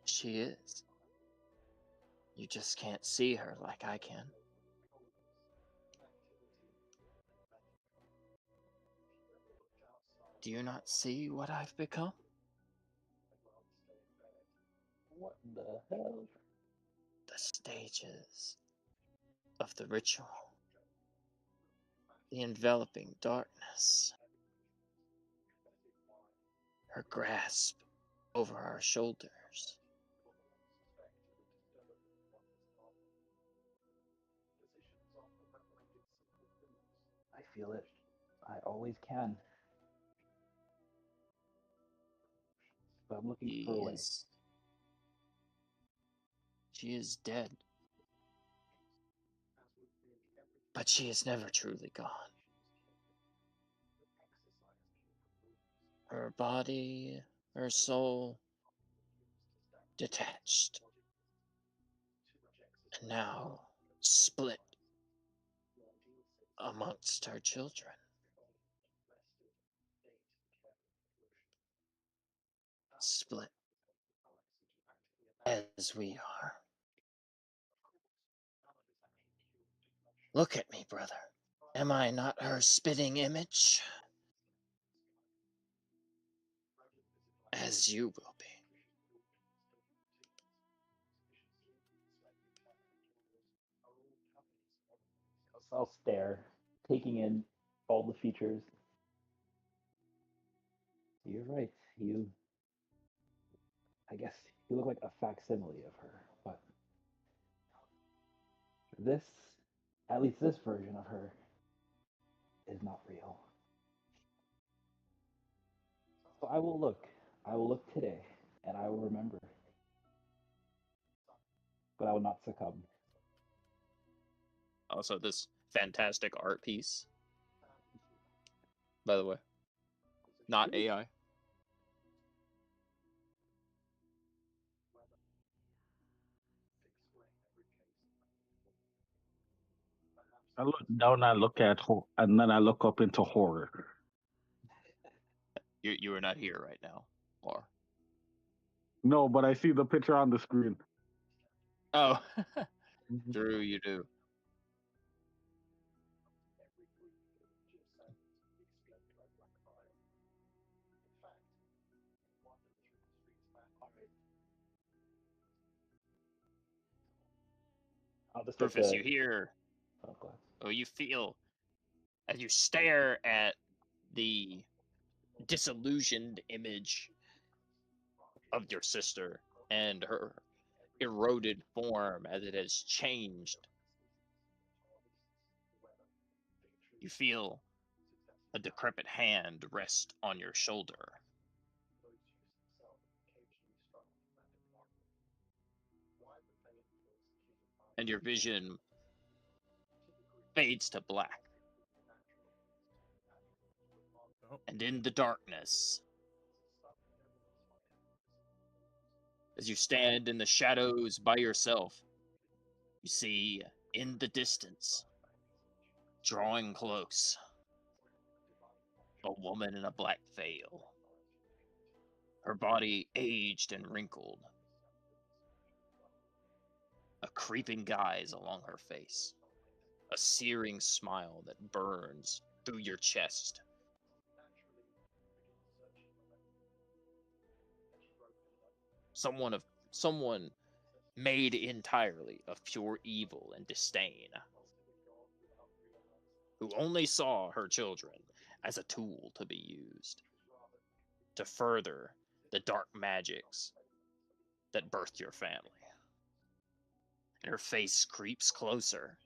She is. You just can't see her like I can. Do you not see what I've become? What the hell? The stages of the ritual. The enveloping darkness. Her grasp over our shoulders. I feel it. I always can. But I'm looking for a way. She is dead. But she is never truly gone. Her body, her soul, detached. And now split amongst her children. Split as we are. Look at me, brother. Am I not her spitting image? As you will be. I'll stare, taking in all the features. You're right. I guess you look like a facsimile of her, but this, at least this version of her, is not real. So I will look. I will look today, and I will remember. But I will not succumb. Also, this fantastic art piece, by the way. Not AI. I look down, I look at and then I look up into horror. You are not here right now, or No, but I see the picture on the screen. oh, Drew, you do. I'll just Rufus, you hear, Oh, glass. or you feel, as you stare at the disillusioned image of your sister and her eroded form as it has changed. You feel a decrepit hand rest on your shoulder. And your vision fades to black. And in the darkness, as you stand in the shadows by yourself, you see in the distance, drawing close, a woman in a black veil. Her body aged and wrinkled. A creeping guise along her face. A searing smile that burns through your chest. Someone made entirely of pure evil and disdain, who only saw her children as a tool to be used to further the dark magics that birthed your family. And her face creeps closer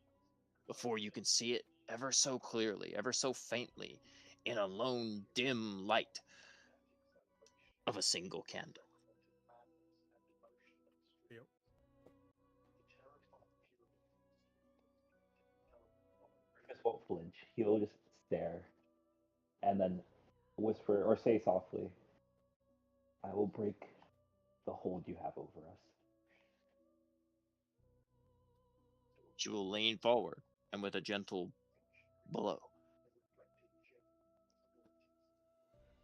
before you can see it ever so clearly, ever so faintly, in a lone, dim light of a single candle. Yep. Rufus won't flinch. He'll just stare and then whisper or say softly, I will break the hold you have over us. She will lean forward and with a gentle blow,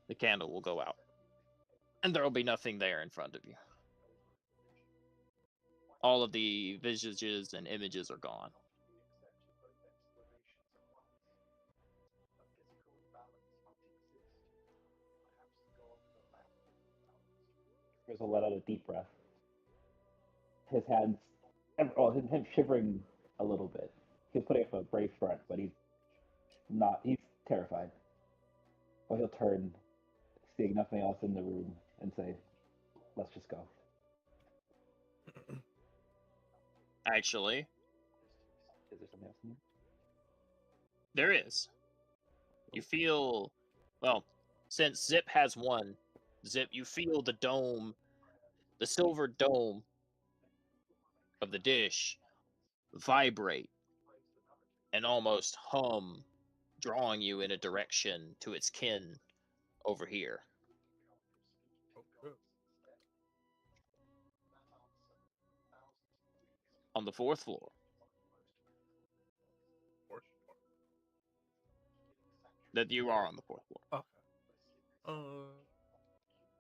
the candle will go out. And there will be nothing there in front of you. All of the visages and images are gone. Rufus will let out a deep breath. His hands, him shivering a little bit. He's putting up a brave front, but he's terrified. But he'll turn, seeing nothing else in the room, and say, let's just go. Actually, Is there something else in there is. You feel, well, since Zip has one, Zip, you feel the dome, the silver dome of the dish vibrate and almost hum, drawing you in a direction to its kin over here. Oh, good. On the fourth floor, Fourth that you are on the fourth floor. floor.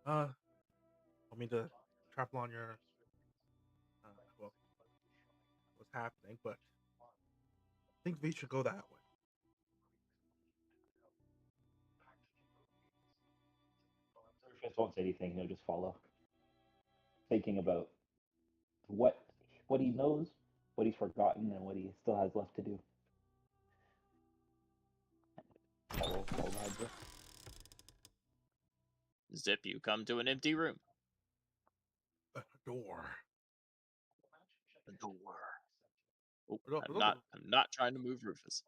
Okay. Want me to trample on your well, what's happening, but I think we should go that way. Rufus won't say anything, he'll just follow. Thinking about what he knows, what he's forgotten, and what he still has left to do. Follow behind you. Zip, you come to an empty room. A door. A door. Oh, There's I'm not trying to move Rufus.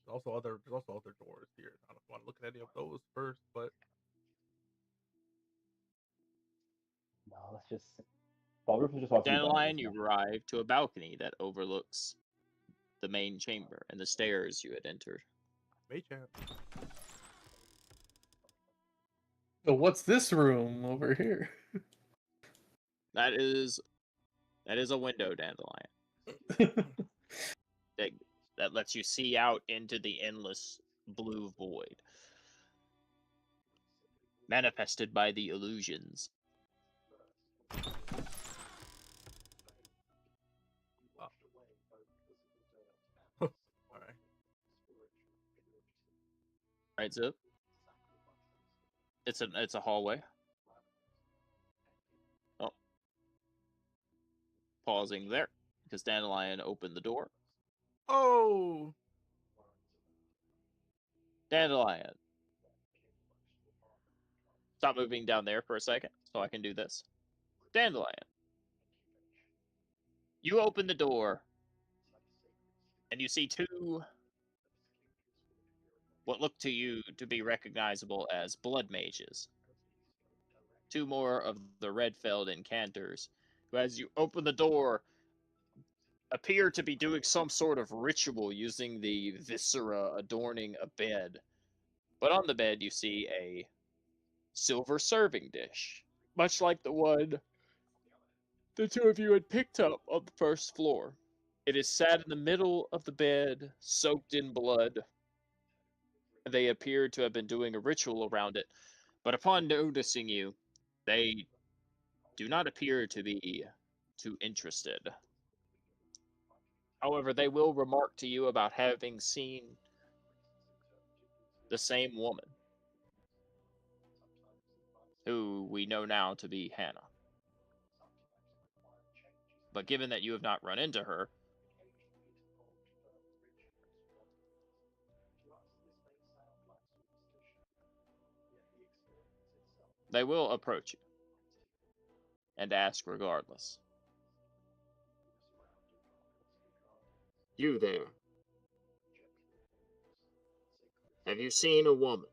also other doors here. I don't want to look at any of those first, but No, let's just. Well, Rufus just wants to be Dandelion, bothered, you so. arrive to a balcony that overlooks the main chamber and the stairs you had entered. mage hand. So what's this room over here? That is a window, Dandelion. That lets you see out into the endless blue void, manifested by the illusions. All right. Right, Zip? It's a hallway. Oh, pausing there because Dandelion opened the door. Oh, Dandelion, stop moving down there for a second so I can do this. Dandelion, you open the door and you see two what look to you to be recognizable as blood mages. Two more of the Redfeld incanters, who, as you open the door, appear to be doing some sort of ritual using the viscera adorning a bed. But on the bed, you see a silver serving dish, much like the one the two of you had picked up on the first floor. It is sat in the middle of the bed, soaked in blood. They appear to have been doing a ritual around it, but upon noticing you, they do not appear to be too interested. However, they will remark to you about having seen the same woman, who we know now to be Hannah. But given that you have not run into her, they will approach you and ask regardless. You there. Have you seen a woman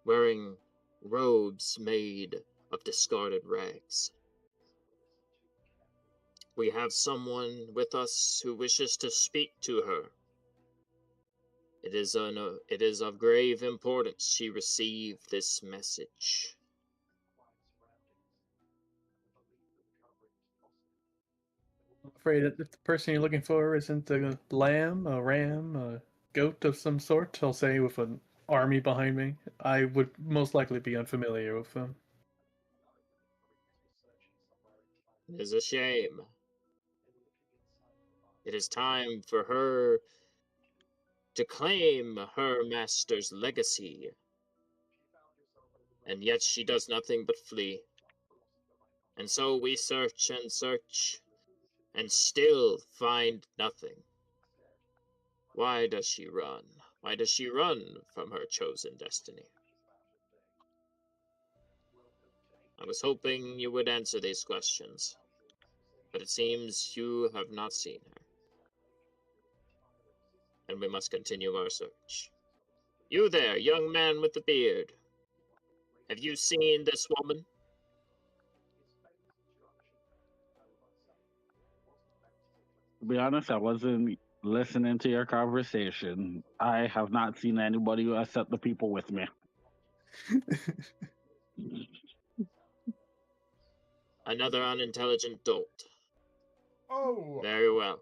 wearing robes made of discarded rags? We have someone with us who wishes to speak to her. It is of grave importance she receive this message. I'm afraid that if the person you're looking for isn't a lamb, a ram, a goat of some sort, I'll say with an army behind me, I would most likely be unfamiliar with them. It is a shame. It is time for her to claim her master's legacy, and yet she does nothing but flee. And so we search and search, and still find nothing. Why does she run? Why does she run from her chosen destiny? I was hoping you would answer these questions, but it seems you have not seen her. And we must continue our search. You there, young man with the beard. Have you seen this woman? To be honest, I wasn't listening to your conversation. I have not seen anybody except the people with me. Another unintelligent dolt. Oh, Very well.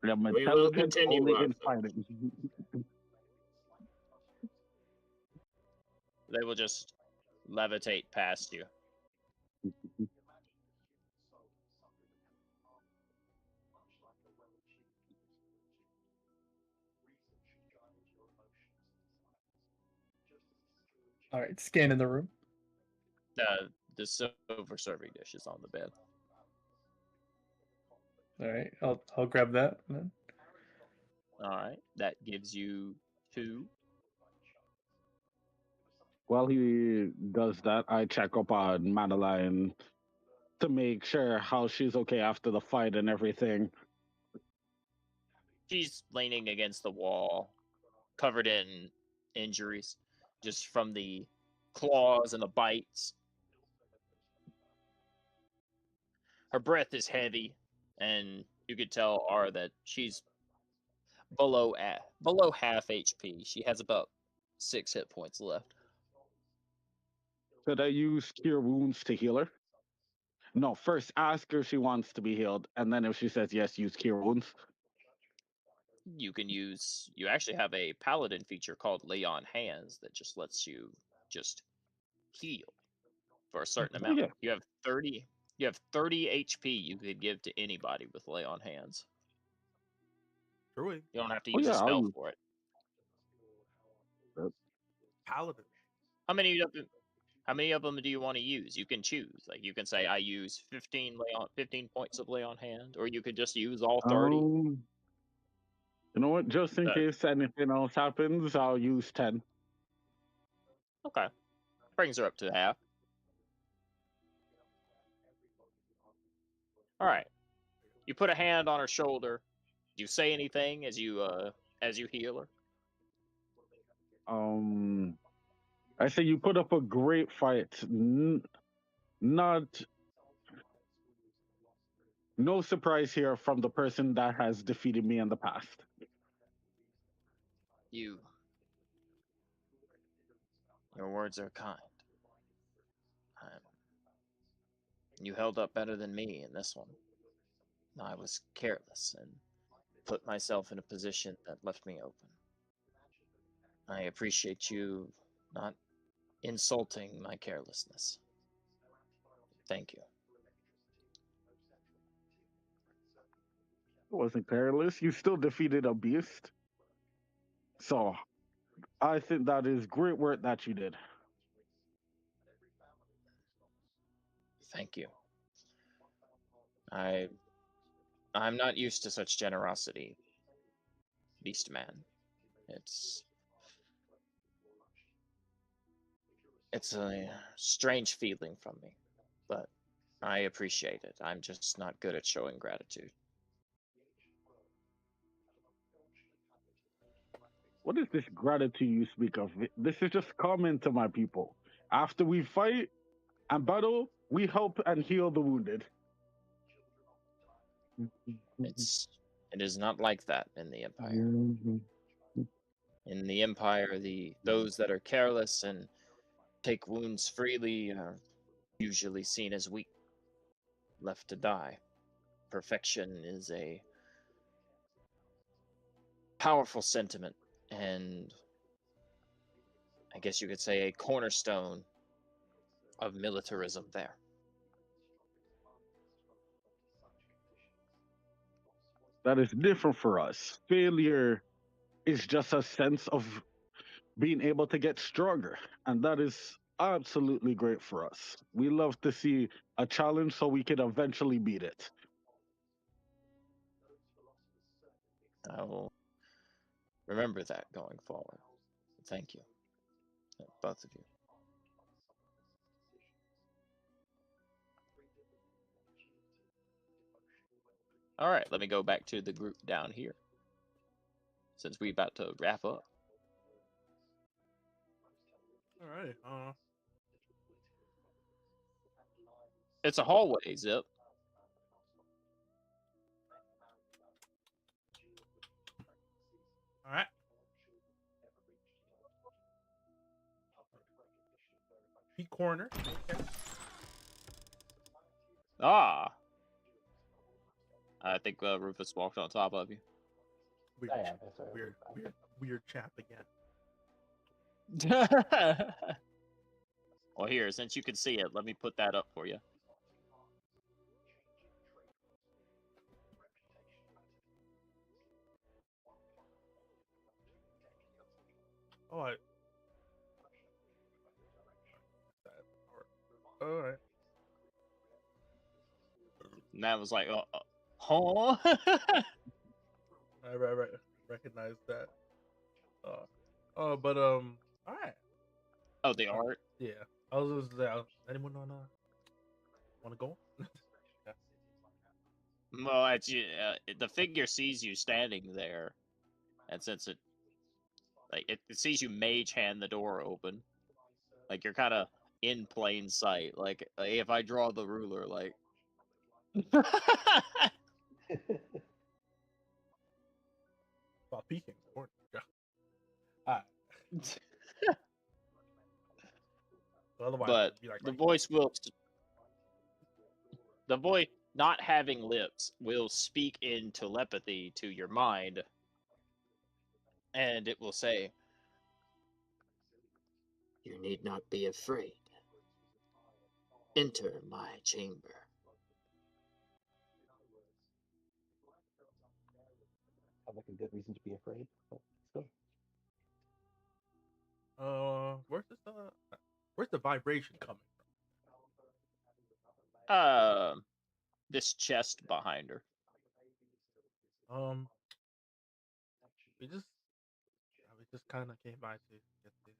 I'm We will intelligent continue only our in search. fighting. They will just levitate past you. All right, scanning the room. The silver serving dish is on the bed. All right, I'll grab that. Then. All right, that gives you 2. While he does that, I check up on Madeline to make sure how she's okay after the fight and everything. She's leaning against the wall, covered in injuries, just from the claws and the bites. Her breath is heavy, and you could tell R that she's below half HP. She has about 6 hit points left. Could I use Cure Wounds to heal her? No, first ask her if she wants to be healed, and then if she says yes, use Cure Wounds. You actually have a paladin feature called Lay on Hands that just lets you just heal for a certain amount. yeah. You have 30 HP you could give to anybody with Lay on Hands. truly. You don't have to Oh use a yeah, I'll spell use for it. that. Paladin. How many of them do you want to use? You can choose. Like you can say I use 15 points of Lay on Hand, or you could just use all 30. You know what? Just in Uh, case anything else happens, I'll use 10. Okay. Brings her up to half. All right. You put a hand on her shoulder. Do you say anything as you heal her? I say you put up a great fight. Not no surprise here from the person that has defeated me in the past. Your words are kind. You held up better than me in this one. I was careless and put myself in a position that left me open. I appreciate you not insulting my carelessness. Thank you. It wasn't careless. You still defeated a beast. So I think that is great work that you did. Thank you. I'm not used to such generosity, Beast Man. It's a strange feeling from me, but I appreciate it. I'm just not good at showing gratitude. What is this gratitude you speak of? This is just common to my people. After we fight and battle, we help and heal the wounded. It is not like that in the Empire. In the Empire, those that are careless and take wounds freely are usually seen as weak, left to die. Perfection is a powerful sentiment, and I guess you could say a cornerstone of militarism there. That is different for us. Failure is just a sense of being able to get stronger. And that is absolutely great for us. We love to see a challenge so we can eventually beat it. I will remember that going forward. Thank you, both of you. All right, let me go back to the group down here, since we're about to wrap up. All right. It's a hallway, Zip. All right. Peak corner. Okay. Ah, I think Rufus walked on top of you. Weird, I am. That's right. weird chap again. Well, here, since you can see it, let me put that up for you. Oh, all right. And that was like, huh? I recognize that. But all right. Oh, the art. Yeah, I was just anyone want to go? Yeah. Well, the figure sees you standing there, and since it sees you mage hand the door open, like you're kind of in plain sight. Like if I draw the ruler, like. About peeking. Yeah. All right. Otherwise, But it'd be like, the right. voice not having lips will speak in telepathy to your mind, and it will say, You need not be afraid. Enter my chamber. Sounds like a good reason to be afraid. But let's Where's the vibration coming this chest behind her. from? We just kind of came by to get the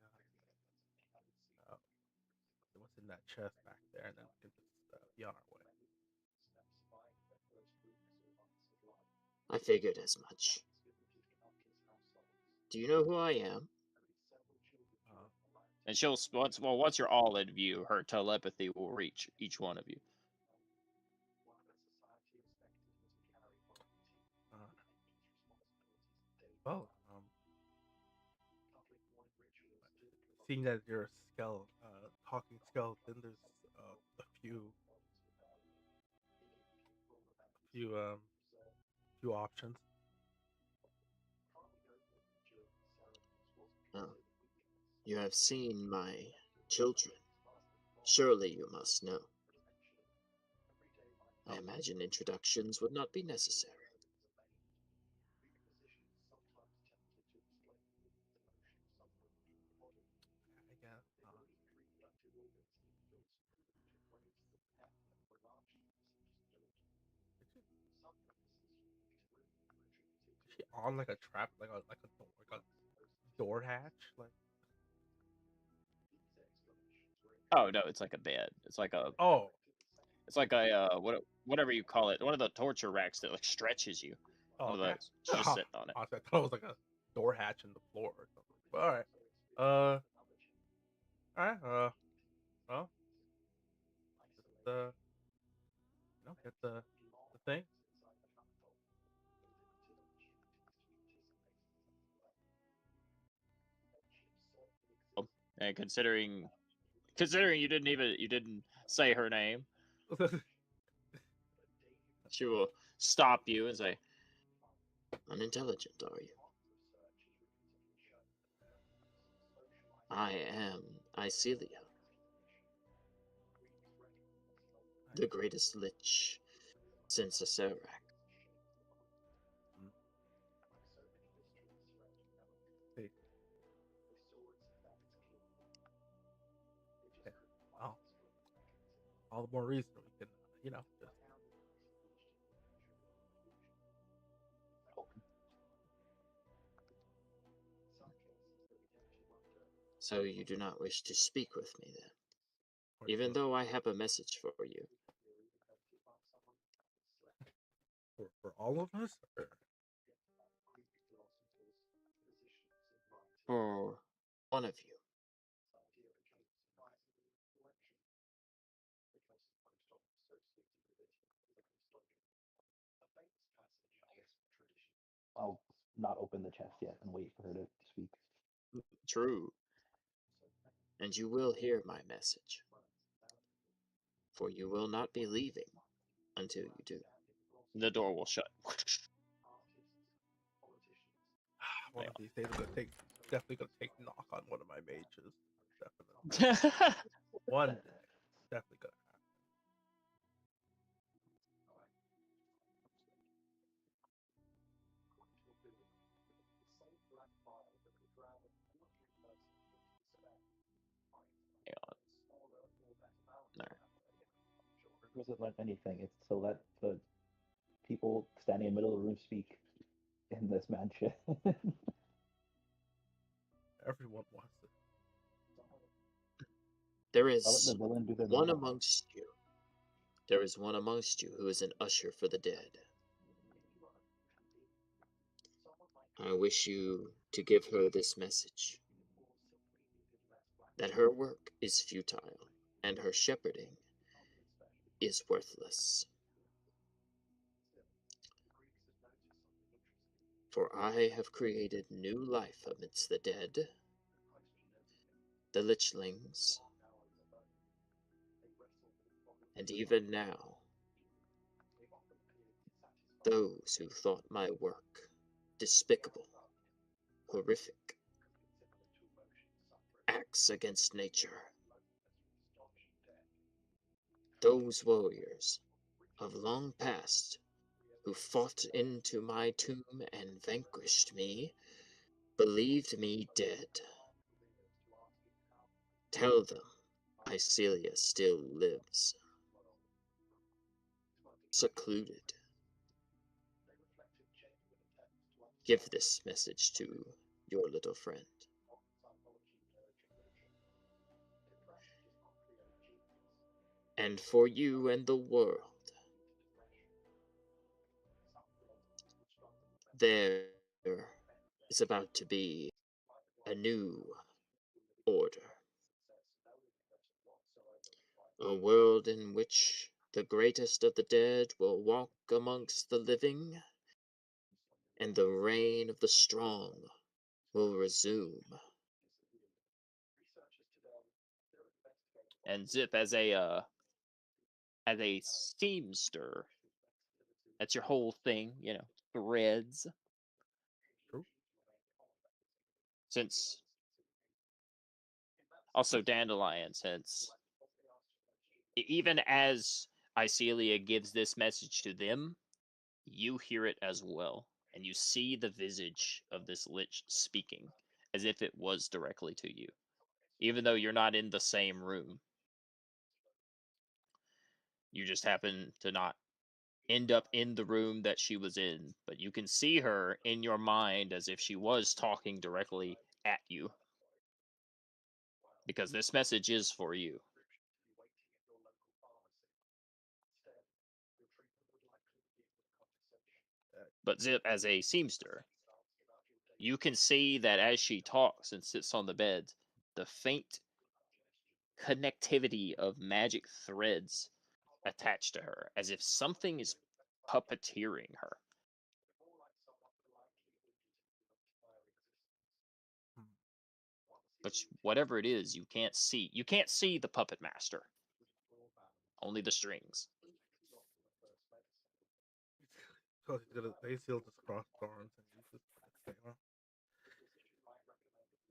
what's in that chest back there, and then we can just be on our way. I figured as much. Do you know who I am? And she'll once you're all in view, her telepathy will reach each one of you. Well, seeing that you're a talking skeleton, there's a few options. Oh, you have seen my children. Surely you must know. I imagine introductions would not be necessary. I guess. Is she on like a trap, like a door hatch, like? Oh no, it's like a bed. It's like a Oh, whatever you call it, one of the torture racks that like stretches you. oh, One of okay. those. She's just sitting on it. I thought it was like a door hatch in the floor or something. But all right. All right. Well, just get the thing. And considering you didn't say her name, she will stop you and say, Unintelligent, are you? I am Icelia, the greatest lich since Acerak. See. Okay. Well, all the more reason we can, just So you do not wish to speak with me then? or Even to- though I have a message for you. for all of us. Or... For one of you. I'll not open the chest yet and wait for her to speak. True. And you will hear my message. For you will not be leaving until you do. the door will shut. One of these days, definitely gonna take knock on one of my mages. Definitely. One day, definitely gonna happen. Hang on. Purpose of let anything. It's to let the people standing in the middle of the room speak in this mansion. Everyone wants it. There I'll let the is villain do their one villain. amongst you. There is one amongst you who is an usher for the dead. I wish you to give her this message. That her work is futile, and her shepherding is worthless. For I have created new life amidst the dead, the lichlings, and even now, those who thought my work despicable, horrific, acts against nature. Those warriors of long past who fought into my tomb and vanquished me, believed me dead. Tell them Icelia still lives, secluded. Give this message to your little friend. And for you and the world, there is about to be a new order. A world in which the greatest of the dead will walk amongst the living, and the reign of the strong will resume. And Zip, as a seamster, that's your whole thing, threads. True. Since also Dandelion, since even as Icelia gives this message to them, you hear it as well, and you see the visage of this lich speaking as if it was directly to you, even though you're not in the same room. You just happen to not end up in the room that she was in, but you can see her in your mind as if she was talking directly at you. Because this message is for you. But Zip, as a seamster, You can see that as she talks and sits on the bed, the faint connectivity of magic threads attached to her, as if something is puppeteering her. But whatever it is, you can't see. You can't see the puppet master. Only the strings. So he's gonna he'll just cross his arms and he's just gonna say, well,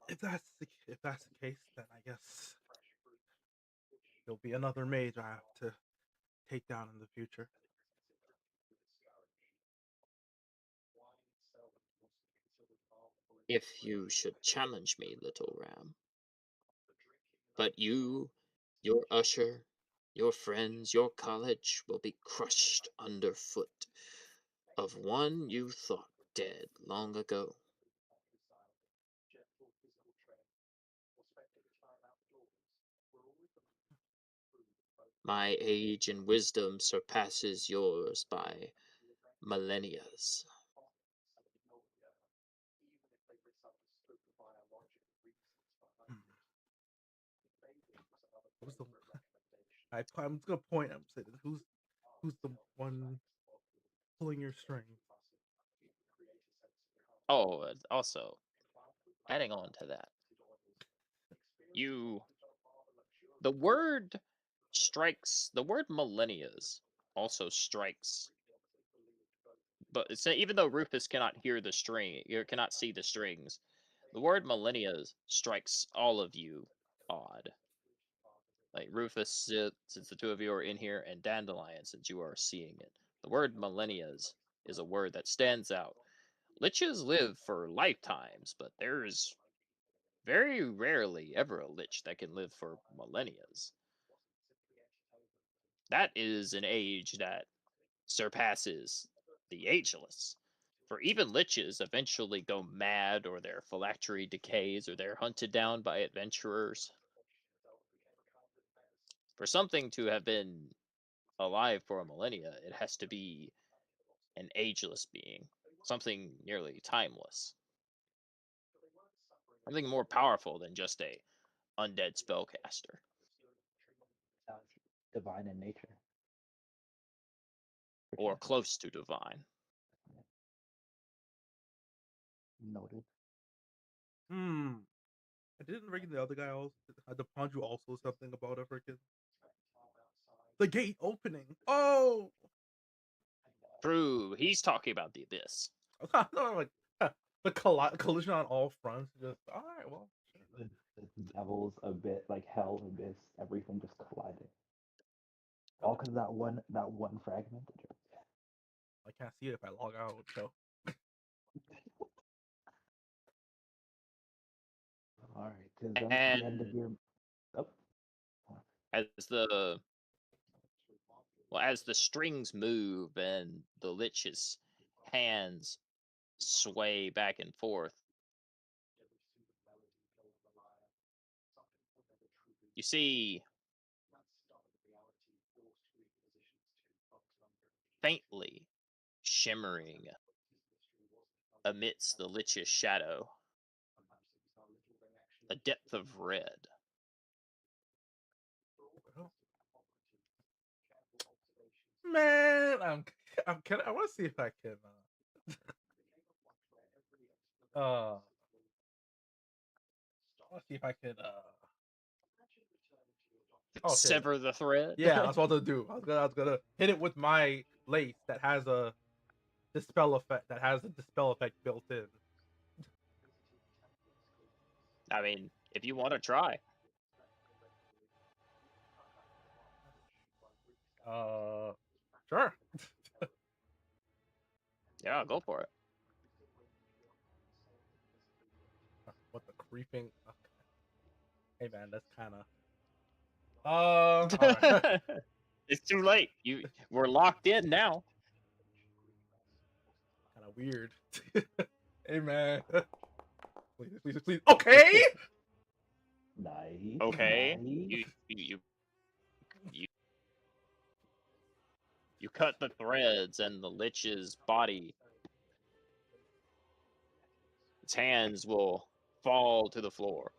if that's the case, then I guess there'll be another mage I have to take down in the future. If you should challenge me, little ram. But you, your usher, your friends, your college will be crushed underfoot of one you thought dead long ago. My age and wisdom surpasses yours by millennias. Who's the I'm just gonna point. I'm saying who's the one pulling your strings? Oh, also, adding on to that, the word the word millennias also strikes, but even though Rufus cannot hear the string, you cannot see the strings, the word millennias strikes all of you odd. Like Rufus, since the two of you are in here, and Dandelion, since you are seeing it. The word millennias is a word that stands out. Liches live for lifetimes, but there's very rarely ever a lich that can live for millennias. That is an age that surpasses the ageless. For even liches eventually go mad, or their phylactery decays, or they're hunted down by adventurers. For something to have been alive for a millennia, it has to be an ageless being, something nearly timeless, something more powerful than just a undead spellcaster. Sounds divine in nature. For Or sure. close to divine. Noted. I didn't reckon the other guy also had the Ponju also something about a freaking the gate opening. Oh, True, he's talking about the abyss. I'm like the collision on all fronts. Just all right, well, The devils a bit like hell abyss, everything just collided. All because that one fragment. I can't see it if I log out. So All right, is that the end of And your? Oh, as the strings move and the lich's hands sway back and forth, you see faintly shimmering amidst the lich's shadow a depth of red. man, I want to see if I can. I want to see if I can. Okay. Sever the thread. Yeah, that's what I was gonna do. I was gonna hit it with my lace that has a dispel effect. That has a dispel effect built in. I mean, if you want to try. Sure. Yeah, go for it. What the creeping? Okay. Hey man, that's kind of. Alright. It's too late. We're locked in now. Kind of weird. Hey man. Please. Okay. nice. Okay. Nice. You cut the threads, and the lich's body its hands will fall to the floor.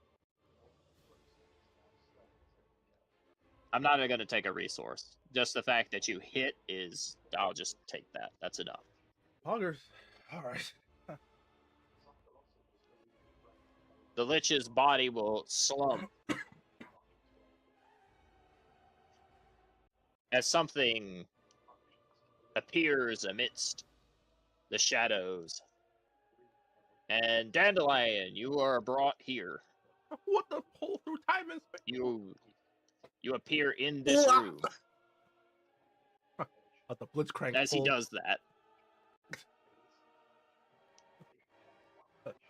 I'm not even going to take a resource. Just the fact that you hit is, I'll just take that. That's enough. Poggers. All right. The Lich's body will slump as something appears amidst the shadows. And Dandelion, you are brought here. What the pull through time and space? You appear in this room. The Blitzcrank As he pull. does that,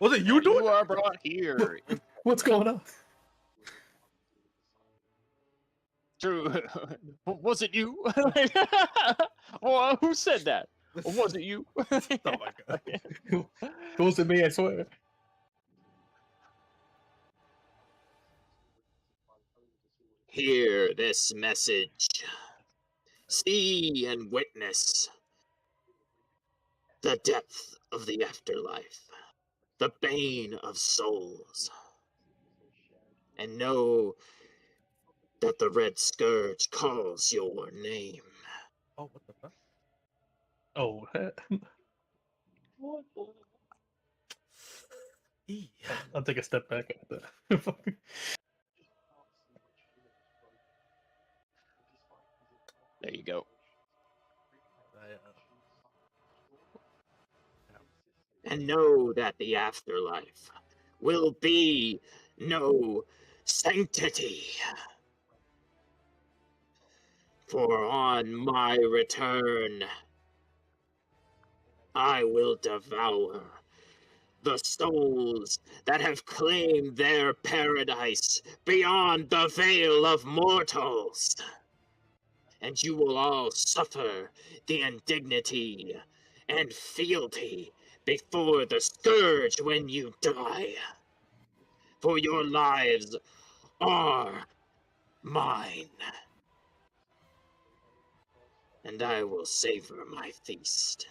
Was it you doing you it? are brought here. What's going on? True. Was it you? Well, who said that? Or was it you? Oh my god. It wasn't me, I swear. Hear this message. See and witness the depth of the afterlife, the bane of souls. And know that the Red Scourge calls your name. Oh, what the fuck? Oh, I'll take a step back at that. There you go. And know that the afterlife will be no sanctity. For on my return, I will devour the souls that have claimed their paradise beyond the veil of mortals. And you will all suffer the indignity and fealty before the scourge when you die. For your lives are mine. And I will savor my feast.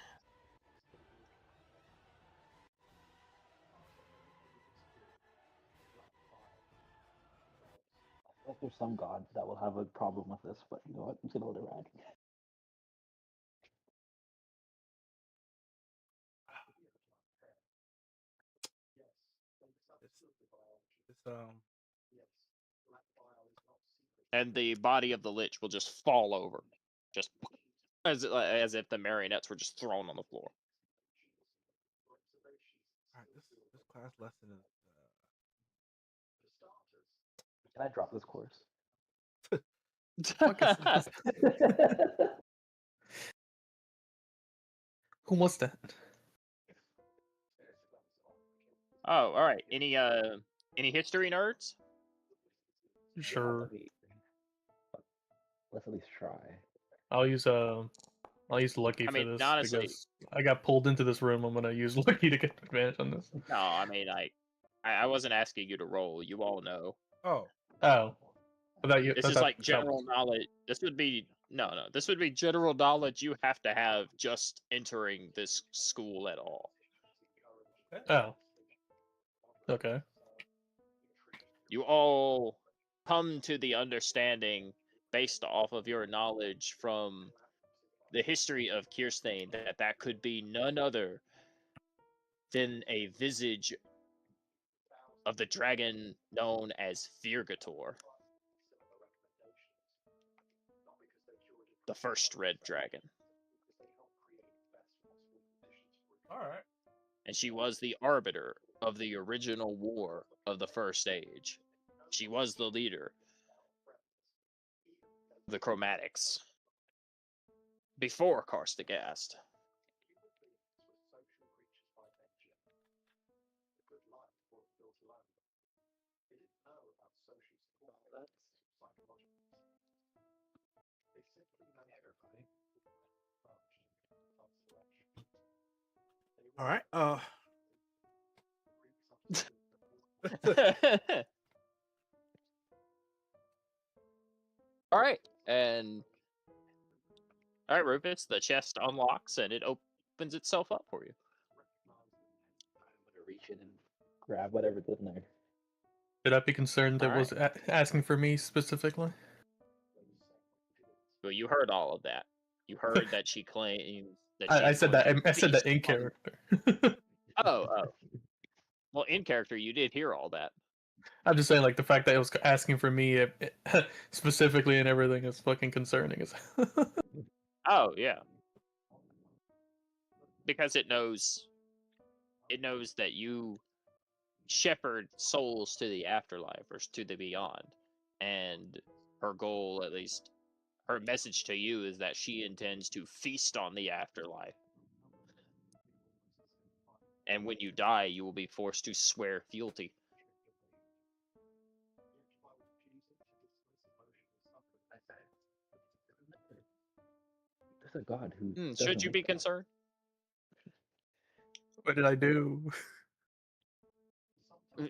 Like there's some god that will have a problem with this, but you know what? I'm just gonna let it ride. And the body of the Lich will just fall over. Just as if the marionettes were just thrown on the floor. Alright, this class lesson is Can I drop this course? Who was that? Oh, all right. Any history nerds? Sure. Let's at least try. I'll use Lucky I for mean, this honestly, because I got pulled into this room. I'm gonna use Lucky to get advantage on this. no. I mean, I wasn't asking you to roll. You all know. oh. Oh, but that This is like general knowledge. This would be no. This would be general knowledge you have to have just entering this school at all. Oh. Okay. You all come to the understanding based off of your knowledge from the history of Kirstein that could be none other than a visage of the dragon known as Virgator. The first red dragon. Alright. And she was the arbiter of the original war of the First Age. She was the leader of the Chromatics before Karstagast. Alright, Alright, and alright, Rufus, the chest unlocks and it opens itself up for you. I'm gonna reach in and grab whatever's in there. Should I be concerned that was Alright. asking for me specifically? Well, you heard all of that. You heard that she claims that I she's said going that. to I said that feast in upon. character. Oh. Well, in character, you did hear all that. I'm just saying, like the fact that it was asking for me specifically and everything is fucking concerning. Oh yeah, because it knows that you shepherd souls to the afterlife or to the beyond, and her goal, at least her message to you, is that she intends to feast on the afterlife. And when you die, you will be forced to swear fealty. There's a god who Should doesn't you like be that. concerned? What did I do?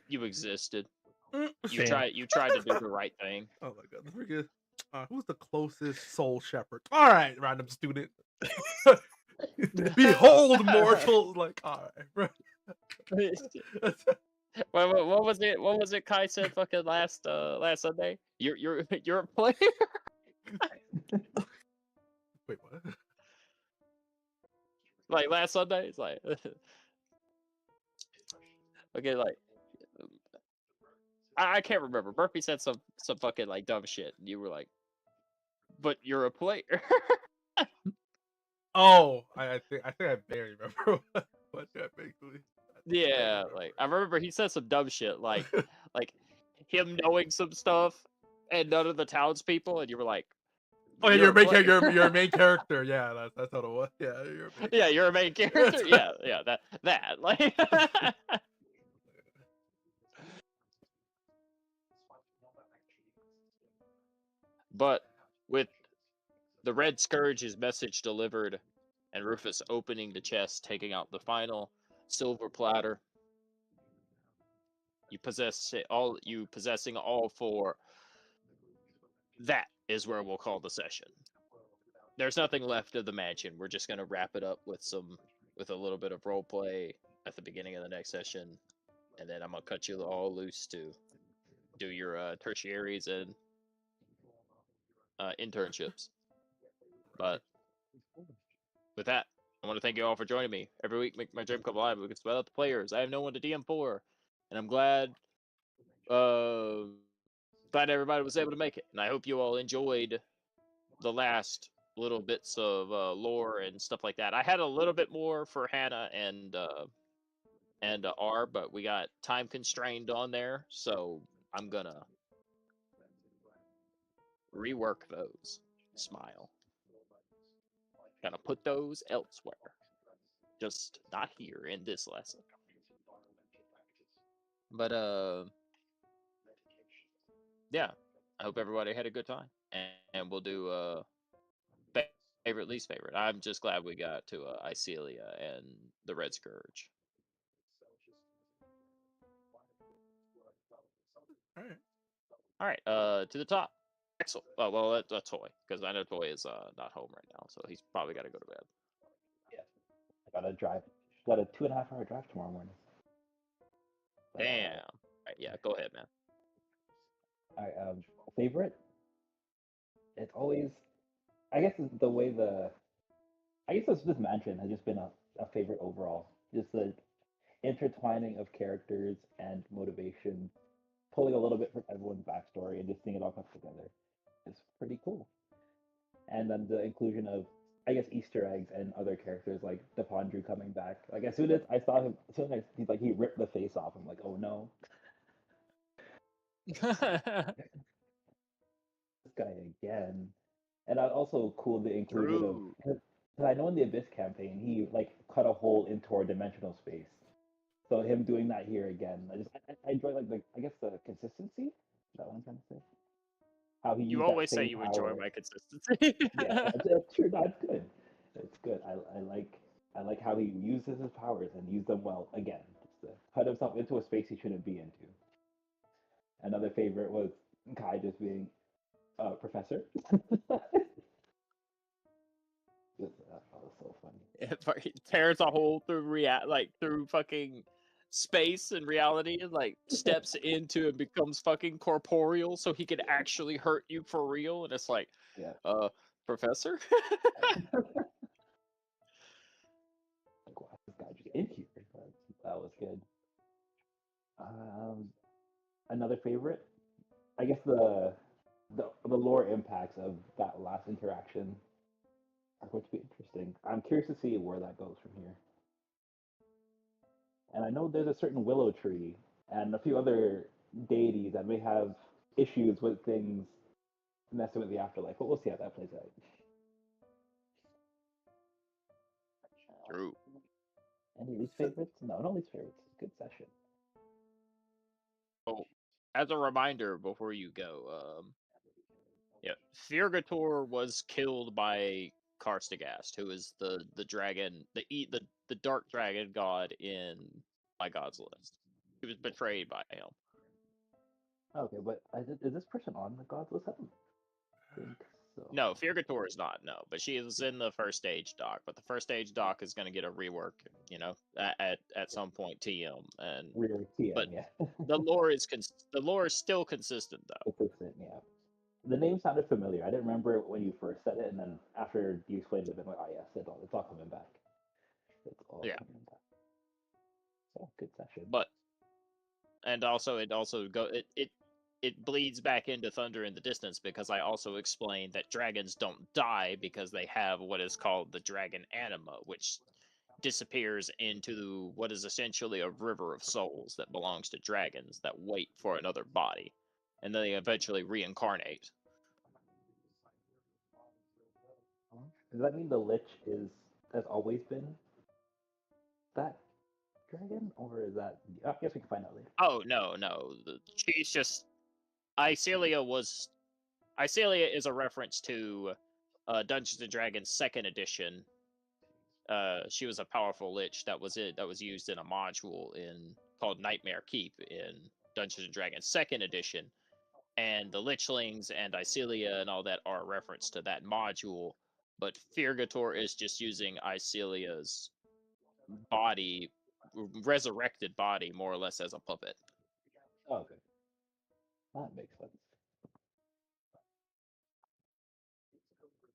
You existed. You Damn. tried to do the right thing. Oh my god, forget. Who's the closest soul shepherd? All right, random student. Behold, mortals! Like, all right, bro. What was it? What was it? Kai said fucking last Sunday. You're a player. Wait, what? Like last Sunday, it's like okay, like I can't remember. Murphy said some fucking like dumb shit, and you were like, "But you're a player." Oh, I think I barely remember what that basically. Yeah, like I remember he said some dumb shit, like him knowing some stuff and none of the townspeople, and you were like, Oh yeah, "You're a player." you're a main character. Yeah, that's what it was. Yeah, you're a main Yeah, you're a main character. Yeah, that like. But with the Red Scourge's message delivered, and Rufus opening the chest, taking out the final silver platter, you possessing all four. That is where we'll call the session. There's nothing left of the mansion. We're just gonna wrap it up with a little bit of role play at the beginning of the next session, and then I'm gonna cut you all loose to do your tertiaries and internships. But with that, I want to thank you all for joining me. Every week, make my dream come alive. We can spell out the players. I have no one to DM for, and I'm glad everybody was able to make it. And I hope you all enjoyed the last little bits of lore and stuff like that. I had a little bit more for Hannah and R, but we got time constrained on there, so I'm gonna rework those. Smile. Gonna put those elsewhere. Just not here in this lesson. But yeah. I hope everybody had a good time. And we'll do favorite, least favorite. I'm just glad we got to Icelia and the Red Scourge. All right. All right, to the top. Axel. Oh well, that's Toy, because I know Toy is not home right now, so he's probably got to go to bed. Yeah, I gotta drive. Got a 2.5 hour drive tomorrow morning. But, Damn. All right, yeah, go ahead, man. all right, favorite? It's always, I guess, it's the way I guess this mansion has just been a favorite overall. Just the intertwining of characters and motivation, pulling a little bit from everyone's backstory and just seeing it all come together is pretty cool. And then the inclusion of, I guess, Easter eggs and other characters like the Pondru coming back. Like as soon as I saw him, as soon as he ripped the face off, I'm like, oh no, this guy again. And I also cool the inclusion of, True. because I know in the Abyss campaign he like cut a hole into our dimensional space. So him doing that here again, I enjoy like the, I guess, the consistency. Is that what I'm trying to say? How he You used that always say same you enjoy power. my consistency. Yeah, that's true. That's good. It's good. I like how he uses his powers and used them well again. Just to cut himself into a space he shouldn't be into. Another favorite was Kai just being a professor. That was so funny. Tears a hole through through fucking space and reality and like steps into and becomes fucking corporeal so he can actually hurt you for real, and it's like, Yeah. Professor? Like, why is this guy just in here? That was good. Another favorite, I guess the lore impacts of that last interaction are going to be interesting. I'm curious to see where that goes from here. And I know there's a certain willow tree and a few other deities that may have issues with things messing with the afterlife, but we'll see how that plays out. True. Any least favorites? No, no least favorites. Good session. Oh, as a reminder before you go, yeah, Firgator was killed by Karstagast, who is the dragon, the dark dragon god in My God's List. He was betrayed by him. Okay, but is this person on the gods list? I don't think so. No, Firgator is not. No, but she is in the first stage doc. But the first stage doc is going to get a rework, you know, at some point. TM and Weird TM, but yeah. the lore is the lore is still consistent though. Consistent, yeah. The name sounded familiar. I didn't remember it when you first said it, and then after you explained it, I'm like, oh yes, it's all coming back. It's all Yeah. coming back. So good session. But and also it bleeds back into Thunder in the Distance because I also explained that dragons don't die because they have what is called the dragon anima, which disappears into what is essentially a river of souls that belongs to dragons that wait for another body, and then they eventually reincarnate. Does that mean the Lich has always been that dragon, or is that? I guess we can find out later. Oh no, she's just Icelia is a reference to Dungeons and Dragons Second Edition. She was a powerful lich that was used in a module called Nightmare Keep in Dungeons and Dragons Second Edition, and the Lichlings and Icelia and all that are a reference to that module. But Firgator is just using Icelia's body, resurrected body, more or less as a puppet. Oh, okay, that makes sense.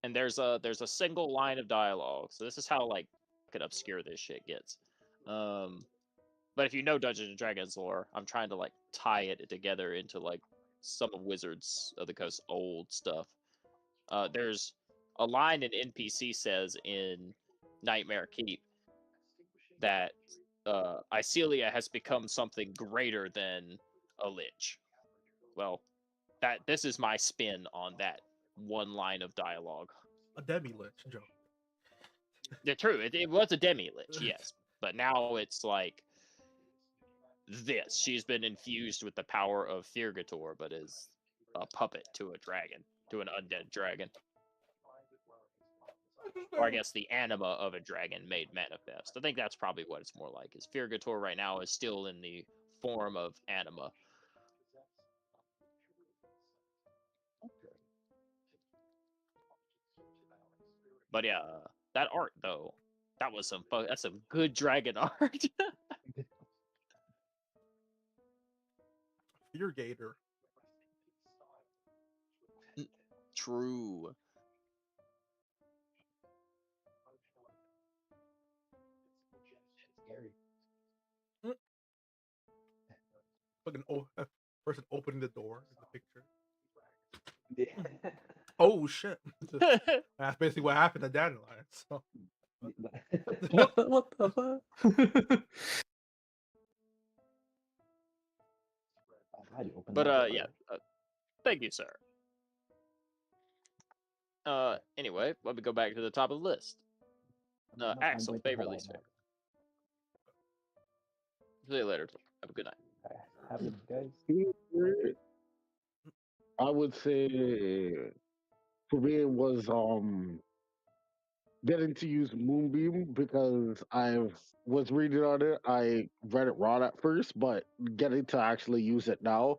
And there's a single line of dialogue. So this is how like fucking obscure this shit gets. But if you know Dungeons and Dragons lore, I'm trying to like tie it together into like some of Wizards of the Coast old stuff. There's a line an NPC says in Nightmare Keep that Icelia has become something greater than a lich. Well, this is my spin on that one line of dialogue. A demi-lich, Joe. Yeah, true. It was a demi-lich, yes. But now it's like this. She's been infused with the power of Firgator, but is a puppet to a dragon, to an undead dragon. Or I guess the anima of a dragon made manifest. I think that's probably what it's more like. Is Firgator right now is still in the form of anima. But yeah, that art though, that's some good dragon art. Fear Gator. True. Scary. Fucking person opening the door in the picture. Yeah. Oh shit! That's basically what happened to Dandelion. So. What the fuck? How do you open But that door? yeah, thank you, sir. Anyway, let me go back to the top of the list. I'm Axel, going to favorite, head least out favorite. See you later. Have a good night. now. Have a good guys. I would say for me it was getting to use Moonbeam because I was reading on it. I read it raw at first, but getting to actually use it now,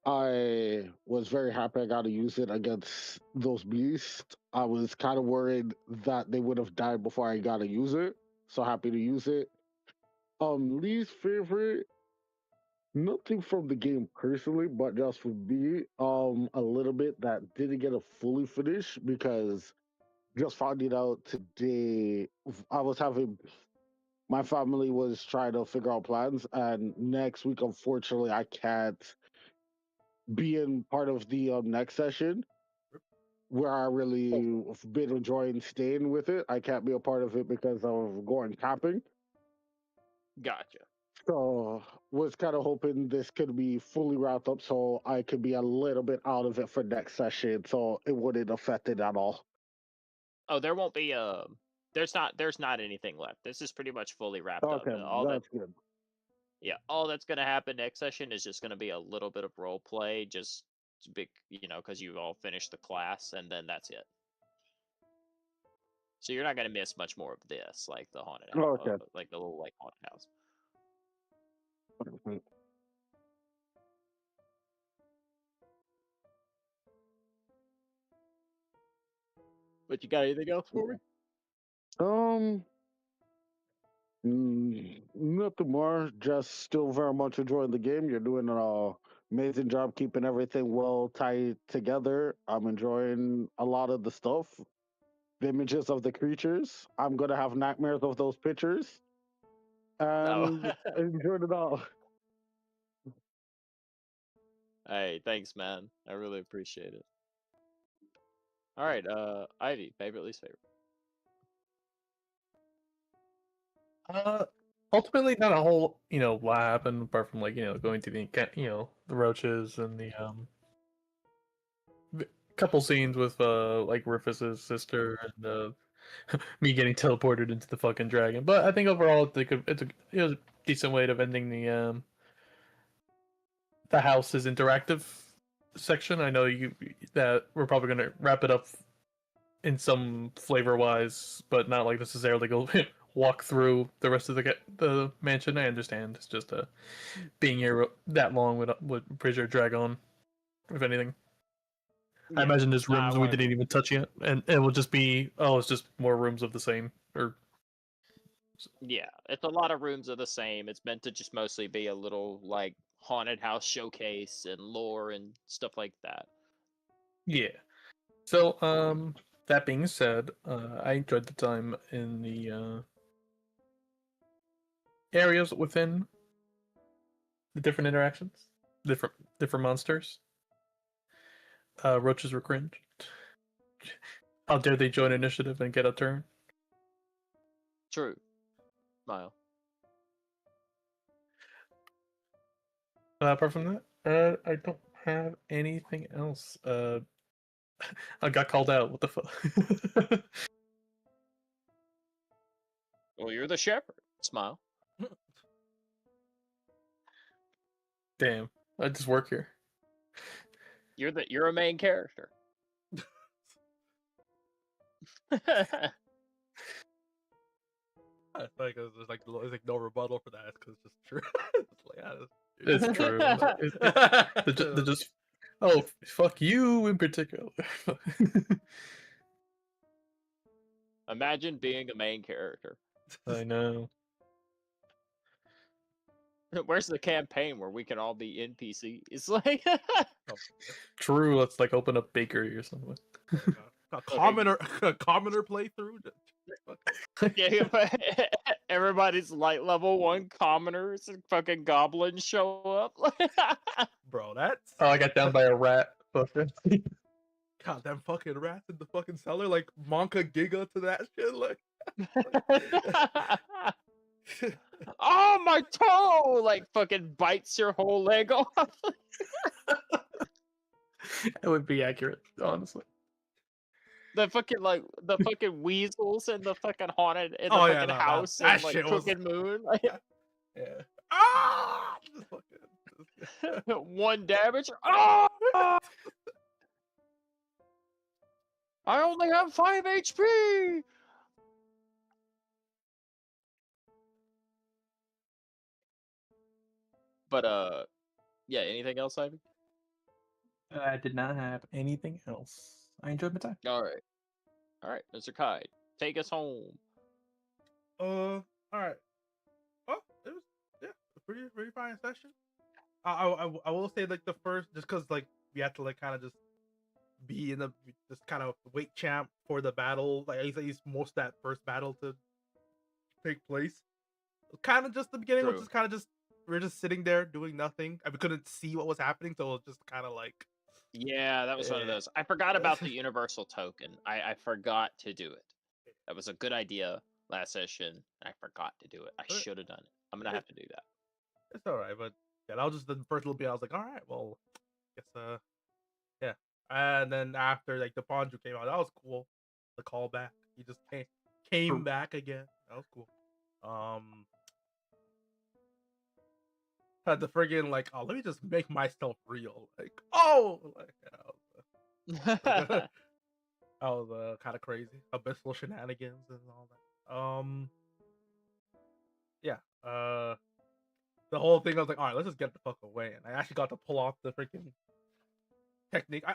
I was very happy I got to use it against those beasts. I was kind of worried that they would have died before I got to use it. So happy to use it. Least favorite, nothing from the game personally, but just for me, a little bit that didn't get a fully finish because just found it out today. I was having my family was trying to figure out plans, and next week, unfortunately, I can't be in part of the next session where I really have been enjoying staying with it. I can't be a part of it because of going camping. Gotcha. So was kind of hoping this could be fully wrapped up so I could be a little bit out of it for next session so it wouldn't affect it at all. Oh, there won't be there's not anything left. This is pretty much fully wrapped up. Okay, that's good. All that's gonna happen next session is just gonna be a little bit of role play, just big, because you all finished the class, and then that's it. So you're not gonna miss much more of this, like the haunted house, Okay. like the little haunted house. Mhm. But you got anything else for me? Um, Nothing more. Just still very much enjoying the game. You're doing an amazing job keeping everything well tied together. I'm enjoying a lot of the stuff, the images of the creatures. I'm gonna have nightmares of those pictures, No. and enjoyed it all. Hey, thanks, man. I really appreciate it. All right, Ivy, favorite, least favorite. Ultimately, not a whole lot happened apart from going to the roaches and the couple scenes with like Rufus's sister and me getting teleported into the fucking dragon. But I think overall it was a decent way of ending the house's interactive section. I know that we're probably gonna wrap it up in some flavor wise, but not like necessarily go walk through the rest of the mansion. I understand it's just being here that long would pretty sure drag on, if anything. I imagine there's No, I rooms we wanted didn't even touch yet, and it will just be it's just more rooms of the same. Or Yeah, it's a lot of rooms are the same. It's meant to just mostly be a little like haunted house showcase and lore and stuff like that. yeah. So that being said, I enjoyed the time in the areas within the different interactions, different monsters. Roaches were cringe. How dare they join initiative and get a turn? True. Smile. Apart from that, I don't have anything else. I got called out. What the fuck? Well, you're the shepherd. Smile. Damn, I just work here. You're a main character. I think there's like no rebuttal for that because it's just true. It's true. They're just fuck you in particular. Imagine being a main character. I know. Where's the campaign where we can all be NPCs? It's like True. Let's like open a bakery or something. a commoner playthrough. yeah, everybody's light level 1 commoners and fucking goblins show up. Bro, that's I got down by a rat. goddamn fucking rats in the fucking cellar, like Monka Giga to that shit, like. Oh, my toe! Like fucking bites your whole leg off. It would be accurate, honestly. The fucking weasels in the fucking haunted in the fucking house and like Crooked Moon. Yeah. Ah! Fucking 1 damage. Ah! I only have 5 HP. But yeah. Anything else, Ivy? I did not have anything else. I enjoyed my time. All right, Mr. Kai, take us home. All right. Well, it pretty fine session. I will say like the first, just because like we had to like kind of just be in the just kind of wait champ for the battle. Like at least most of that first battle to take place. Kind of just the beginning was True. just kind of just we're just sitting there doing nothing, and we couldn't see what was happening, so it was just kind of like Yeah, that was one of eh. those. I forgot about the universal token. I forgot to do it. That was a good idea last session. I forgot to do it. I But should have done it. I'm gonna it, have to do that. it's all right. But yeah, that was just the first little bit. I was like, all right, well, guess yeah. And then after like the Ponju came out, that was cool. The callback, he just came back again. That was cool. Had the friggin' like, oh, let me just make myself real. Like, oh, like that was kind of crazy. Abyssal shenanigans and all that. Yeah. The whole thing, I was like, all right, let's just get the fuck away. And I actually got to pull off the freaking technique.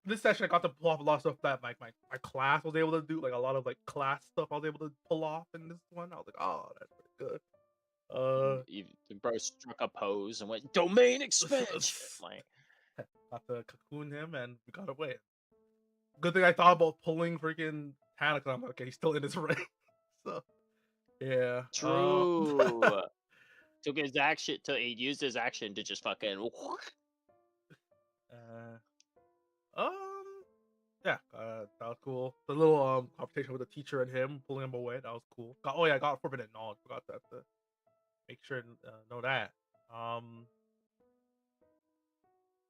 This session, I got to pull off a lot of stuff that like my class was able to do, like a lot of like class stuff I was able to pull off in this one. I was like, oh, that's pretty good. The bro struck a pose and went domain expansion. Like, got to cocoon him and we got away. Good thing I thought about pulling freaking Tana, because I'm like, okay, he's still in his ring. So yeah. true. Took his action. He used his action to just fucking. Yeah, that was cool. The little competition with the teacher and him pulling him away, that was cool. Oh yeah, I got forbidden knowledge. Forgot that to make sure and know that.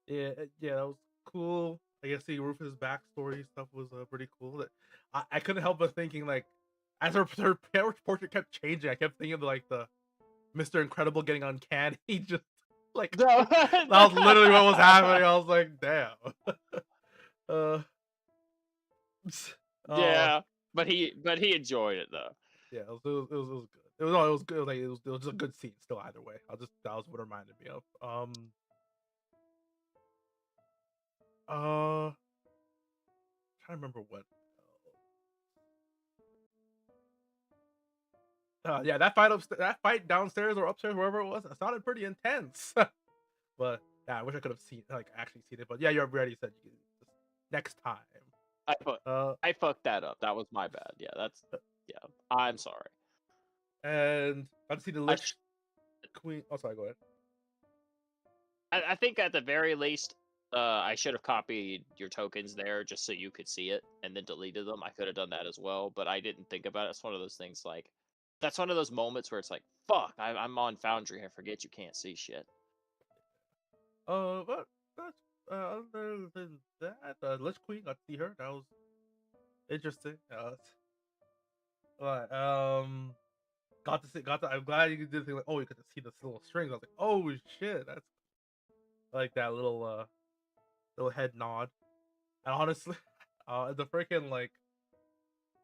Yeah, that was cool. I guess see Rufus' backstory stuff was pretty cool. I couldn't help but thinking like, as her portrait kept changing, I kept thinking of like the Mr. Incredible getting uncanny. Just like that was literally what was happening. I was like, damn. Yeah, but he enjoyed it though. Yeah, it was good. It was good. Like it was just a good scene. Still, either way, that was what it reminded me of. Trying to remember what. Yeah, that fight downstairs or upstairs, wherever it was, it sounded pretty intense. But yeah, I wish I could have actually seen it. But yeah, you already said you can, next time. I fucked that up. That was my bad. Yeah, yeah. I'm sorry. And got to see the Lich Queen. Oh, sorry. Go ahead. I think at the very least, I should have copied your tokens there just so you could see it and then deleted them. I could have done that as well, but I didn't think about it. It's one of those things like, that's one of those moments where it's like, fuck, I'm on Foundry. I forget you can't see shit. But other than that, Lich Queen, got to see her. That was interesting. But I'm glad you did think like, oh, you could see the little strings. I was like, oh shit, that's like that little head nod. And honestly, the freaking like,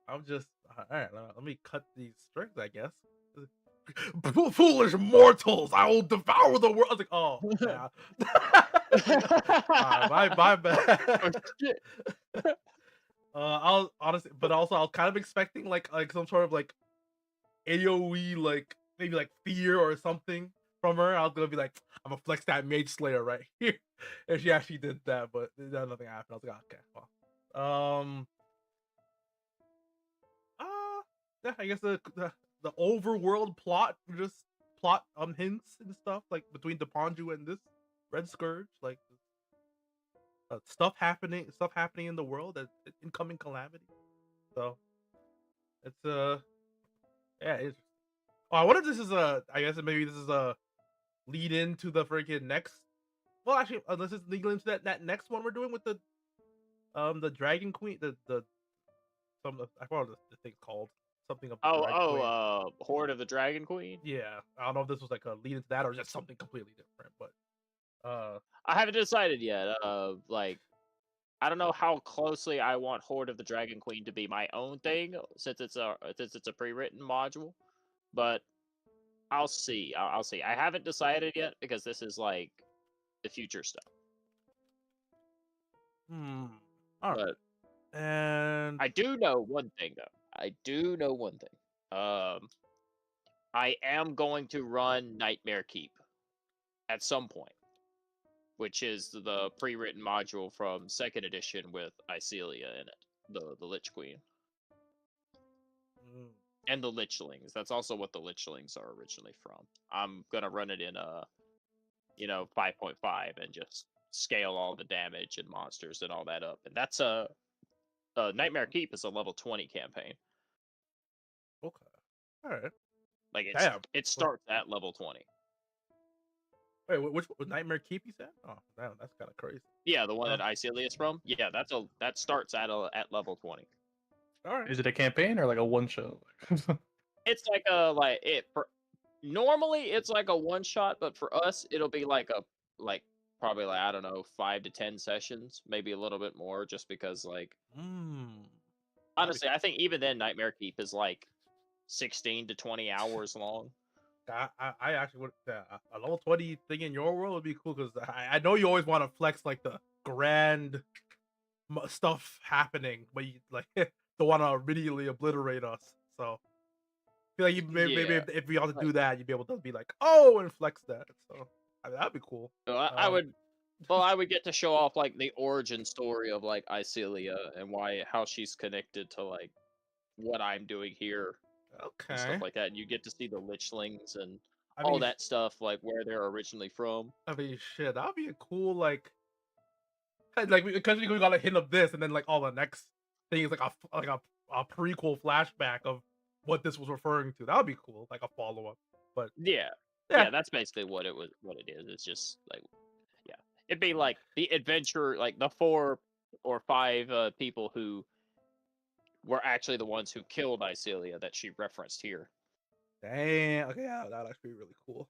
I'm just all right. Let me cut these strings, I guess. Foolish mortals! I will devour the world. I was like, oh, yeah. My bad. I was honestly, but also I was kind of expecting like some sort of like AOE, like maybe like fear or something from her. I was gonna be like, I'm gonna flex that Mage Slayer right here, and she actually did that, but nothing happened. I was like, okay, well, yeah, I guess the overworld plot, just plot hints and stuff like between the Ponju and this Red Scourge, like stuff happening in the world, incoming calamity. So it's yeah. I wonder if this is I guess maybe this is a lead into the freaking next. Well, actually, this is leading into that next one we're doing with the Dragon Queen, I forgot what the thing's called. Something of the Dragon Queen. Horde of the Dragon Queen. Yeah, I don't know if this was like a lead into that or just something completely different, but I haven't decided yet. Like, I don't know how closely I want Horde of the Dragon Queen to be my own thing, since it's a pre-written module, but I'll see. I'll see. I haven't decided yet because this is like the future stuff. All right. But and I do know one thing though. I am going to run Nightmare Keep at some point, which is the pre-written module from second edition with Icelia in it, the Lich Queen. Mm. And the Lichlings. That's also what the Lichlings are originally from. I'm gonna run it in 5.5 and just scale all the damage and monsters and all that up. And that's Nightmare Keep is a level 20 campaign. Okay. All right. Like Damn. it starts at level 20. Wait, which Nightmare Keep you said? Oh, damn, that's kind of crazy. Yeah, the one that Icelia is from. Yeah, that starts at level 20. All right. Is it a campaign or like a one shot? It's like normally it's like a one shot, but for us it'll be like probably like I don't know 5 to 10 sessions, maybe a little bit more, just because like honestly I think even then Nightmare Keep is like 16 to 20 hours long. I actually would a level 20 thing in your world would be cool because I know you always want to flex like the grand stuff happening, but you like don't want to immediately obliterate us. So I feel like you maybe Yeah. if we all to do that, you'd be able to be like, oh, and flex that. So I mean, that'd be cool. So I would get to show off like the origin story of like Icelia and how she's connected to like what I'm doing here and Okay. stuff like that. And you get to see the Lichlings and I all mean, that stuff, like where they're originally from. I mean, shit, that'd be a cool like because we got a hint of this, and then like all the next thing is like a prequel flashback of what this was referring to. That would be cool, like a follow up. But Yeah. yeah, Yeah, that's basically what it is. It's just like yeah. It'd be like the adventure, like the 4 or 5 people who were actually the ones who killed Icelia that she referenced here. damn. Okay, yeah, that'd actually be really cool.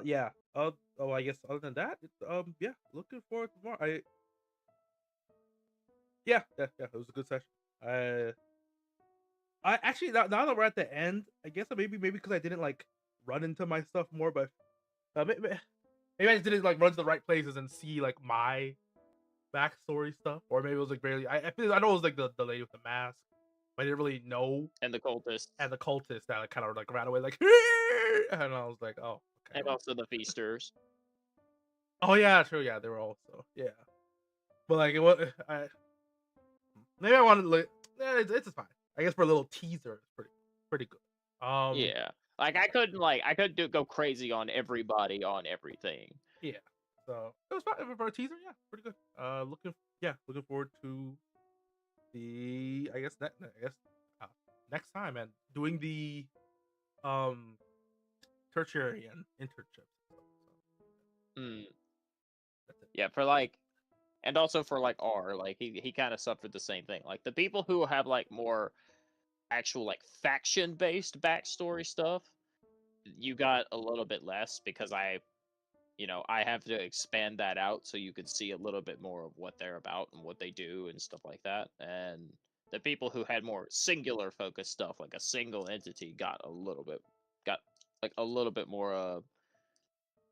Yeah. Oh, I guess other than that, yeah, looking forward to more. Yeah, it was a good session. I actually now that we're at the end, I guess maybe because I didn't like run into my stuff more, but maybe I just didn't like run to the right places and see like my backstory stuff, or maybe it was like barely. I know it was like the lady with the mask, but I didn't really know, And the cultists. and the cultist that like, kind of like ran away like, and I was like, oh, okay. And also the feasters. Oh yeah, true. Yeah, they were also but like it was. Maybe I wanted to look. It's fine. I guess for a little teaser, it's pretty good. Yeah. Like I couldn't go crazy on everybody on everything. Yeah. So it was fine for a teaser. Yeah, pretty good. Looking forward to the next time and doing the tertiary and internships. Mm. That's it. Yeah, and also for like R, like he kind of suffered the same thing. Like the people who have like more actual like faction based backstory stuff, you got a little bit less because I have to expand that out so you can see a little bit more of what they're about and what they do and stuff like that. And the people who had more singular focus stuff, like a single entity, got a little bit more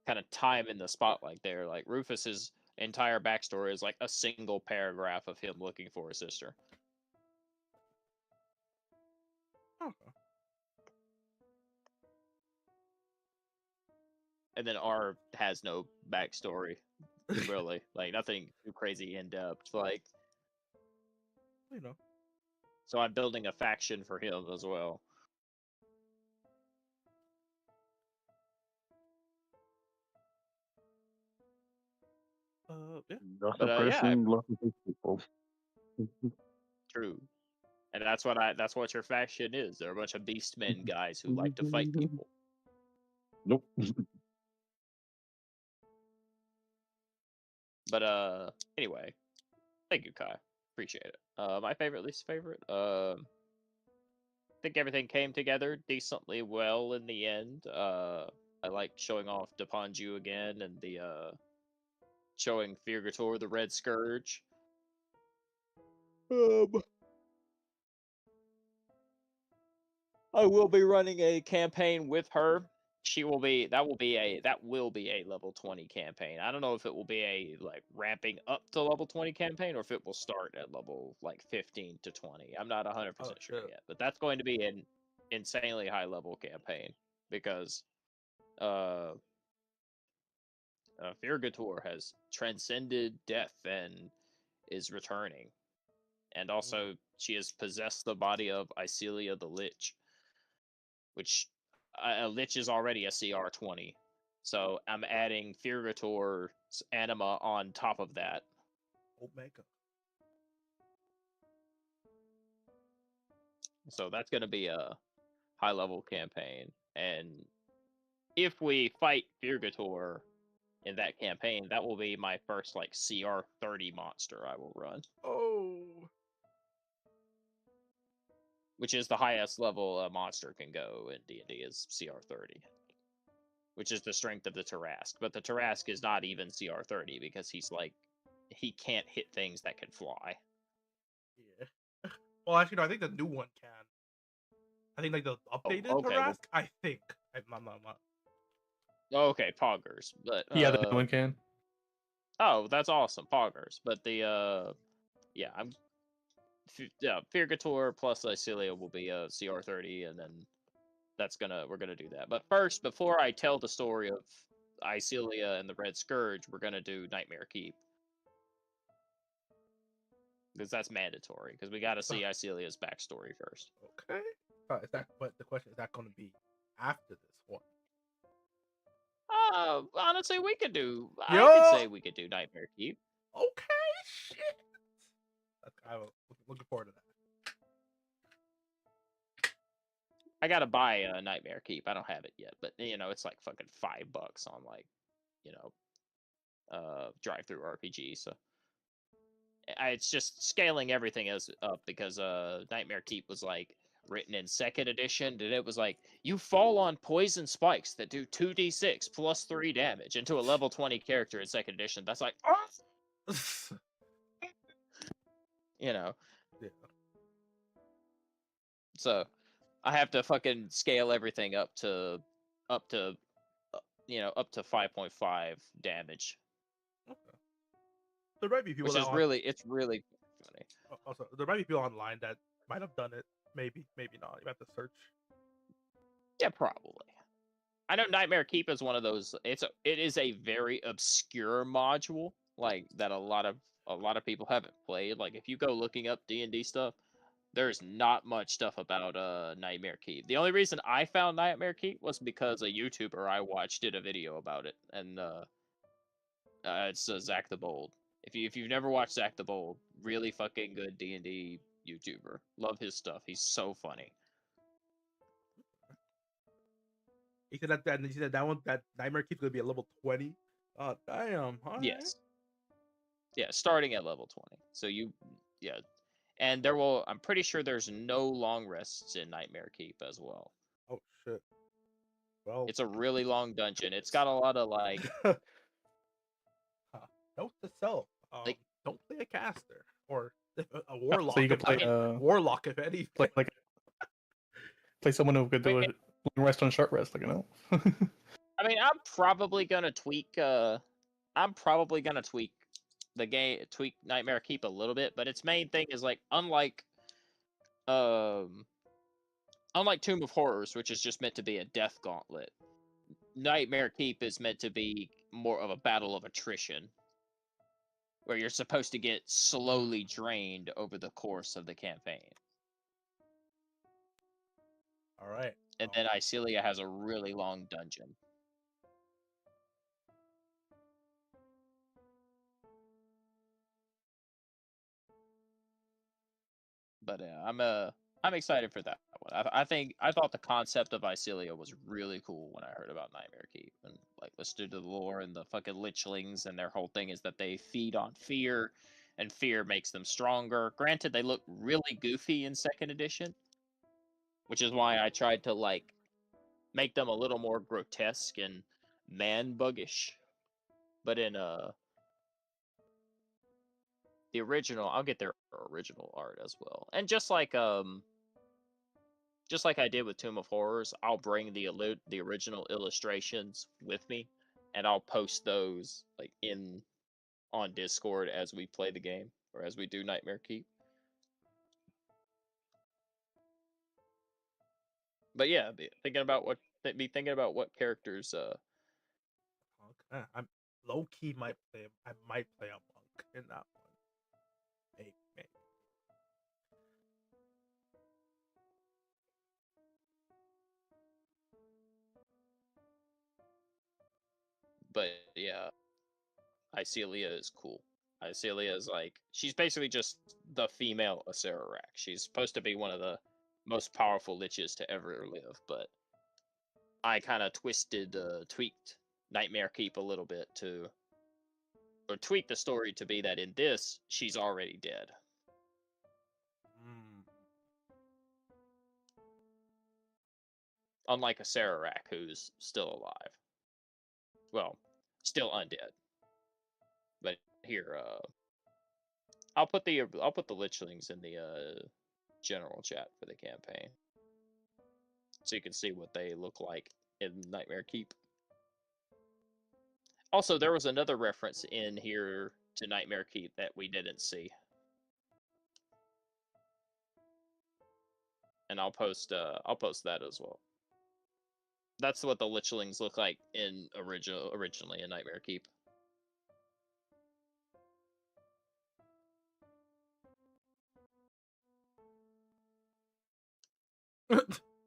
kind of time in the spotlight there. Like Rufus's entire backstory is like a single paragraph of him looking for his sister. Okay. And then R has no backstory, really. Like nothing too crazy in depth. Like You know. so I'm building a faction for him as well. Yeah. Just But a yeah, person looking for people. true. And that's what your faction is. They're a bunch of beastmen guys who like to fight people. Nope. But anyway, thank you, Kai. Appreciate it. My favorite, least favorite. I think everything came together decently well in the end. I liked showing off Depanju again and the showing Firgator the Red Scourge. I will be running a campaign with her She will be that will be a level 20 campaign. I don't know if it will be a like ramping up to level 20 campaign or if it will start at level like 15 to 20. I'm not 100% Oh sure shit. yet, but that's going to be an insanely high level campaign because uh Firgator has transcended death and is returning. And also she has possessed the body of Icelia the Lich, which a Lich is already a CR 20. So I'm adding Firgator's anima on top of that. Omega. So that's going to be a high level campaign. And if we fight Firgator in that campaign, that will be my first like CR 30 monster I will run, Oh. which is the highest level a monster can go in D&D is CR 30. Which is the strength of the Tarask. But the Tarask is not even CR 30 because he can't hit things that can fly. Yeah. Well, actually, no. I think the new one can. I think like the updated okay, well- Tarask. I think. I'm not. Okay, Poggers, but Yeah, the new one can. oh, that's awesome, Poggers. But the Firgator plus Icelia will be a CR 30, and then we're gonna do that. But first, before I tell the story of Icelia and the Red Scourge, we're gonna do Nightmare Keep. Because that's mandatory, because we gotta see Icelia's backstory first. Okay. But the question is that going to be after this one? Honestly, we could do. I Yo! could say we could do Nightmare Keep. Okay. Shit. I'm looking forward to that. I gotta buy Nightmare Keep. I don't have it yet, but it's like fucking $5 on like, drive through RPG. So it's just scaling everything as up because Nightmare Keep was like written in 2nd edition, and it was like you fall on poison spikes that do 2d6 plus 3 damage into a level 20 character in 2nd edition. That's like, Yeah. So I have to fucking scale everything up to 5.5 damage, Okay. There might be people which that is on, it's really funny. also there might be people online that might have done it. Maybe not. You have to search. Yeah, probably. I know Nightmare Keep is one of those. It is a very obscure module, like that a lot of people haven't played. Like if you go looking up D&D stuff, there's not much stuff about Nightmare Keep. The only reason I found Nightmare Keep was because a YouTuber I watched did a video about it, and it's Zach the Bold. If you've never watched Zach the Bold, really fucking good D&D YouTuber. Love his stuff. He's so funny. He said that one that Nightmare Keep's gonna be a level 20. Damn. All right. Yes. Yeah, starting at level 20. So yeah. And I'm pretty sure there's no long rests in Nightmare Keep as well. Oh shit. Well, It's a really long dungeon. It's got a lot of like note to self. Like- Don't play a caster or a warlock. So you can play warlock if anything. play someone who could do a long rest on short rest, like an elf. I mean, I'm probably gonna tweak the game, tweak Nightmare Keep a little bit, but its main thing is like unlike Tomb of Horrors, which is just meant to be a death gauntlet, Nightmare Keep is meant to be more of a battle of attrition, where you're supposed to get slowly drained over the course of the campaign. All right. And then Icelia has a really long dungeon. But I'm excited for that one. I thought the concept of Icelia was really cool when I heard about Nightmare Keep and like listened to the lore and the fucking lichlings, and their whole thing is that they feed on fear, and fear makes them stronger. Granted, they look really goofy in 2nd edition, which is why I tried to like make them a little more grotesque and man-buggish. But in the original, I'll get their original art as well. And just like just like I did with Tomb of Horrors, I'll bring the original illustrations with me, and I'll post those like on Discord as we play the game or as we do Nightmare Keep. But yeah, be thinking about what characters. Monk. I'm low key might play. I might play a monk in that one. Maybe. But yeah, Icelia is cool. Icelia is like she's basically just the female Acererak. She's supposed to be one of the most powerful liches to ever live, but I kind of tweaked Nightmare Keep a little bit or tweaked the story to be that in this she's already dead, Mm. unlike Acererak who's still alive. Well, still undead. But here, I'll put the lichlings in the general chat for the campaign, so you can see what they look like in Nightmare Keep. Also, there was another reference in here to Nightmare Keep that we didn't see, and I'll post that as well. That's what the lichlings look like in originally in Nightmare Keep.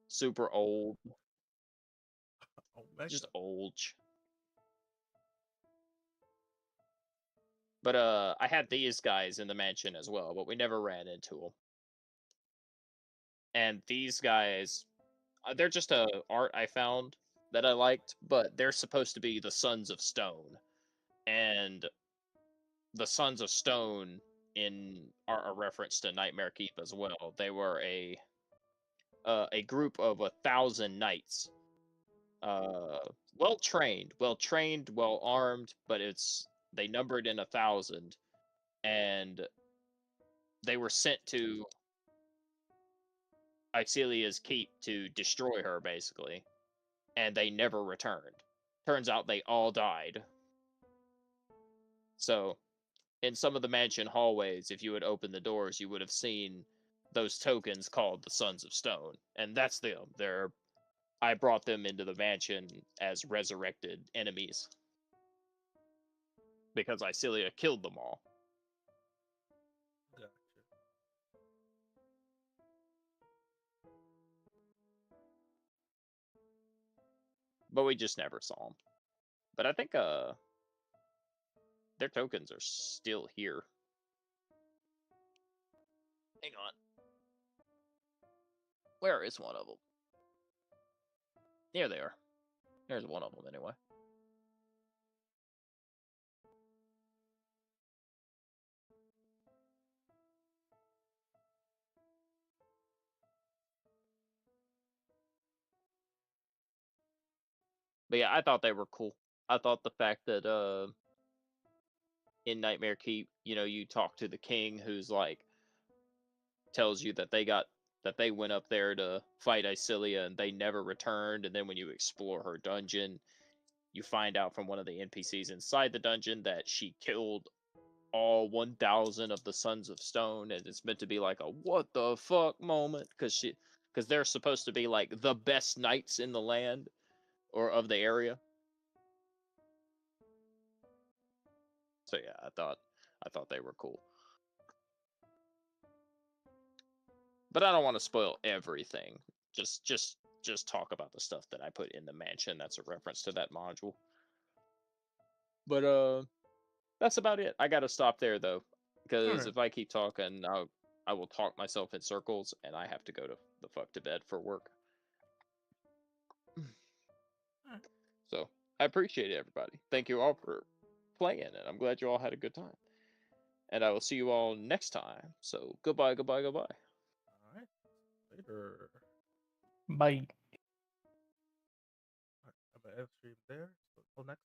Super old, Oh my just God. old. But I had these guys in the mansion as well, but we never ran into them. And these guys, they're just a art I found that I liked, but they're supposed to be the Sons of Stone, and the Sons of Stone are a reference to Nightmare Keep as well. They were a group of 1,000 knights, well trained, well armed, but they numbered in 1,000, and they were sent to Icelia's keep to destroy her, basically, and they never returned. Turns out they all died. So, in some of the mansion hallways, if you had opened the doors, you would have seen those tokens called the Sons of Stone, and that's them. I brought them into the mansion as resurrected enemies because Icelia killed them all. Gotcha. But we just never saw them. But I think their tokens are still here. Hang on. Where is one of them? Here they are. There's one of them anyway. But yeah, I thought they were cool. I thought the fact that in Nightmare Keep, you talk to the king who's like tells you that they went up there to fight Icelia and they never returned, and then when you explore her dungeon, you find out from one of the NPCs inside the dungeon that she killed all 1,000 of the Sons of Stone, and it's meant to be like a what the fuck moment because they're supposed to be like the best knights in the land or of the area. So yeah, I thought they were cool. But I don't want to spoil everything. Just talk about the stuff that I put in the mansion that's a reference to that module. But that's about it. I gotta stop there though, because Alright. if I keep talking, I will talk myself in circles, and I have to go to the fuck to bed for work. Alright. So I appreciate it, everybody. Thank you all for playing, and I'm glad you all had a good time. And I will see you all next time. So goodbye, goodbye, goodbye. Alright. Later. Bye. Alright, I'm gonna end stream there. So until next